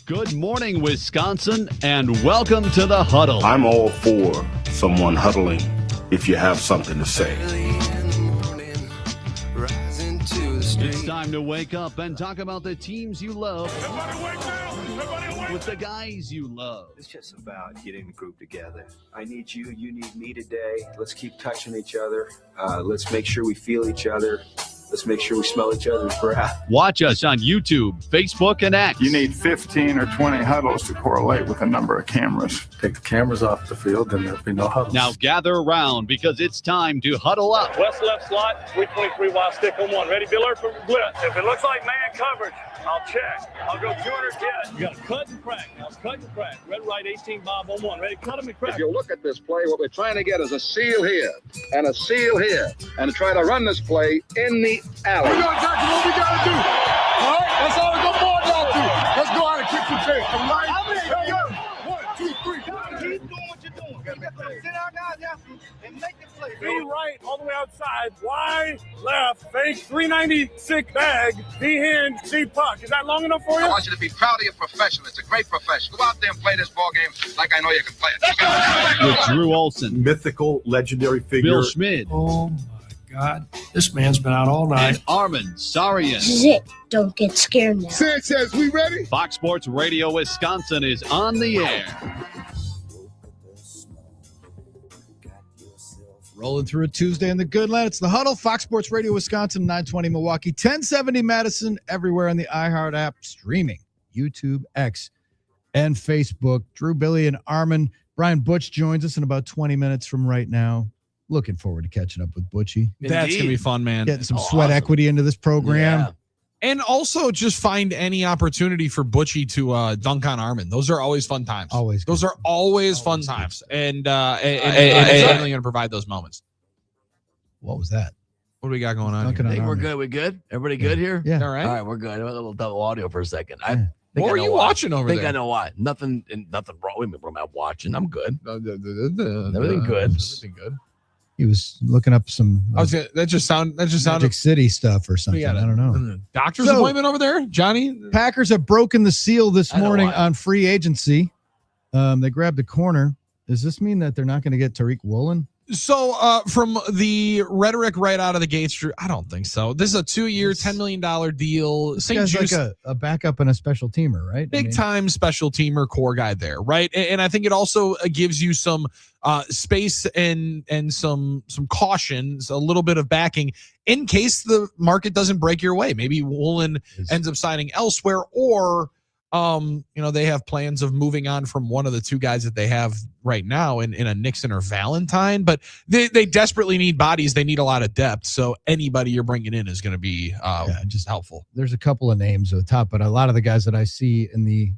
Good morning, Wisconsin, and welcome to the Huddle. I'm all for someone huddling if you have something to say. It's time to wake up and talk about the teams you love with the guys you love. It's just about getting the group together. I need you. You need me today. Let's keep touching each other. Let's make sure we feel each other. Let's make sure we smell each other's breath. Watch us on YouTube, Facebook, and X. You need 15 or 20 huddles to correlate with a number of cameras. Take the cameras off the field, then there'll be no huddles. Now gather around because it's time to huddle up. West left slot, 323 wide stick on one. Ready, Bill for blitz. If it looks like man coverage, I'll check. I'll go 200 jet. You got to cut and crack. Now cut and crack. Red right 18 Bob on one. Ready, cut him and crack. If you look at this play, what we're trying to get is a seal here and a seal here and to try to run this play in the alley. We're going to tackle what we got to do. All right? That's all we're going to board down to. Let's go out and kick some tape. All right? Here we go. 1, 2, 3. Keep doing what you're doing. Sit our guys after and make the play. B right, all the way outside. Y left, fake 396 bag. D hand, C puck. Is that long enough for you? I want you to be proud of your profession. It's a great profession. Go out there and play this ball game like I know you can play it. With Drew Olson, Mythical, legendary figure. Bill Schmid, Oh my God, this man's been out all night. and Armen Sarian. This is it. Don't get scared now. Sanchez, we ready? Fox Sports Radio Wisconsin is on the air. Rolling through a Tuesday in the good land. It's the Huddle, Fox Sports Radio Wisconsin, 920 Milwaukee, 1070 Madison, everywhere on the iHeart app, streaming, YouTube, X, and Facebook. Drew, Billy, and Armen. Brian Butch joins us in about 20 minutes from right now. Looking forward to catching up with Butchie. That's going to be fun, man. Getting some sweat equity into this program. Yeah. And also just find any opportunity for Butchie to dunk on Armen. Those are always fun times. Always. Those are always fun times. And it's definitely going to provide those moments. What was that? What do we got going on? Dunking Here? on I think we're Armen. good. We good? Everybody good here? Yeah. All right. All right, we're good. I went a little double audio for a second. I Yeah. think What I were know you why. watching over I think there? I know why. Nothing wrong with me. What am I watching? I'm good. Everything Everything good. Everything good. He was looking up some That just sounded Magic City stuff or something. I don't know. Doctor's So- appointment over there, Johnny. Packers have broken the seal this I know morning why. on free agency. They grabbed the corner. Does this mean that they're not going to get Tariq Woolen? So from the rhetoric right out of the gates, Drew, I don't think so. This is a 2-year, $10 million deal. This St. guy's Juice, like a backup and a special teamer, right? big time special teamer core guy there, right? And I think it also gives you some space and some cautions, a little bit of backing in case the market doesn't break your way. Maybe Woolen ends up signing elsewhere, or they have plans of moving on from one of the two guys that they have right now in a Nixon or Valentine, but they desperately need bodies. They need a lot of depth. So anybody you're bringing in is going to be just helpful. There's a couple of names at the top, but a lot of the guys that I see in the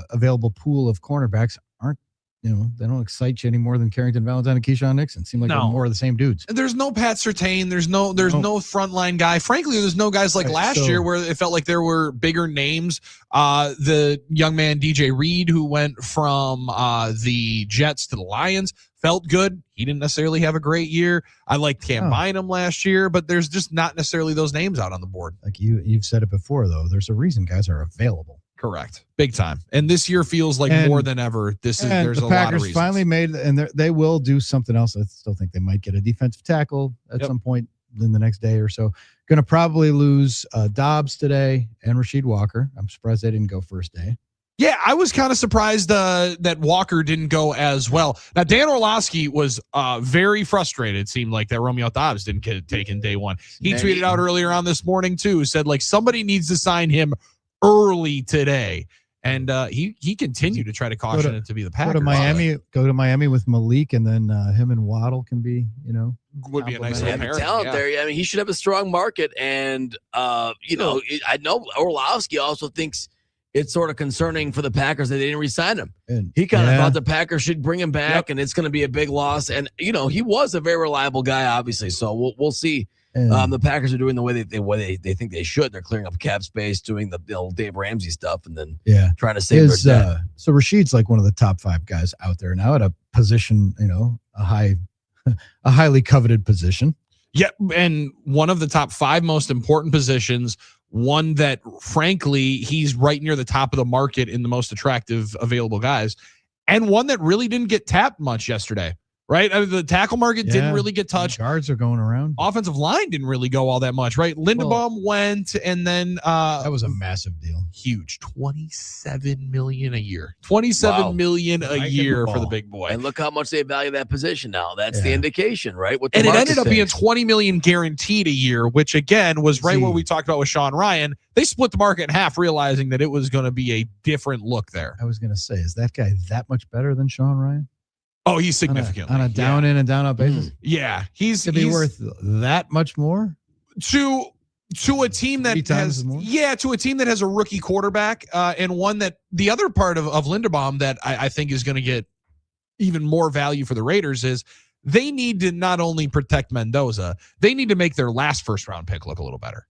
available pool of cornerbacks aren't, they don't excite you any more than Carrington Valentine and Keyshawn Nixon. Seem like they're more of the same dudes. There's no Pat Surtain. There's no frontline guy. Frankly, there's no guys like last year where it felt like there were bigger names. The young man DJ Reed, who went from the Jets to the Lions, felt good. He didn't necessarily have a great year. I liked Cam Bynum last year, but there's just not necessarily those names out on the board. Like you've said it before, though. There's a reason guys are available. Correct. Big time. And this year feels like more than ever. There's the a lot of Packers reasons. finally made, and they will do something else. I still think they might get a defensive tackle at some point in the next day or so. Going to probably lose Dobbs today and Rasheed Walker. I'm surprised they didn't go first day. Yeah, I was kind of surprised that Walker didn't go as well. Now, Dan Orlovsky was very frustrated. It seemed like that Romeo Dobbs didn't get taken day one. He tweeted out earlier on this morning, too, said, somebody needs to sign him early today. And he continued to try to caution it to be the Packers. Go to Miami with Malik, and then him and Waddle can be, would be a nice They have the talent there. I mean, he should have a strong market. And, I know Orlovsky also thinks it's sort of concerning for the Packers that they didn't re-sign him. He kind of thought the Packers should bring him back, and it's going to be a big loss. And, he was a very reliable guy, obviously. So we'll see. The Packers are doing the way they think they should. They're clearing up cap space, doing the Dave Ramsey stuff, and then trying to save their debt. So Rasheed's like one of the top 5 guys out there now at a position, a highly coveted position. Yeah, and one of the top 5 most important positions one that, frankly, he's right near the top of the market in the most attractive available guys, and one that really didn't get tapped much yesterday. Right? I mean, the tackle market didn't really get touched. Guards are going around. Offensive line didn't really go all that much, right? Linderbaum went, and then that was a massive deal. Huge. $27 million a year. $27 million a year for the big boy. And look how much they value that position now. That's the indication, right? And it ended up being $20 million guaranteed a year, which again was right what we talked about with Sean Ryan. They split the market in half, realizing that it was going to be a different look there. I was going to say, is that guy that much better than Sean Ryan? Oh, he's significantly on a down in and down out basis. Yeah, he's to be worth that much more to a team that has to a team that has a rookie quarterback and one that the other part of Linderbaum that I think is going to get even more value for the Raiders is they need to not only protect Mendoza, they need to make their last first round pick look a little better.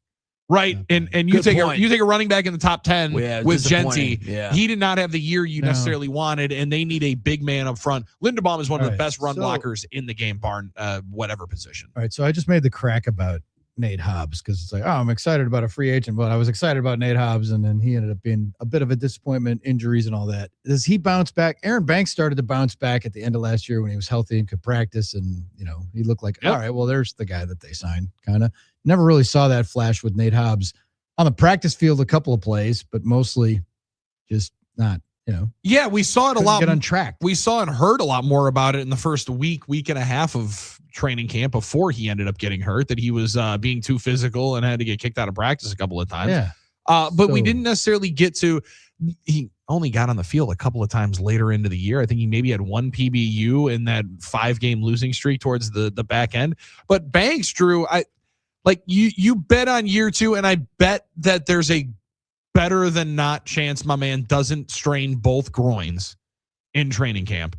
Right. And you take a running back in the top 10 with Genti. Yeah. He did not have the year you necessarily wanted, and they need a big man up front. Linderbaum is one of the best run blockers in the game, barn whatever position. All right. So I just made the crack about Nate Hobbs because it's like, oh, I'm excited about a free agent, but I was excited about Nate Hobbs, and then he ended up being a bit of a disappointment, injuries and all that. Does he bounce back? Aaron Banks started to bounce back at the end of last year when he was healthy and could practice, and he looked like, all right, well, there's the guy that they signed, kind of. Never really saw that flash with Nate Hobbs on the practice field, a couple of plays, but mostly just not, Yeah, we saw it a lot. Get on track. We saw and heard a lot more about it in the first week and a half of training camp before he ended up getting hurt, that he was being too physical and had to get kicked out of practice a couple of times. Yeah. But we didn't necessarily get to, he only got on the field a couple of times later into the year. I think he maybe had one PBU in that 5-game losing streak towards the back end. But Banks, Drew, you bet on year 2, and I bet that there's a better than not chance my man doesn't strain both groins in training camp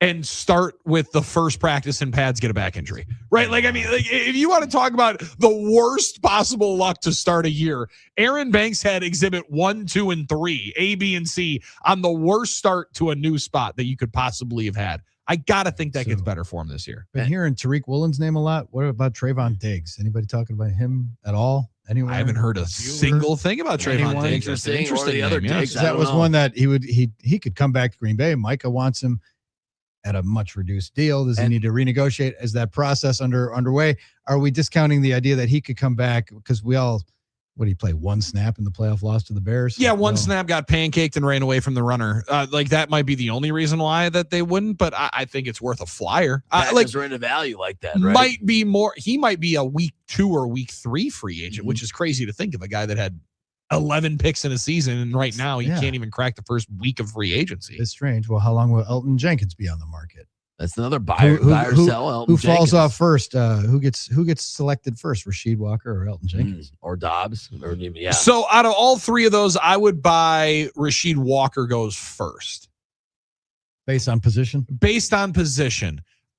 and start with the first practice and pads get a back injury, right? If you want to talk about the worst possible luck to start a year, Aaron Banks had exhibit 1, 2, and 3, A, B, and C on the worst start to a new spot that you could possibly have had. I got to think that gets better for him this year. Been hearing Tariq Woolen's name a lot. What about Trayvon Diggs? Anybody talking about him at all? Anywhere? I haven't heard a single thing about Trayvon Diggs. That's an interesting name. Diggs, that was one that he could come back to Green Bay. Micah wants him at a much reduced deal. Does he need to renegotiate? Is that process underway? Are we discounting the idea that he could come back? Because what did he play? 1 snap in the playoff loss to the Bears? Yeah, one snap, got pancaked and ran away from the runner. That might be the only reason why that they wouldn't, but I think it's worth a flyer. They're into value like that, right? Might be more. He might be a week 2 or week 3 free agent, which is crazy to think of, a guy that had 11 picks in a season, and right now he can't even crack the first week of free agency. It's strange. Well, how long will Elton Jenkins be on the market? That's another buyer sell. Who falls off first? Who gets selected first? Rasheed Walker or Elton Jenkins or Dobbs? So out of all 3 of those, I would buy Rasheed Walker goes first. Based on position.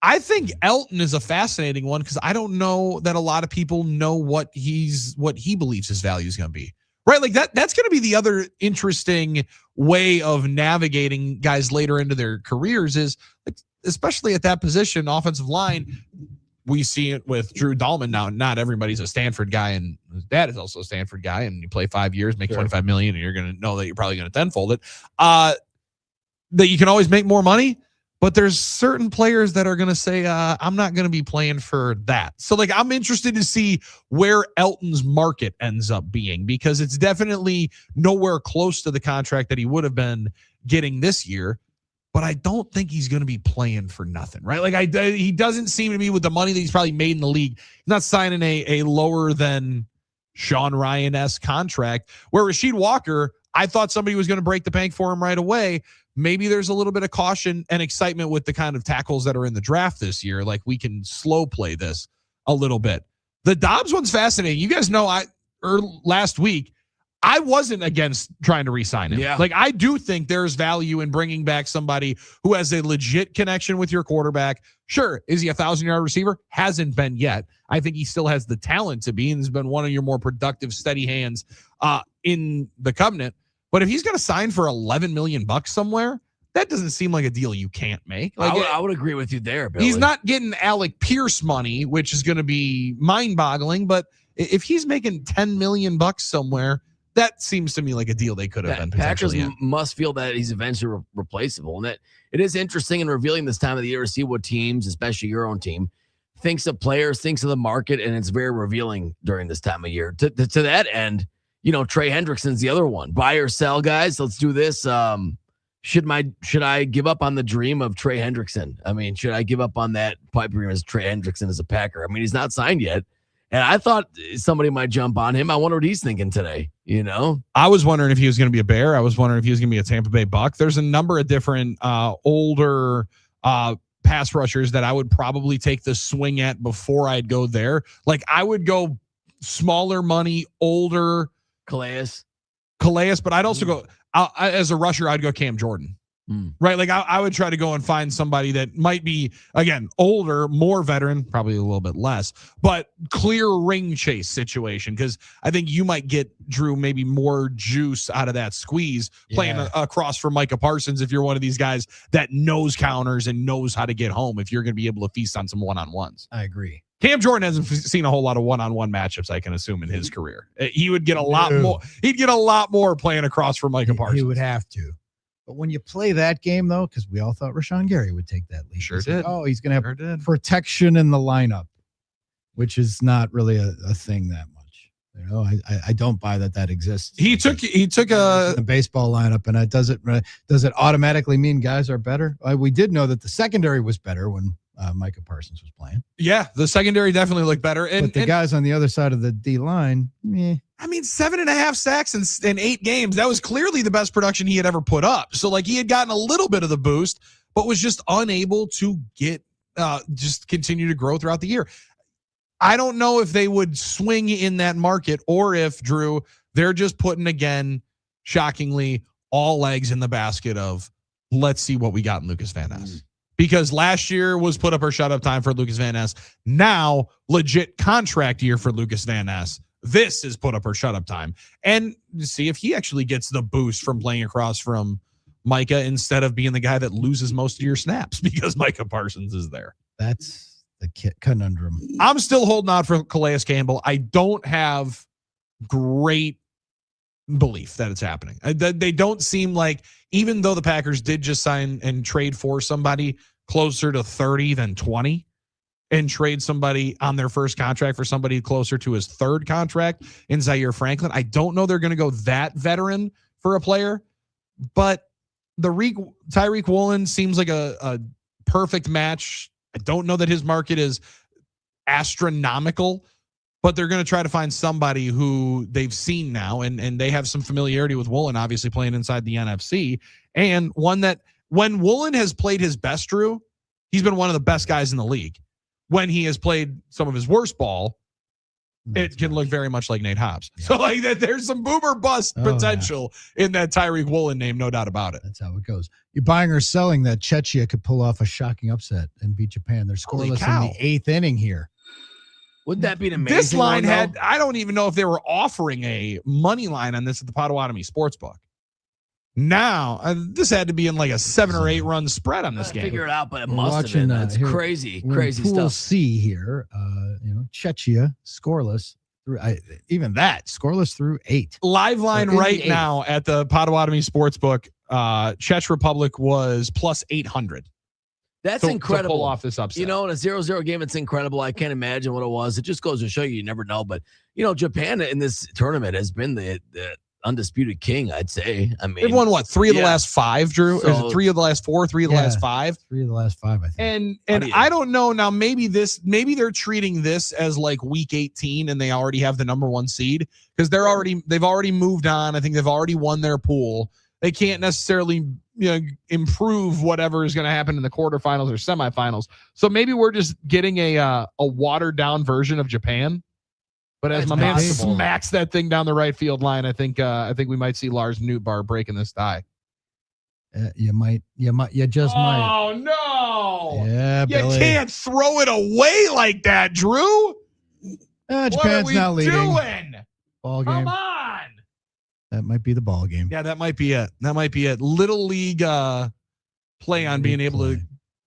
I think Elton is a fascinating one because I don't know that a lot of people know what he believes his value is going to be. Right, that's going to be the other interesting way of navigating guys later into their careers is, especially at that position, offensive line. We see it with Drew Dahlman now. Not everybody's a Stanford guy, and his dad is also a Stanford guy, and you play 5 years, make $25 million, and you're going to know that you're probably going to tenfold it. That you can always make more money. But there's certain players that are going to say, I'm not going to be playing for that. So, I'm interested to see where Elton's market ends up being, because it's definitely nowhere close to the contract that he would have been getting this year. But I don't think he's going to be playing for nothing, right? He doesn't seem to be, with the money that he's probably made in the league, he's not signing a lower than Sean Ryan-esque contract, where Rasheed Walker, I thought somebody was going to break the bank for him right away. Maybe there's a little bit of caution and excitement with the kind of tackles that are in the draft this year. We can slow play this a little bit. The Dobbs one's fascinating. You guys know last week, I wasn't against trying to re-sign him. Yeah. I do think there's value in bringing back somebody who has a legit connection with your quarterback. Sure. Is he a 1,000-yard receiver? Hasn't been yet. I think he still has the talent to be, and has been one of your more productive, steady hands in the covenant. But if he's going to sign for $11 million somewhere, that doesn't seem like a deal you can't make. I would agree with you there, Billy. He's not getting Alec Pierce money, which is going to be mind-boggling, but If he's making $10 million somewhere, that seems to me like a deal they could have been Packers potentially in. must feel that he's eventually replaceable. And that it is interesting and revealing this time of the year to see what teams, especially your own team, thinks of players, thinks of the market, and it's very revealing during this time of year. To that end, Trey Hendrickson's the other one. Buy or sell, guys. Let's do this. Should I give up on the dream of Trey Hendrickson? I mean, should I give up on that pipe dream as Trey Hendrickson as a Packer? I mean, he's not signed yet. And I thought somebody might jump on him. I wonder what he's thinking today, I was wondering if he was going to be a Bear. I was wondering if he was going to be a Tampa Bay Buck. There's a number of different older pass rushers that I would probably take the swing at before I'd go there. Like, I would go smaller money, older. Calais, but I'd also go, as a rusher, I'd go Cam Jordan. Right? Like, I would try to go and find somebody that might be, again, older, more veteran, probably a little bit less, but clear ring chase situation. Because I think you might get, Drew, maybe more juice out of that squeeze playing across from Micah Parsons if you're one of these guys that knows counters and knows how to get home, if you're going to be able to feast on some one-on-ones. I agree. Cam Jordan hasn't seen a whole lot of one-on-one matchups, I can assume, in his career. He would get a lot more. He'd get a lot more playing across from Micah Parsons. He would have to. But when you play that game, though, because we all thought Rashan Gary would take that lead. Sure did. He's going to have protection in the lineup, which is not really a thing that much. I don't buy that exists. He took a baseball lineup, and does it automatically mean guys are better? We did know that the secondary was better when Micah Parsons was playing. Yeah, the secondary definitely looked better. But the guys on the other side of the D line, I mean, 7.5 sacks in 8 games. That was clearly the best production he had ever put up. So, like, he had gotten a little bit of the boost, but was just unable to get, just continue to grow throughout the year. I don't know if they would swing in that market, or if, Drew, they're just putting, again, shockingly, all eggs in the basket of, let's see what we got in Lucas Van Ness. Because last year was put up or shut up time for Lucas Van Ness. Now, legit contract year for Lucas Van Ness. This is put up or shut up time. And see if he actually gets the boost from playing across from Micah instead of being the guy that loses most of your snaps because Micah Parsons is there. That's the conundrum. I'm still holding out for Calais Campbell. I don't have great belief that it's happening. They don't seem like, even though the Packers did just sign and trade for somebody closer to 30 than 20, and trade somebody on their first contract for somebody closer to his third contract in Zaire Franklin, I don't know they're going to go that veteran for a player, but Tyreek Woolen seems like a perfect match. I don't know that his market is astronomical, but they're going to try to find somebody who they've seen now, and they have some familiarity with Woolen, obviously playing inside the NFC, and one that when Woolen has played his best, Drew, he's been one of the best guys in the league. When he has played some of his worst ball, it can look very much like Nate Hobbs. Yeah. So, like, that, there's some boomer bust potential in that Tyreek Woolen name, no doubt about it. That's how it goes. You're buying or selling that Czechia could pull off a shocking upset and beat Japan. They're scoreless in the 8th inning here. Wouldn't that be an amazing This line one, I don't even know if they were offering a money line on this at the Potawatomi Sportsbook. Now, this had to be in like a 7 or 8 run spread on this game. Figure it out, but it must have been. It's crazy Pool stuff. C here, Czechia scoreless through scoreless through 8. Live line right now at the Potawatomi Sportsbook, Czech Republic was plus 800. That's incredible. To pull off this upset. In a 0-0 game, it's incredible. I can't imagine what it was. It just goes to show you never know. But, Japan in this tournament has been the undisputed king, I'd say. I mean, they've won what, 3 of the last 5, Drew? So, is it 3 of the last 4, 3 of the last 5? 3 of the last 5, I think. And I don't know now. Maybe they're treating this as like week 18, and they already have the number 1 seed because they've already moved on. I think they've already won their pool. They can't necessarily improve whatever is going to happen in the quarterfinals or semifinals. So maybe we're just getting a watered down version of Japan. But as my man smacks that thing down the right field line, I think we might see Lars Nootbaar breaking this tie. You just might. Oh no! Yeah, Billy. You can't throw it away like that, Drew. Japan's not leading. Doing? Ball game. Come on. That might be the ball game. Yeah, that might be it. Little league play on being able to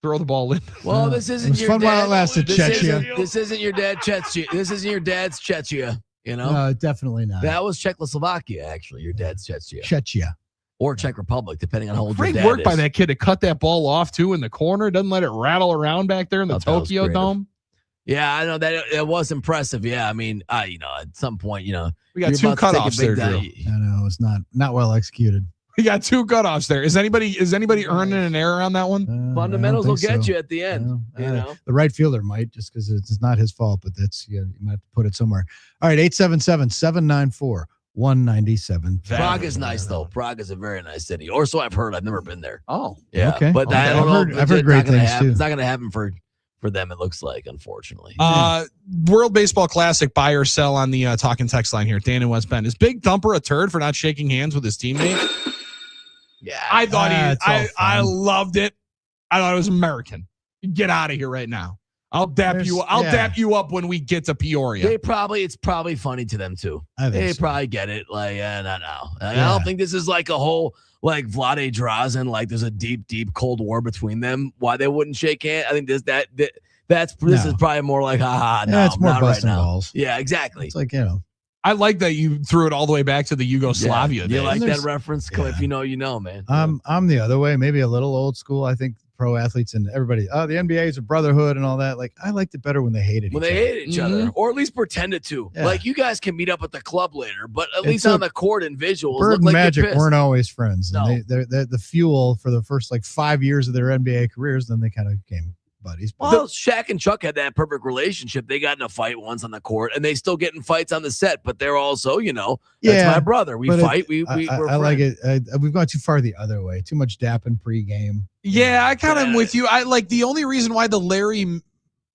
throw the ball in. Well, this isn't your fun dad. while it lasted, Chechnya. This isn't your dad, Chechnya. This isn't your dad's Chechnya. You know? No, definitely not. That was Czechoslovakia, actually. Your dad's Chechnya. Chechnya. Or Czech Republic, depending on how old your Great dad work is. by that kid to cut that ball off, too, in the corner. Doesn't let it rattle around back there in the Tokyo Dome. Yeah, I know that it was impressive. Yeah, I mean, at some point, we got 2 cutoffs there, Drew. I know it's not well executed. We got 2 cutoffs there. Is anybody earning an error on that one? Fundamentals will get you at the end. The right fielder might, just because it's not his fault, but that's you might have to put it somewhere. All right, 877-794-197. Prague is nice though. Prague is a very nice city, or so I've heard. I've never been there. Oh, yeah, okay. But I don't know. I've heard great things too. It's not going to happen for them. It looks like, unfortunately. World Baseball Classic buy or sell on the talking text line here. Dan in West Bend. Is Big Thumper a turd for not shaking hands with his teammate? Yeah, I thought I loved it. I thought it was American. Get out of here right now. I'll dap you up when we get to Peoria. It's probably funny to them too. They probably get it. Like, no. I don't think this is like a whole like Vlade Drazen, like there's a deep Cold War between them. Why they wouldn't shake hands? I think this is probably more like no, it's more not busting right now. balls. Yeah, exactly. It's like I like that you threw it all the way back to the Yugoslavia. You like that reference? If you know, you know, man. I'm the other way, maybe a little old school. I think pro athletes and everybody, the NBA is a brotherhood and all that. Like, I liked it better when they hated each other, or at least pretended to. Yeah. Like, you guys can meet up at the club later, but at least on the court and visuals, Bird look and like Magic you're pissed. weren't always friends. No. And they're the fuel for the first 5 years of their NBA careers. Then they kind of became buddies. Well, Shaq and Chuck had that perfect relationship. They got in a fight once on the court, and they still get in fights on the set. But they're also, that's my brother. We fight. We're I like it. We've gone too far the other way. Too much dapping pregame. Yeah, I kind of am with you. I like the only reason why the Larry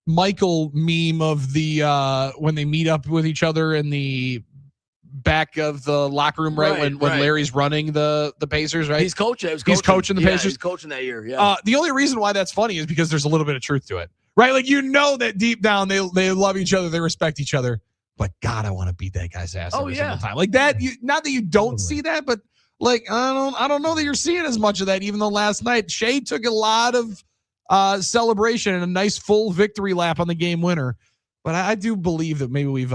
Michael meme of the when they meet up with each other in the back of the locker room, right? When Larry's running the Pacers, right? He's coaching. He's coaching the Pacers. He's coaching that year. Yeah. The only reason why that's funny is because there's a little bit of truth to it, right? Like that deep down they love each other, they respect each other. But God, I want to beat that guy's ass every single time. Like that. Not that you don't see that, but like I don't know that you're seeing as much of that. Even though last night Shea took a lot of celebration and a nice full victory lap on the game winner. But I do believe that maybe we've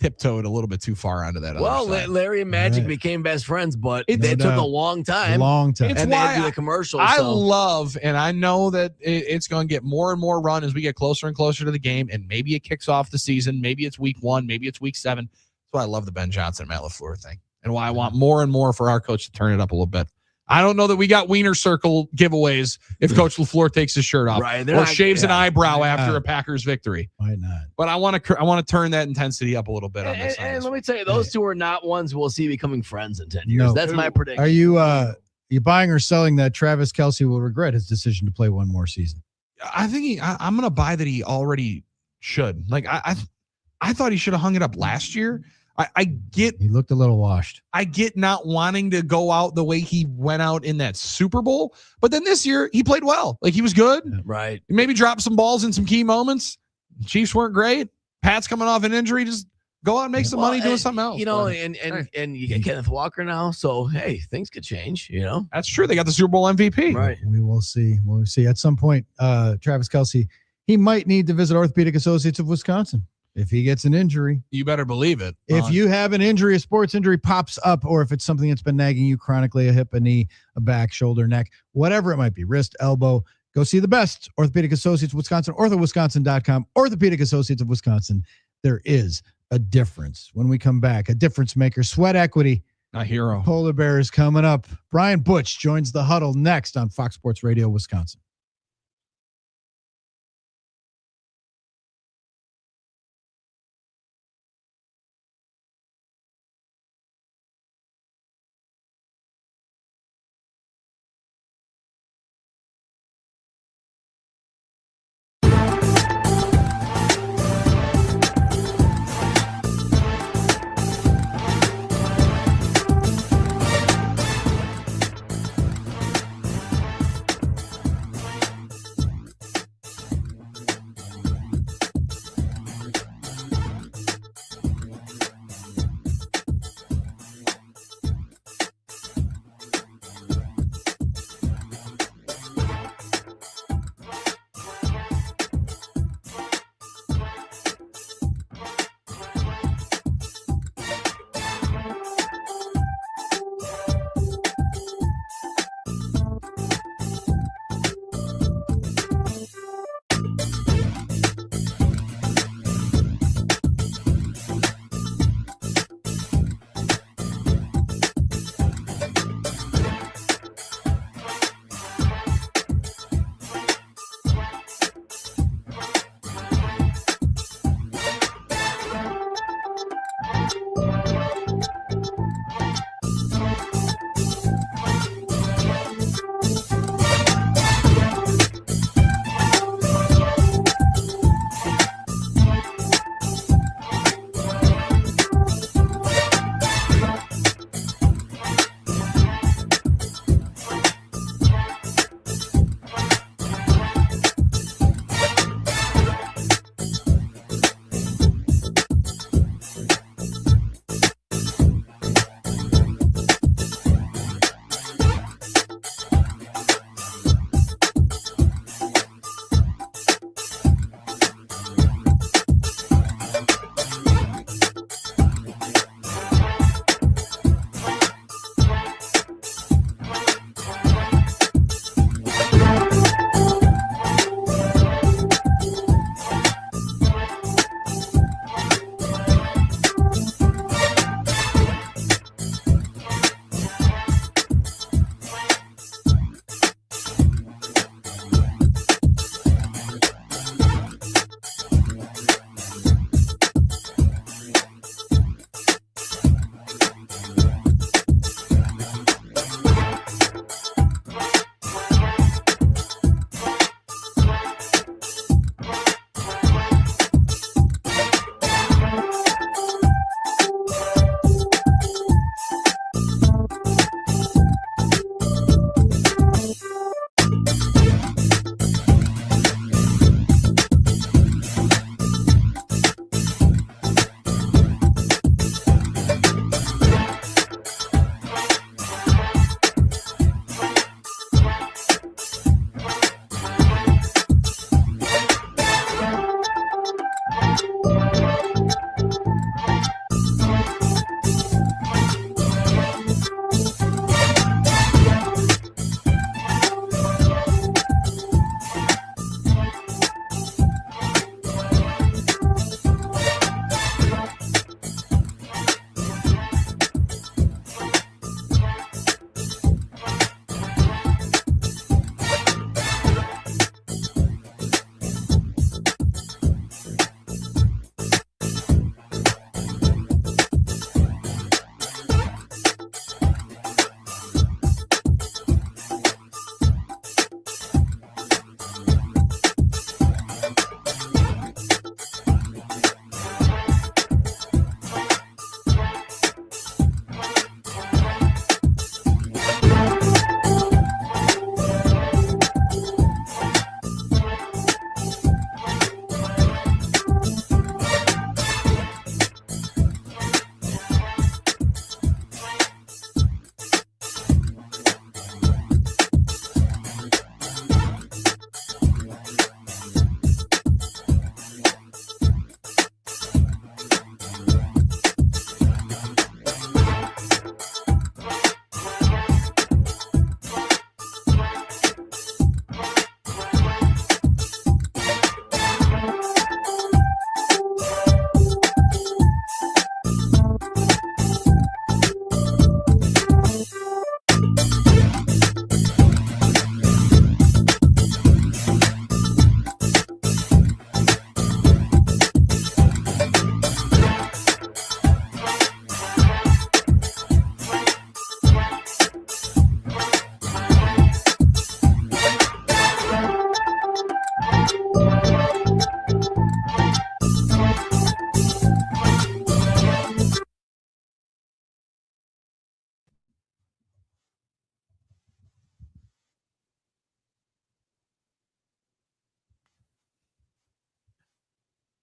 tiptoed a little bit too far onto that. Well, Larry and Magic became best friends, but they took a long time. Long time. And they had to do the commercial. I love, and I know that it's going to get more and more run as we get closer and closer to the game, and maybe it kicks off the season. Maybe it's week 1. Maybe it's week 7. That's why I love the Ben Johnson, Matt LaFleur thing, and why I want more and more for our coach to turn it up a little bit. I don't know that we got Wiener Circle giveaways if Coach LaFleur takes his shirt off or shaves an eyebrow after a Packers victory. Why not? But I want to turn that intensity up a little bit on this. And let me tell you, those two are not ones we'll see becoming friends in 10 years. That's my prediction. Are you buying or selling that Travis Kelce will regret his decision to play one more season? I think I'm going to buy that he already should. Like I thought he should have hung it up last year. I get he looked a little washed. I get not wanting to go out the way he went out in that Super Bowl, but then this year he played well. Like he was good. Right. He maybe dropped some balls in some key moments. Chiefs weren't great. Pat's coming off an injury. Just go out and make some money doing something else. And you get Kenneth Walker now. So hey, things could change. That's true. They got the Super Bowl MVP. Right. We will see. We'll see. At some point, Travis Kelce, he might need to visit Orthopedic Associates of Wisconsin. If he gets an injury, you better believe it. If you have an injury, a sports injury pops up, or if it's something that's been nagging you chronically, a hip, a knee, a back, shoulder, neck, whatever it might be, wrist, elbow, go see the best. Orthopedic Associates of Wisconsin, orthowisconsin.com, Orthopedic Associates of Wisconsin. There is a difference. When we come back, a difference maker, Sweat Equity. A hero. Polar Bear is coming up. Brian Butch joins the Huddle next on Fox Sports Radio, Wisconsin.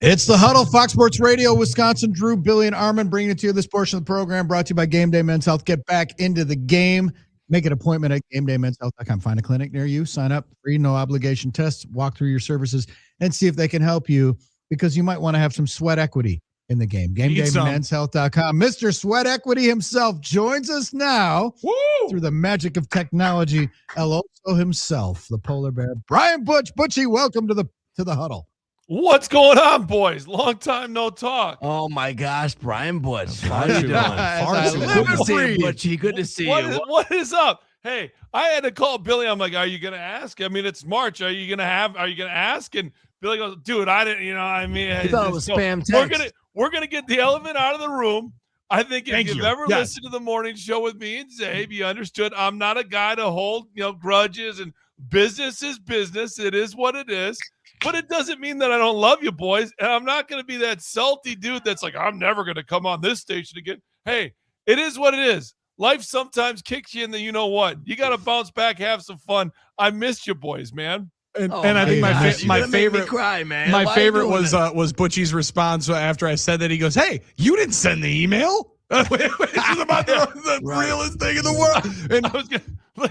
It's the Huddle, Fox Sports Radio, Wisconsin. Drew, Billy, and Armen bringing it to you. This portion of the program brought to you by Game Day Men's Health. Get back into the game. Make an appointment at GameDayMen'sHealth.com. Find a clinic near you. Sign up. Free, no obligation tests. Walk through your services and see if they can help you, because you might want to have some sweat equity in the game. GameDayMen'sHealth.com. Mr. Sweat Equity himself joins us now. Woo! Through the magic of technology. El Oso himself, the polar bear, Brian Butch. Butchie, welcome to the Huddle. What's going on, boys? Long time no talk. Oh my gosh, Brian Butch. How are you doing? Good to see you, Butchie. Good to see you. What is up? Hey, I had to call Billy. I'm like, are you gonna ask? I mean, it's March. Are you gonna ask? And Billy goes, dude, I didn't, I mean, I thought it was spam text. We're gonna get the elephant out of the room. I think if you've ever listened to the morning show with me and Zabe, you understood I'm not a guy to hold, grudges, and business is business. It is what it is. But it doesn't mean that I don't love you, boys. And I'm not going to be that salty dude that's like, I'm never going to come on this station again. Hey, it is what it is. Life sometimes kicks you in the you-know-what. You got to bounce back, have some fun. I missed you, boys, man. And I think my favorite cry, man. My favorite was Butchie's response after I said that. He goes, "Hey, you didn't send the email." Which is about the realest thing in the world. And I was gonna,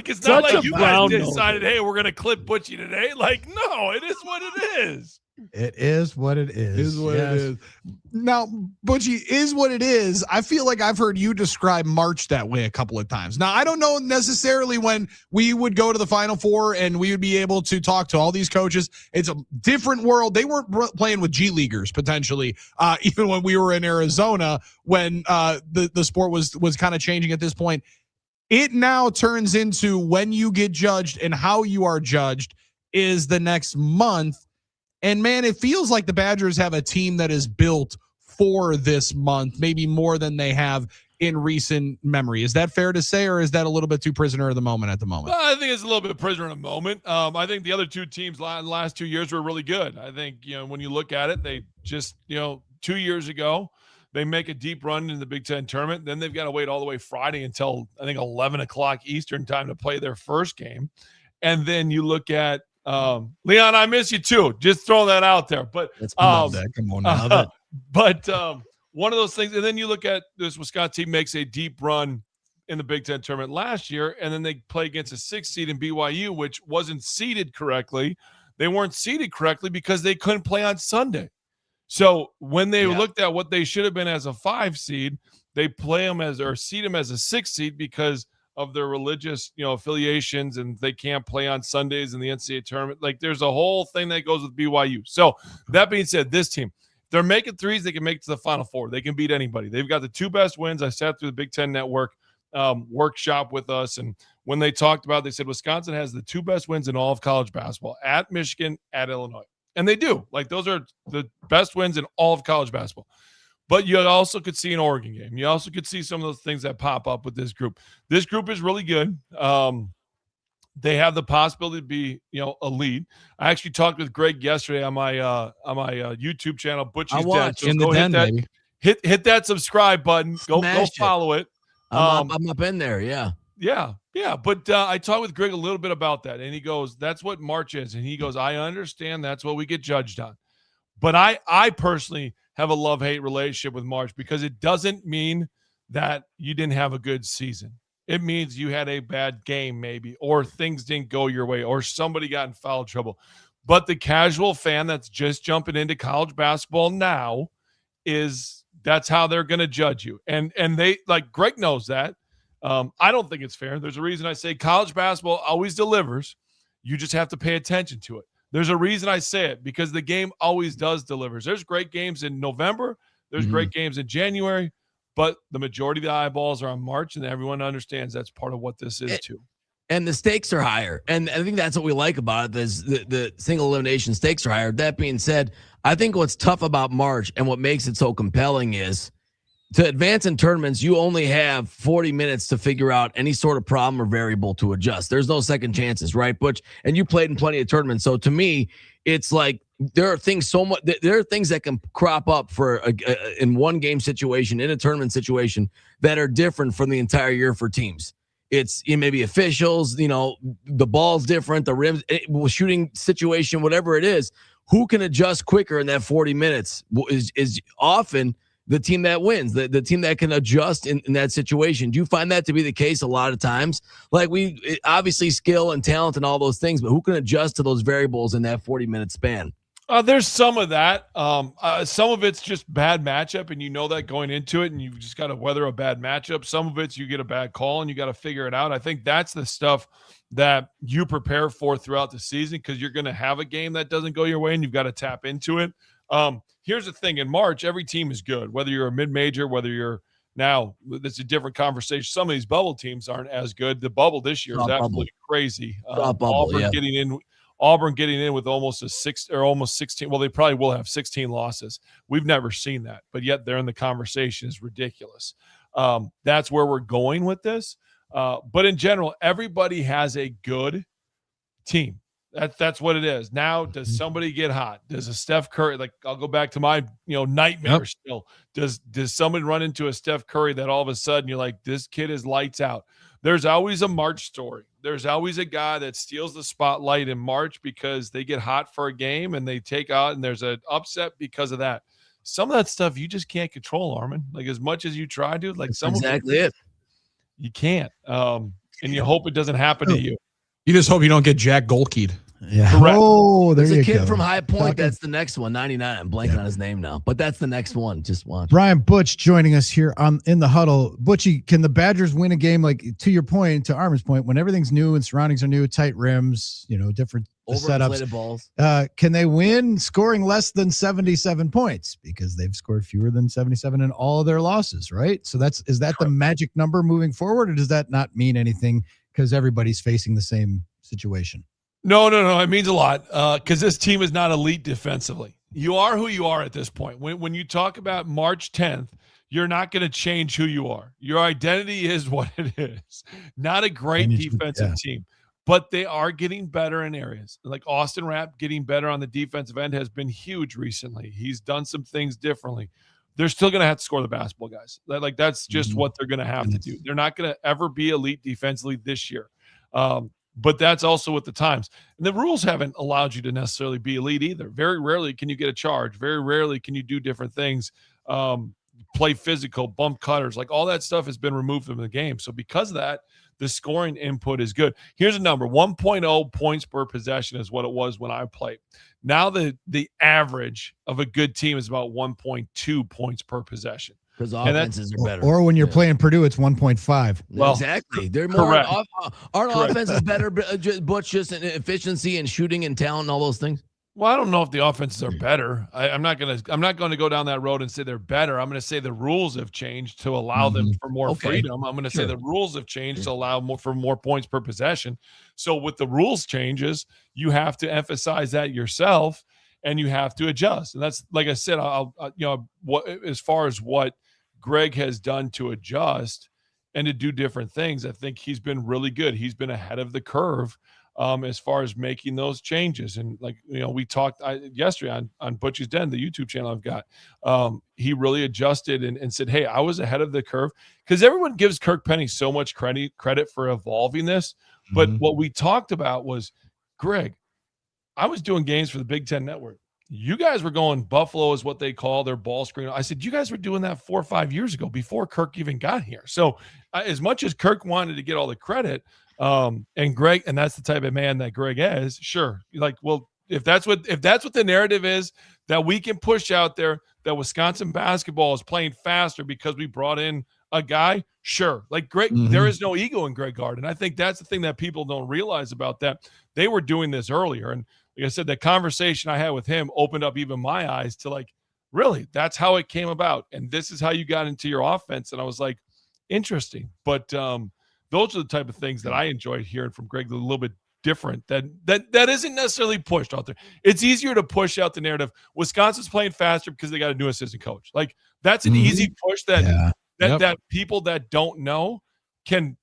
it's not like you guys decided, hey, we're gonna clip Butchie today. No, it is what it is. It is what it is. It is. Now, Butchie, is what it is. I feel like I've heard you describe March that way a couple of times. Now, I don't know necessarily when we would go to the Final Four and we would be able to talk to all these coaches. It's a different world. They weren't playing with G Leaguers potentially, even when we were in Arizona, when the sport was kind of changing at this point. It now turns into when you get judged and how you are judged is the next month. And, man, it feels like the Badgers have a team that is built for this month, maybe more than they have in recent memory. Is that fair to say, or is that a little bit too prisoner of the moment at the moment? Well, I think it's a little bit prisoner of the moment. I think the other two teams in the last 2 years were really good. I think, when you look at it, they just, 2 years ago, they make a deep run in the Big Ten tournament. Then they've got to wait all the way Friday until, I think, 11 o'clock Eastern time to play their first game. And then you look at, Leon, I miss you too. Just throw that out there. But come on now. But one of those things, and then you look at this Wisconsin team makes a deep run in the Big Ten tournament last year, and then they play against a 6th seed in BYU, which wasn't seeded correctly. They weren't seeded correctly because they couldn't play on Sunday. So when they looked at what they should have been as a 5 seed, they play them seed them as a 6 seed because of their religious, affiliations, and they can't play on Sundays in the NCAA tournament. There's a whole thing that goes with BYU. So that being said, this team, they're making threes. They can make it to the Final Four. They can beat anybody. They've got the 2 best wins. I sat through the Big Ten Network workshop with us, and when they talked about it, they said Wisconsin has the 2 best wins in all of college basketball, at Michigan, at Illinois. And they do. Those are the best wins in all of college basketball. But you also could see an Oregon game. You also could see some of those things that pop up with this group. This group is really good. They have the possibility to be, elite. I actually talked with Greg yesterday on my YouTube channel, Butchie's Den. So in the den, baby. Hit that subscribe button. Go follow it. I'm up in there. Yeah. Yeah. But I talked with Greg a little bit about that, and he goes, "That's what March is." And he goes, "I understand that's what we get judged on." But I personally have a love-hate relationship with March because it doesn't mean that you didn't have a good season. It means you had a bad game maybe, or things didn't go your way, or somebody got in foul trouble. But the casual fan that's just jumping into college basketball now that's how they're going to judge you. And they, Greg knows that. I don't think it's fair. There's a reason I say college basketball always delivers. You just have to pay attention to it. There's a reason I say it, because the game always does delivers. There's great games in November. There's great games in January, but the majority of the eyeballs are on March, and everyone understands that's part of what this is too. And the stakes are higher. And I think that's what we like about it, is the single elimination stakes are higher. That being said, I think what's tough about March and what makes it so compelling is to advance in tournaments, you only have 40 minutes to figure out any sort of problem or variable to adjust. There's no second chances, right, Butch? And you played in plenty of tournaments. So to me, it's like there are things that can crop up for in one game situation, in a tournament situation, that are different from the entire year for teams. It's maybe officials, the ball's different, the rims, shooting situation, whatever it is. who can adjust quicker in that 40 minutes is often the team that wins, the team that can adjust in that situation. Do you find that to be the case a lot of times? Like obviously skill and talent and all those things, but who can adjust to those variables in that 40-minute span? There's some of that. Some of it's just bad matchup, and you know that going into it, and you've just got to weather a bad matchup. Some of it's you get a bad call, and you got to figure it out. I think that's the stuff that you prepare for throughout the season, because you're going to have a game that doesn't go your way, and you've got to tap into it. Here's the thing. In March, every team is good, whether you're a mid-major, whether you're now, it's a different conversation. Some of these bubble teams aren't as good. The bubble this year is absolutely crazy. Auburn getting in with almost 16. Well, they probably will have 16 losses. We've never seen that, but yet they're in the conversation is ridiculous. That's where we're going with this. But in general, everybody has a good team. That's what it is. Now, does somebody get hot? Does a Steph Curry, like I'll go back to my nightmare still. Does somebody run into a Steph Curry that all of a sudden you're like, this kid is lights out? There's always a March story. There's always a guy that steals the spotlight in March because they get hot for a game and they take out, and there's an upset because of that. Some of that stuff you just can't control, Armen. Like as much as you try to, like some exactly it. You can't. And you hope it doesn't happen to you. You just hope you don't get Jack Golkey'd. Yeah. Correct. Oh, there's a kid from High Point. That's the next one. 99. I'm blanking on his name now, but that's the next one. Just watch. Brian Butch joining us here in the huddle. Butchie, can the Badgers win a game, like to your point, to Armen's point, when everything's new and surroundings are new, tight rims, different setups, balls. Can they win scoring less than 77 points? Because they've scored fewer than 77 in all of their losses, right? So is that the magic number moving forward, or does that not mean anything because everybody's facing the same situation? No. It means a lot because this team is not elite defensively. You are who you are at this point. When you talk about March 10th, you're not going to change who you are. Your identity is what it is. Not a great defensive team, but they are getting better in areas. Like Austin Rapp getting better on the defensive end has been huge recently. He's done some things differently. They're still going to have to score the basketball, guys. Like that's just what they're going to have to do. They're not going to ever be elite defensively this year. But that's also with the times. And the rules haven't allowed you to necessarily be elite either. Very rarely can you get a charge. Very rarely can you do different things, play physical, bump cutters. Like all that stuff has been removed from the game. So because of that, the scoring input is good. Here's a number. 1.0 points per possession is what it was when I played. Now the average of a good team is about 1.2 points per possession. Because offenses are better. Or when you're playing Purdue, it's 1.5. Well, exactly. They're more. Aren't offenses better, Butch, just in efficiency and shooting and talent and all those things? Well, I don't know if the offenses are better. I'm not going to go down that road and say they're better. I'm going to say the rules have changed to allow them for more freedom. I'm going to say the rules have changed to allow for more points per possession. So with the rules changes, you have to emphasize that yourself and you have to adjust. And that's, like I said, as far as what Greg has done to adjust and to do different things, I think he's been really good. He's been ahead of the curve as far as making those changes. And we talked yesterday on Butch's Den, the YouTube channel I've got. He really adjusted and said, hey, I was ahead of the curve, because everyone gives Kirk Penny so much credit for evolving this. But what we talked about was, Greg, I was doing games for the Big Ten Network. You guys were going Buffalo is what they call their ball screen. I said, you guys were doing that 4 or 5 years ago before Kirk even got here. So as much as Kirk wanted to get all the credit, and Greg, and that's the type of man that Greg is, sure. Like, well, if that's what the narrative is, that we can push out there that Wisconsin basketball is playing faster because we brought in a guy, sure. Like Greg, there is no ego in Greg Gard. And I think that's the thing that people don't realize about that. They were doing this earlier. And like I said, the conversation I had with him opened up even my eyes to like, really, that's how it came about. And this is how you got into your offense. And I was like, interesting. But those are the type of things that I enjoyed hearing from Greg, a little bit different, that isn't necessarily pushed out there. It's easier to push out the narrative. Wisconsin's playing faster because they got a new assistant coach. Like that's an easy push that people that don't know can,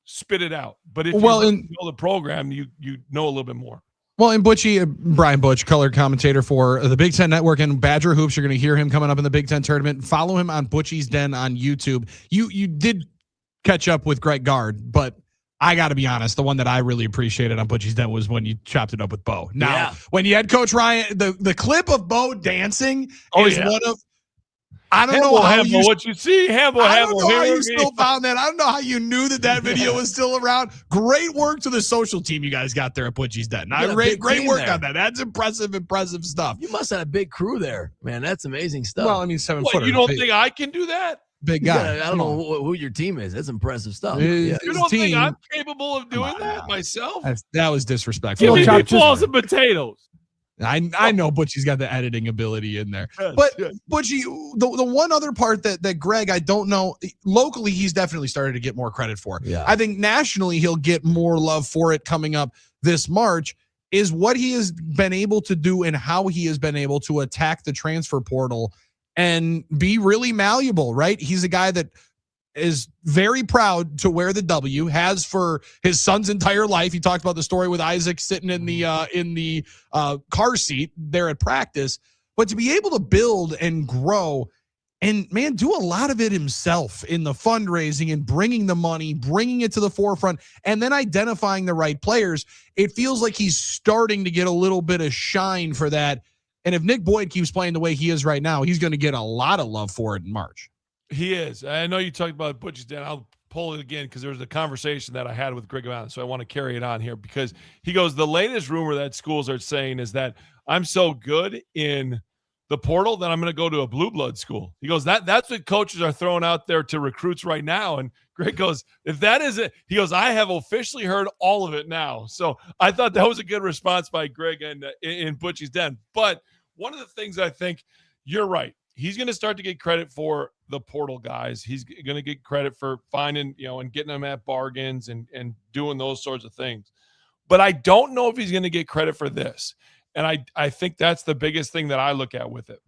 spit it out. But if you know the program, you know a little bit more. Well, and Brian Butch, color commentator for the Big Ten Network and Badger Hoops. You're going to hear him coming up in the Big Ten tournament. Follow him on Butchie's Den on YouTube. You did catch up with Greg Gard, but I got to be honest, the one that I really appreciated on Butchie's Den was when you chopped it up with Bo. Now, when you had Coach Ryan, the clip of Bo dancing is one of, I don't know how you, what you see, I don't know how you still found that. I don't know how you knew that video was still around. Great work to the social team you guys got there at Butchie's Den. Great work on that. That's impressive stuff. You must have a big crew there, man. That's amazing stuff. Well, I mean, 7 foot. You don't think I can do that? Big guy. I don't know who your team is. That's impressive stuff. You don't think I'm capable of doing that myself? That was disrespectful. Give me meatballs and potatoes. I know Butchie's got the editing ability in there. But Butchie, the one other part that Greg, I don't know, locally he's definitely started to get more credit for. Yeah. I think nationally he'll get more love for it coming up this March, is what he has been able to do and how he has been able to attack the transfer portal and be really malleable, right? He's a guy that is very proud to wear the W, has for his son's entire life. He talked about the story with Isaac sitting in the car seat there at practice, but to be able to build and grow and, man, do a lot of it himself in the fundraising and bringing the money, bringing it to the forefront, and then identifying the right players. It feels like he's starting to get a little bit of shine for that. And if Nick Boyd keeps playing the way he is right now, he's going to get a lot of love for it in March. He is. I know you talked about Butchie's Den. I'll pull it again because there was a conversation that I had with Greg about it, so I want to carry it on here because he goes, the latest rumor that schools are saying is that I'm so good in the portal that I'm going to go to a blue blood school. He goes, that's what coaches are throwing out there to recruits right now. And Greg goes, if that is it, he goes, I have officially heard all of it now. So I thought that was a good response by Greg and in Butchie's Den. But one of the things I think, you're right. He's going to start to get credit for the portal guys. He's going to get credit for finding, and getting them at bargains and doing those sorts of things. But I don't know if he's going to get credit for this. And I think that's the biggest thing that I look at with it.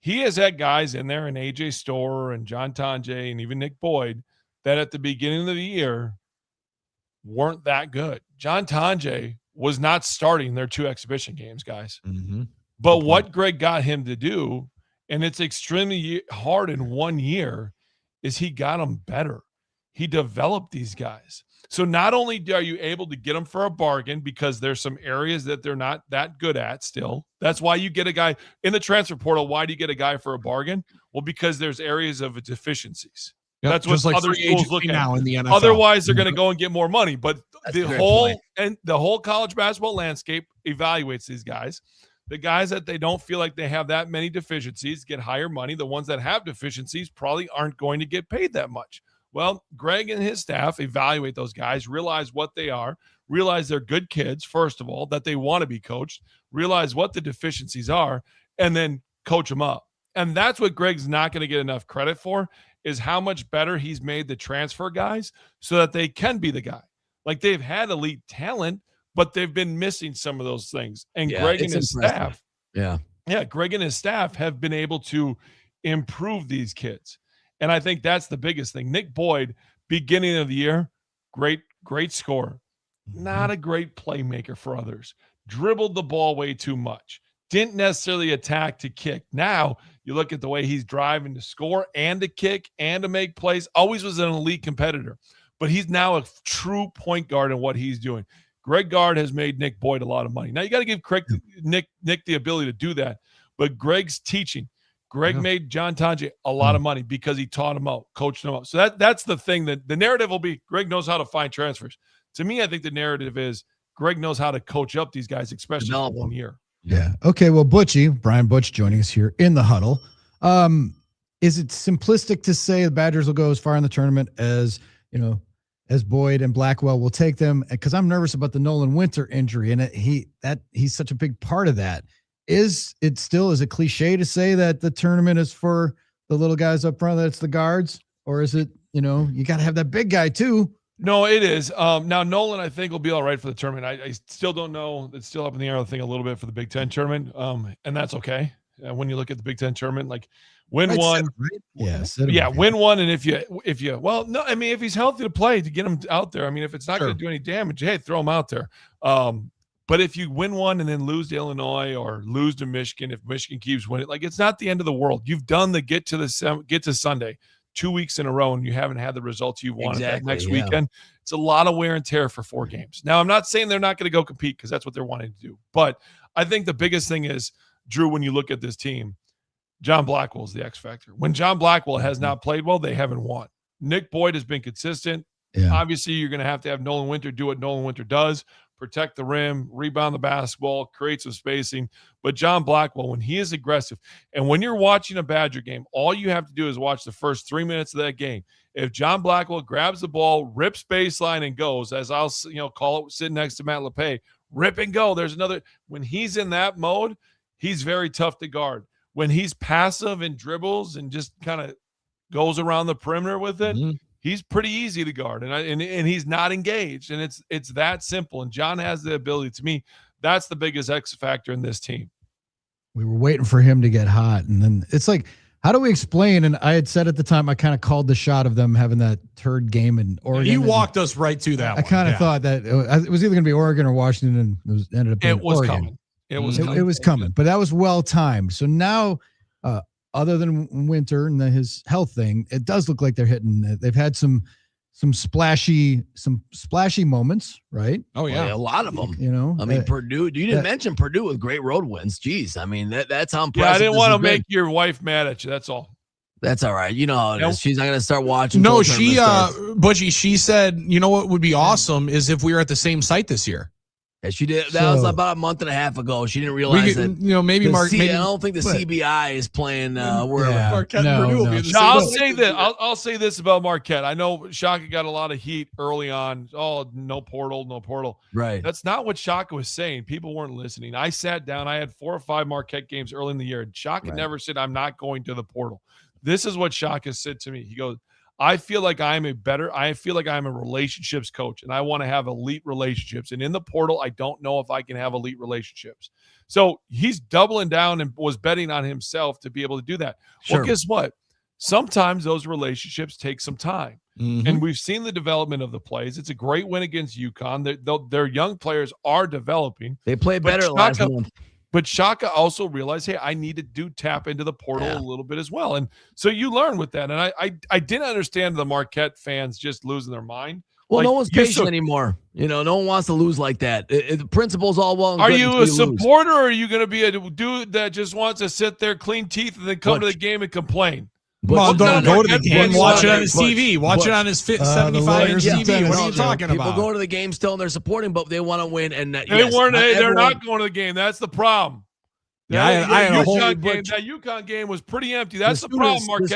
He has had guys in there, and AJ Storer and John Tonje and even Nick Boyd, that at the beginning of the year weren't that good. John Tonje was not starting their 2 exhibition games, guys. Mm-hmm. But what Greg got him to do, and it's extremely hard in 1 year, is he got them better. He developed these guys. So not only are you able to get them for a bargain because there's some areas that they're not that good at still. That's why you get a guy in the transfer portal. Why do you get a guy for a bargain? Well, because there's areas of deficiencies. Yep, that's what like other schools look at now in the NFL. Otherwise, they're going to go and get more money. But the whole college basketball landscape evaluates these guys. The guys that they don't feel like they have that many deficiencies get higher money. The ones that have deficiencies probably aren't going to get paid that much. Well, Greg and his staff evaluate those guys, realize what they are, realize they're good kids, first of all, that they want to be coached, realize what the deficiencies are, and then coach them up. And that's what Greg's not going to get enough credit for, is how much better he's made the transfer guys so that they can be the guy. Like, they've had elite talent, but they've been missing some of those things. And Greg and his staff, Greg and his staff have been able to improve these kids. And I think that's the biggest thing. Nick Boyd, beginning of the year, great scorer. Not a great playmaker for others. Dribbled the ball way too much. Didn't necessarily attack to kick. Now you look at the way he's driving to score and to kick and to make plays. Always was an elite competitor. But he's now a true point guard in what he's doing. Greg Gard has made Nick Boyd a lot of money. Now you got to give Nick the ability to do that. But Greg's teaching. Greg made John Tonje a lot of money because he taught him out, coached him up. So that's the thing, that the narrative will be Greg knows how to find transfers. To me, I think the narrative is Greg knows how to coach up these guys, especially for 1 year. Yeah. Okay. Well, Brian Butch joining us here in the huddle. Is it simplistic to say the Badgers will go as far in the tournament as Boyd and Blackwell will take them? Because I'm nervous about the Nolan Winter injury, and he's such a big part of that. Is it a cliche to say that the tournament is for the little guys up front, that it's the guards, or is it, you got to have that big guy too? No, it is. Now Nolan, I think, will be all right for the tournament. I still don't know. It's still up in the air, I think, a little bit for the Big Ten tournament. And that's okay. When you look at the Big Ten tournament, like win one. Win one. And if he's healthy to play, to get him out there. I mean, if it's not going to do any damage, hey, throw him out there. But if you win one and then lose to Illinois or lose to Michigan, if Michigan keeps winning, like, it's not the end of the world. You've done the get to Sunday. 2 weeks in a row and you haven't had the results you wanted that next yeah. weekend. It's a lot of wear and tear for 4 games. Now, I'm not saying they're not going to go compete because that's what they're wanting to do. But I think the biggest thing is, Drew, when you look at this team, John Blackwell is the X factor. When John Blackwell has not played well, they haven't won. Nick Boyd has been consistent. Yeah. Obviously, you're going to have Nolan Winter do what Nolan Winter does, protect the rim, rebound the basketball, create some spacing. But John Blackwell, when he is aggressive, and when you're watching a Badger game, all you have to do is watch the first 3 minutes of that game. If John Blackwell grabs the ball, rips baseline, and goes, as I'll call it, sitting next to Matt LePay, rip and go. There's another. When he's in that mode, he's very tough to guard. When he's passive and dribbles and just kind of goes around the perimeter with it, he's pretty easy to guard, and he's not engaged, and it's that simple. And John has the ability. To me, that's the biggest X factor in this team. We were waiting for him to get hot, and then it's like, how do we explain? And I had said at the time, I kind of called the shot of them having that turd game in Oregon. You walked us right to that. I kind of thought that it was either going to be Oregon or Washington, and ended up being Oregon. Coming. It was coming, but that was well timed. So now, other than Winter and his health thing, it does look like they're hitting. They've had some splashy moments, right? Oh yeah, a lot of them. You know, I mean, Purdue. You didn't mention Purdue with great road wins. Jeez, I mean that's how impressive. Yeah, I didn't want to make your wife mad at you. That's all. That's all right. You know how it is. She's not going to start watching. No, Butchie, she said, you know what would be awesome is if we were at the same site this year. Yeah, she did. That was about a month and a half ago. She didn't realize that. Maybe Mark. I don't think the CBI is playing wherever. Marquette and Purdue will be the I'll same. say this. I'll say this about Marquette. I know Shaka got a lot of heat early on. Oh, no portal. Right. That's not what Shaka was saying. People weren't listening. I sat down. I had 4 or 5 Marquette games early in the year, and Shaka never said, "I'm not going to the portal." This is what Shaka said to me. He goes, I feel like I'm a relationships coach, and I want to have elite relationships. And in the portal, I don't know if I can have elite relationships. So he's doubling down and was betting on himself to be able to do that. Sure. Well, guess what? Sometimes those relationships take some time. And we've seen the development of the plays. It's a great win against UConn. Their young players are developing. They played better last month. But Shaka also realized, hey, I need to tap into the portal a little bit as well. And so you learn with that. And I didn't understand the Marquette fans just losing their mind. Well, no one's patient anymore. No one wants to lose like that. The principle's all well and good. Are you a supporter, or are you going to be a dude that just wants to sit there, clean teeth, and then come to the game and complain? Well, don't go to the game. Watch it on his TV. Watch it on his 75-inch TV. What are you talking about? People go to the game still, and they're supporting, but they want to win. And they're not going to the game. That's the problem. Yeah, I had a whole game. That UConn game was pretty empty. That's the problem. Marquette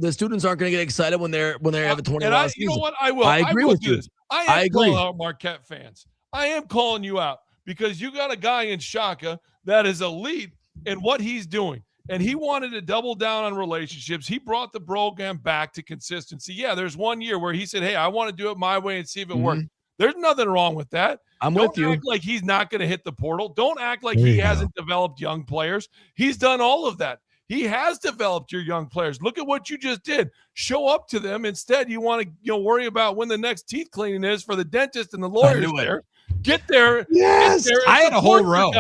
the students aren't going to get excited when they're having 20 and season. You know what? I will. I agree with you. I agree. Calling out Marquette fans. I am calling you out because you got a guy in Shaka that is elite in what he's doing. And he wanted to double down on relationships. He brought the program back to consistency. Yeah, there's one year where he said, hey, I want to do it my way and see if it works. There's nothing wrong with that. Don't act like he's not going to hit the portal. Don't act like he hasn't developed young players. He's done all of that. He has developed your young players. Look at what you just did. Show up to them. Instead, you want to worry about when the next teeth cleaning is for the dentist and the lawyers there. Get there. Yes. Get there I had a whole row.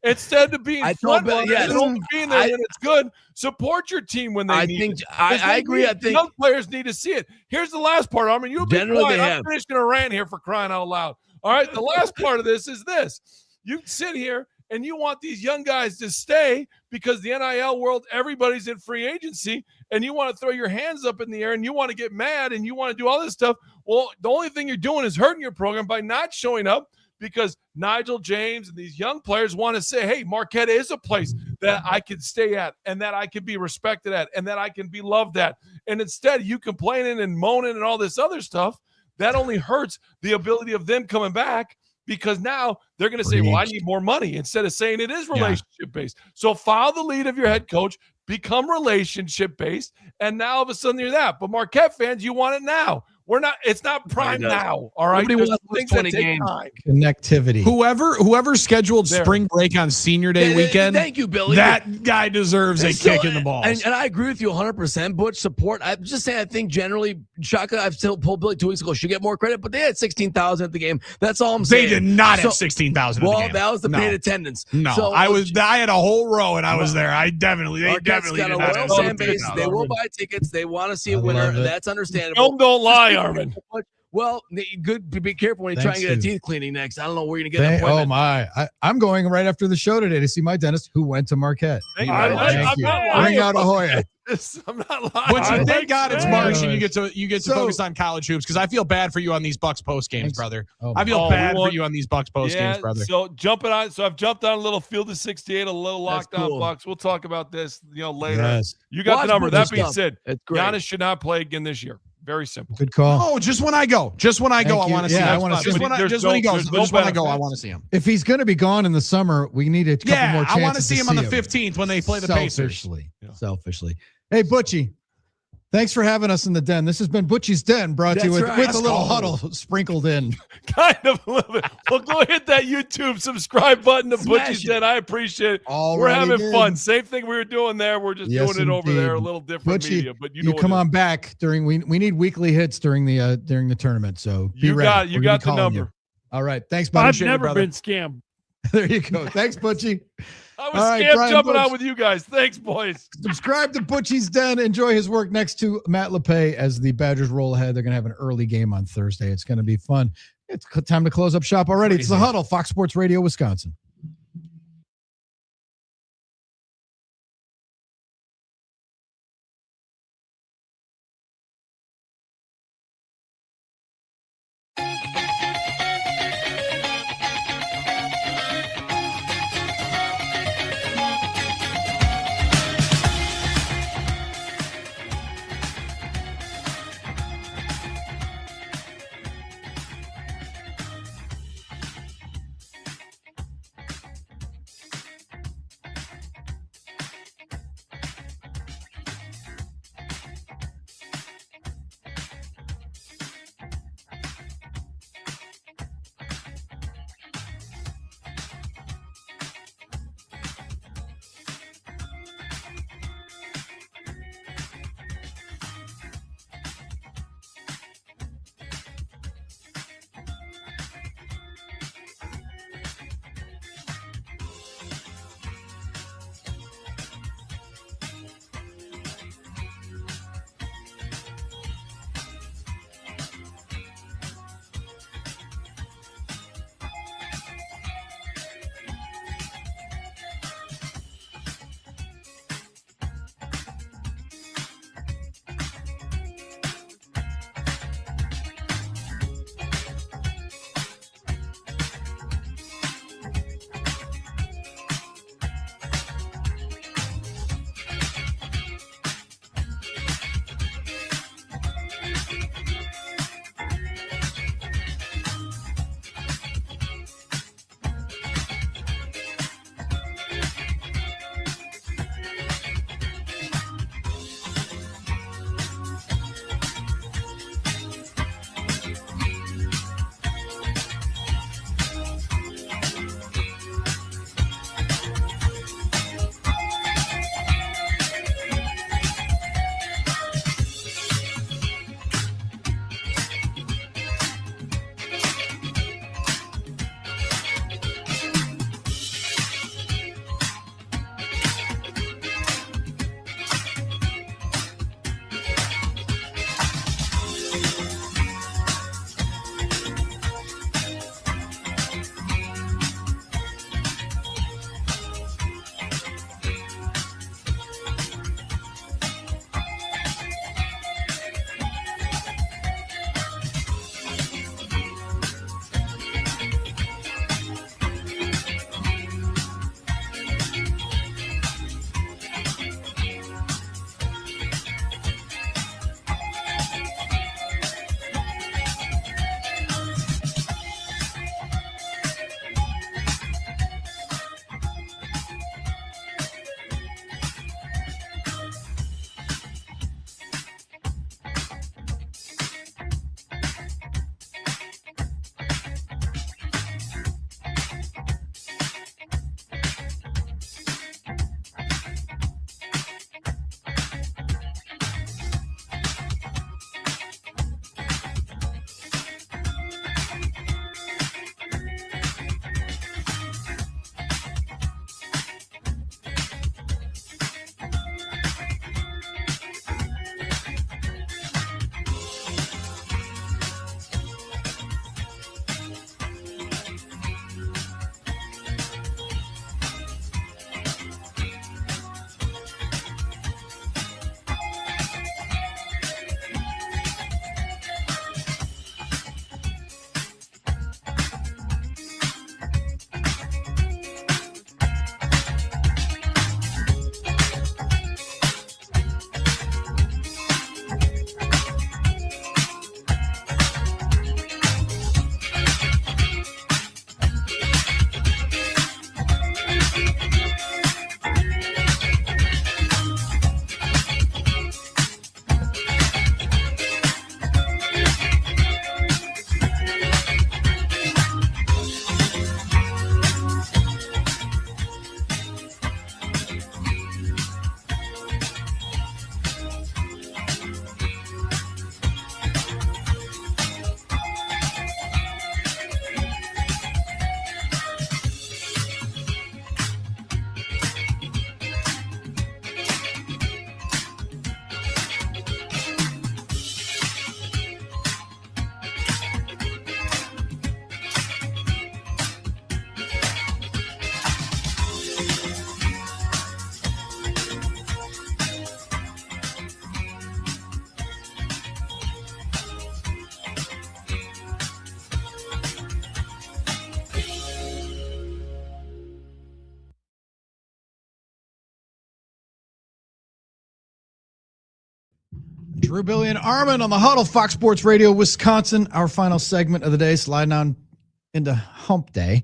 Instead of being front runner and only being there when it's good, support your team when they need it. I agree. I think young players need to see it. Here's the last part, Armen. You'll be quiet. I'm finishing a rant here for crying out loud. All right, the last part of this is this. You sit here and you want these young guys to stay because the NIL world, everybody's in free agency, and you want to throw your hands up in the air and you want to get mad and you want to do all this stuff. Well, the only thing you're doing is hurting your program by not showing up, because Nigel James and these young players want to say, hey, Marquette is a place that I can stay at and that I can be respected at and that I can be loved at. And instead, you complaining and moaning and all this other stuff, that only hurts the ability of them coming back, because now they're going to say, well, I need more money, instead of saying it is relationship-based. So follow the lead of your head coach, become relationship-based, and now all of a sudden you're that. But Marquette fans, you want it now. We're not. It's not prime now. All right. Nobody There's wants things 20 that take games. time. Connectivity. Whoever scheduled There. spring break on senior day weekend, Thank you, Billy. that guy deserves a kick in the balls. And I agree with you 100%. Butch support. I'm just saying, I think generally, Shaka, I've still pulled Billy 2 weeks ago, should get more credit, but they had 16,000 at the game. That's all I'm saying. They did not have 16,000 at the Well, game. that was the No. paid attendance. No, So, I had a whole row and I was there. They definitely Marquette's did got a not loyal have fan base. 16,000. They will buy tickets. They want to see a I winner. love it. That's understandable. Film don't lie, Armen. Well, good. Be careful when you try and Thanks, get a Steve. teeth cleaning next. I don't know where you're gonna get an Oh appointment. my! I'm going right after the show today to see my dentist who went to Marquette. Thank Thank I'm you. not lying. Bring out Ahoya. I'm not lying. But thank God it's March and you get to So- focus on college hoops because I feel bad for you on these Bucks post games, Thanks. brother. Oh, I feel Oh, bad we for want- you on these Bucks post games, brother. So jumping on. So I've jumped on a little Field of 68, a little That's lockdown cool. Bucks. We'll talk about this, later. Yes. You got Watch the number. Butch's That being stuff. said, It's great. Giannis should not play again this year. Very simple. Good call. Oh, just when I go. Just when I go, Thank I you. want to see Yeah, I him. wanna see Just him. when There's when he no- goes. there's no Just when I go, I benefits. want to see him. If he's going to be gone in the summer, we need a couple more chances. I want to see him on the him. 15th when they play the Pacers. Selfishly. Hey, Butchie. Thanks for having us in the den. This has been Butchie's Den, brought to you That's with, right. with a Let's little go. huddle sprinkled in. Kind of a little bit. Well, go hit that YouTube subscribe button to Smash Butchie's it. Den. I appreciate it. We're Already having did. fun. Same thing we were doing there. We're just Yes, doing it over there, a indeed. little different Butchie, media. But you know what come it is. on back during we need weekly hits during the tournament. So be You ready. got We're gonna be the calling number. you. All right. Thanks, buddy. I've Appreciate it, never brother. been scammed. There you go. Thanks, Butchie. I was All right, scammed Brian jumping Butch. on with you guys. Thanks, boys. Subscribe to Butchie's Den. Enjoy his work next to Matt LePay as the Badgers roll ahead. They're going to have an early game on Thursday. It's going to be fun. It's time to close up shop already. It's the Huddle, Fox Sports Radio, Wisconsin. Drew, Billy, and Armen on the Huddle, Fox Sports Radio, Wisconsin. Our final segment of the day, sliding on into Hump Day.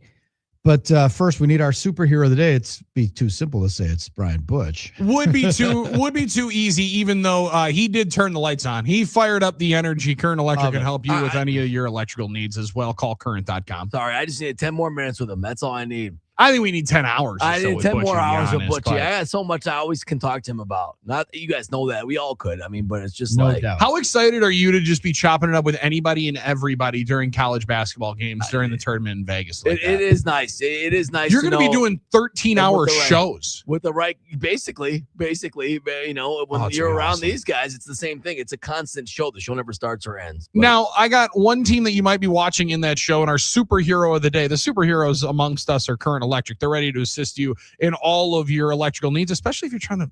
But first, we need our superhero of the day. It's be too simple to say it's Brian Butch. Would be too easy, even though he did turn the lights on. He fired up the energy. Current Electric can help you with any of your electrical needs as well. Call current.com. Sorry, I just need 10 more minutes with him. That's all I need. I think we need 10 hours. I need 10 more hours with Butchie. But I got so much I always can talk to him about. Not that you guys know that. We all could. I mean, but it's just No doubt. How excited are you to just be chopping it up with anybody and everybody during college basketball games during the tournament in Vegas? It is nice. It is nice. You're going to be doing 13-hour shows. With the right, basically, you know, when you're around these guys, it's the same thing. It's a constant show. The show never starts or ends. But Now, I got one team that you might be watching in that show, and our superhero of the day. The superheroes amongst us are Current Electric. They're ready to assist you in all of your electrical needs, especially if you're trying to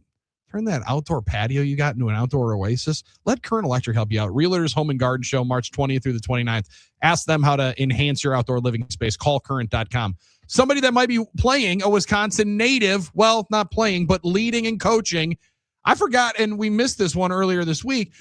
turn that outdoor patio you got into an outdoor oasis. Let Current Electric help you out. Realtors Home and Garden Show, March 20th through the 29th. Ask them how to enhance your outdoor living space. Call current.com. Somebody that might be playing, a Wisconsin native, well, not playing, but leading and coaching. I forgot, and we missed this one earlier this week.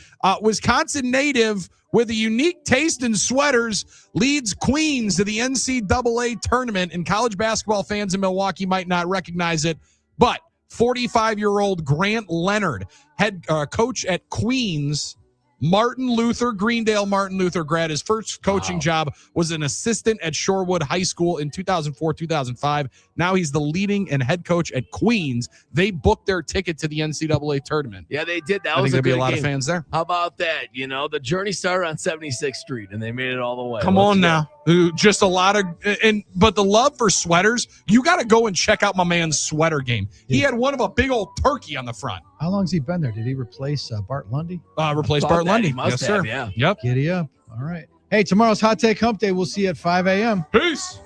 Wisconsin native with a unique taste in sweaters leads Queens to the NCAA tournament, and college basketball fans in Milwaukee might not recognize it, but 45-year-old Grant Leonard, head coach at Queens, Greendale Martin Luther grad. His first coaching job was an assistant at Shorewood High School in 2004-2005. Now he's the leading and head coach at Queens. They booked their ticket to the NCAA tournament. Yeah, they did. That I was think a there'll be good a lot game. of fans there. How about that? You know, the journey started on 76th Street, and they made it all the way. Come on now. Just a lot of but the love for sweaters, you got to go and check out my man's sweater game. He had one of a big old turkey on the front. How long's he been there? Did he replace Bart Lundy? Replace Bart Lundy. Must Yes, have, sir. yeah. Yep. Giddy up. All right. Hey, tomorrow's Hot Take Hump Day. We'll see you at 5 a.m. Peace.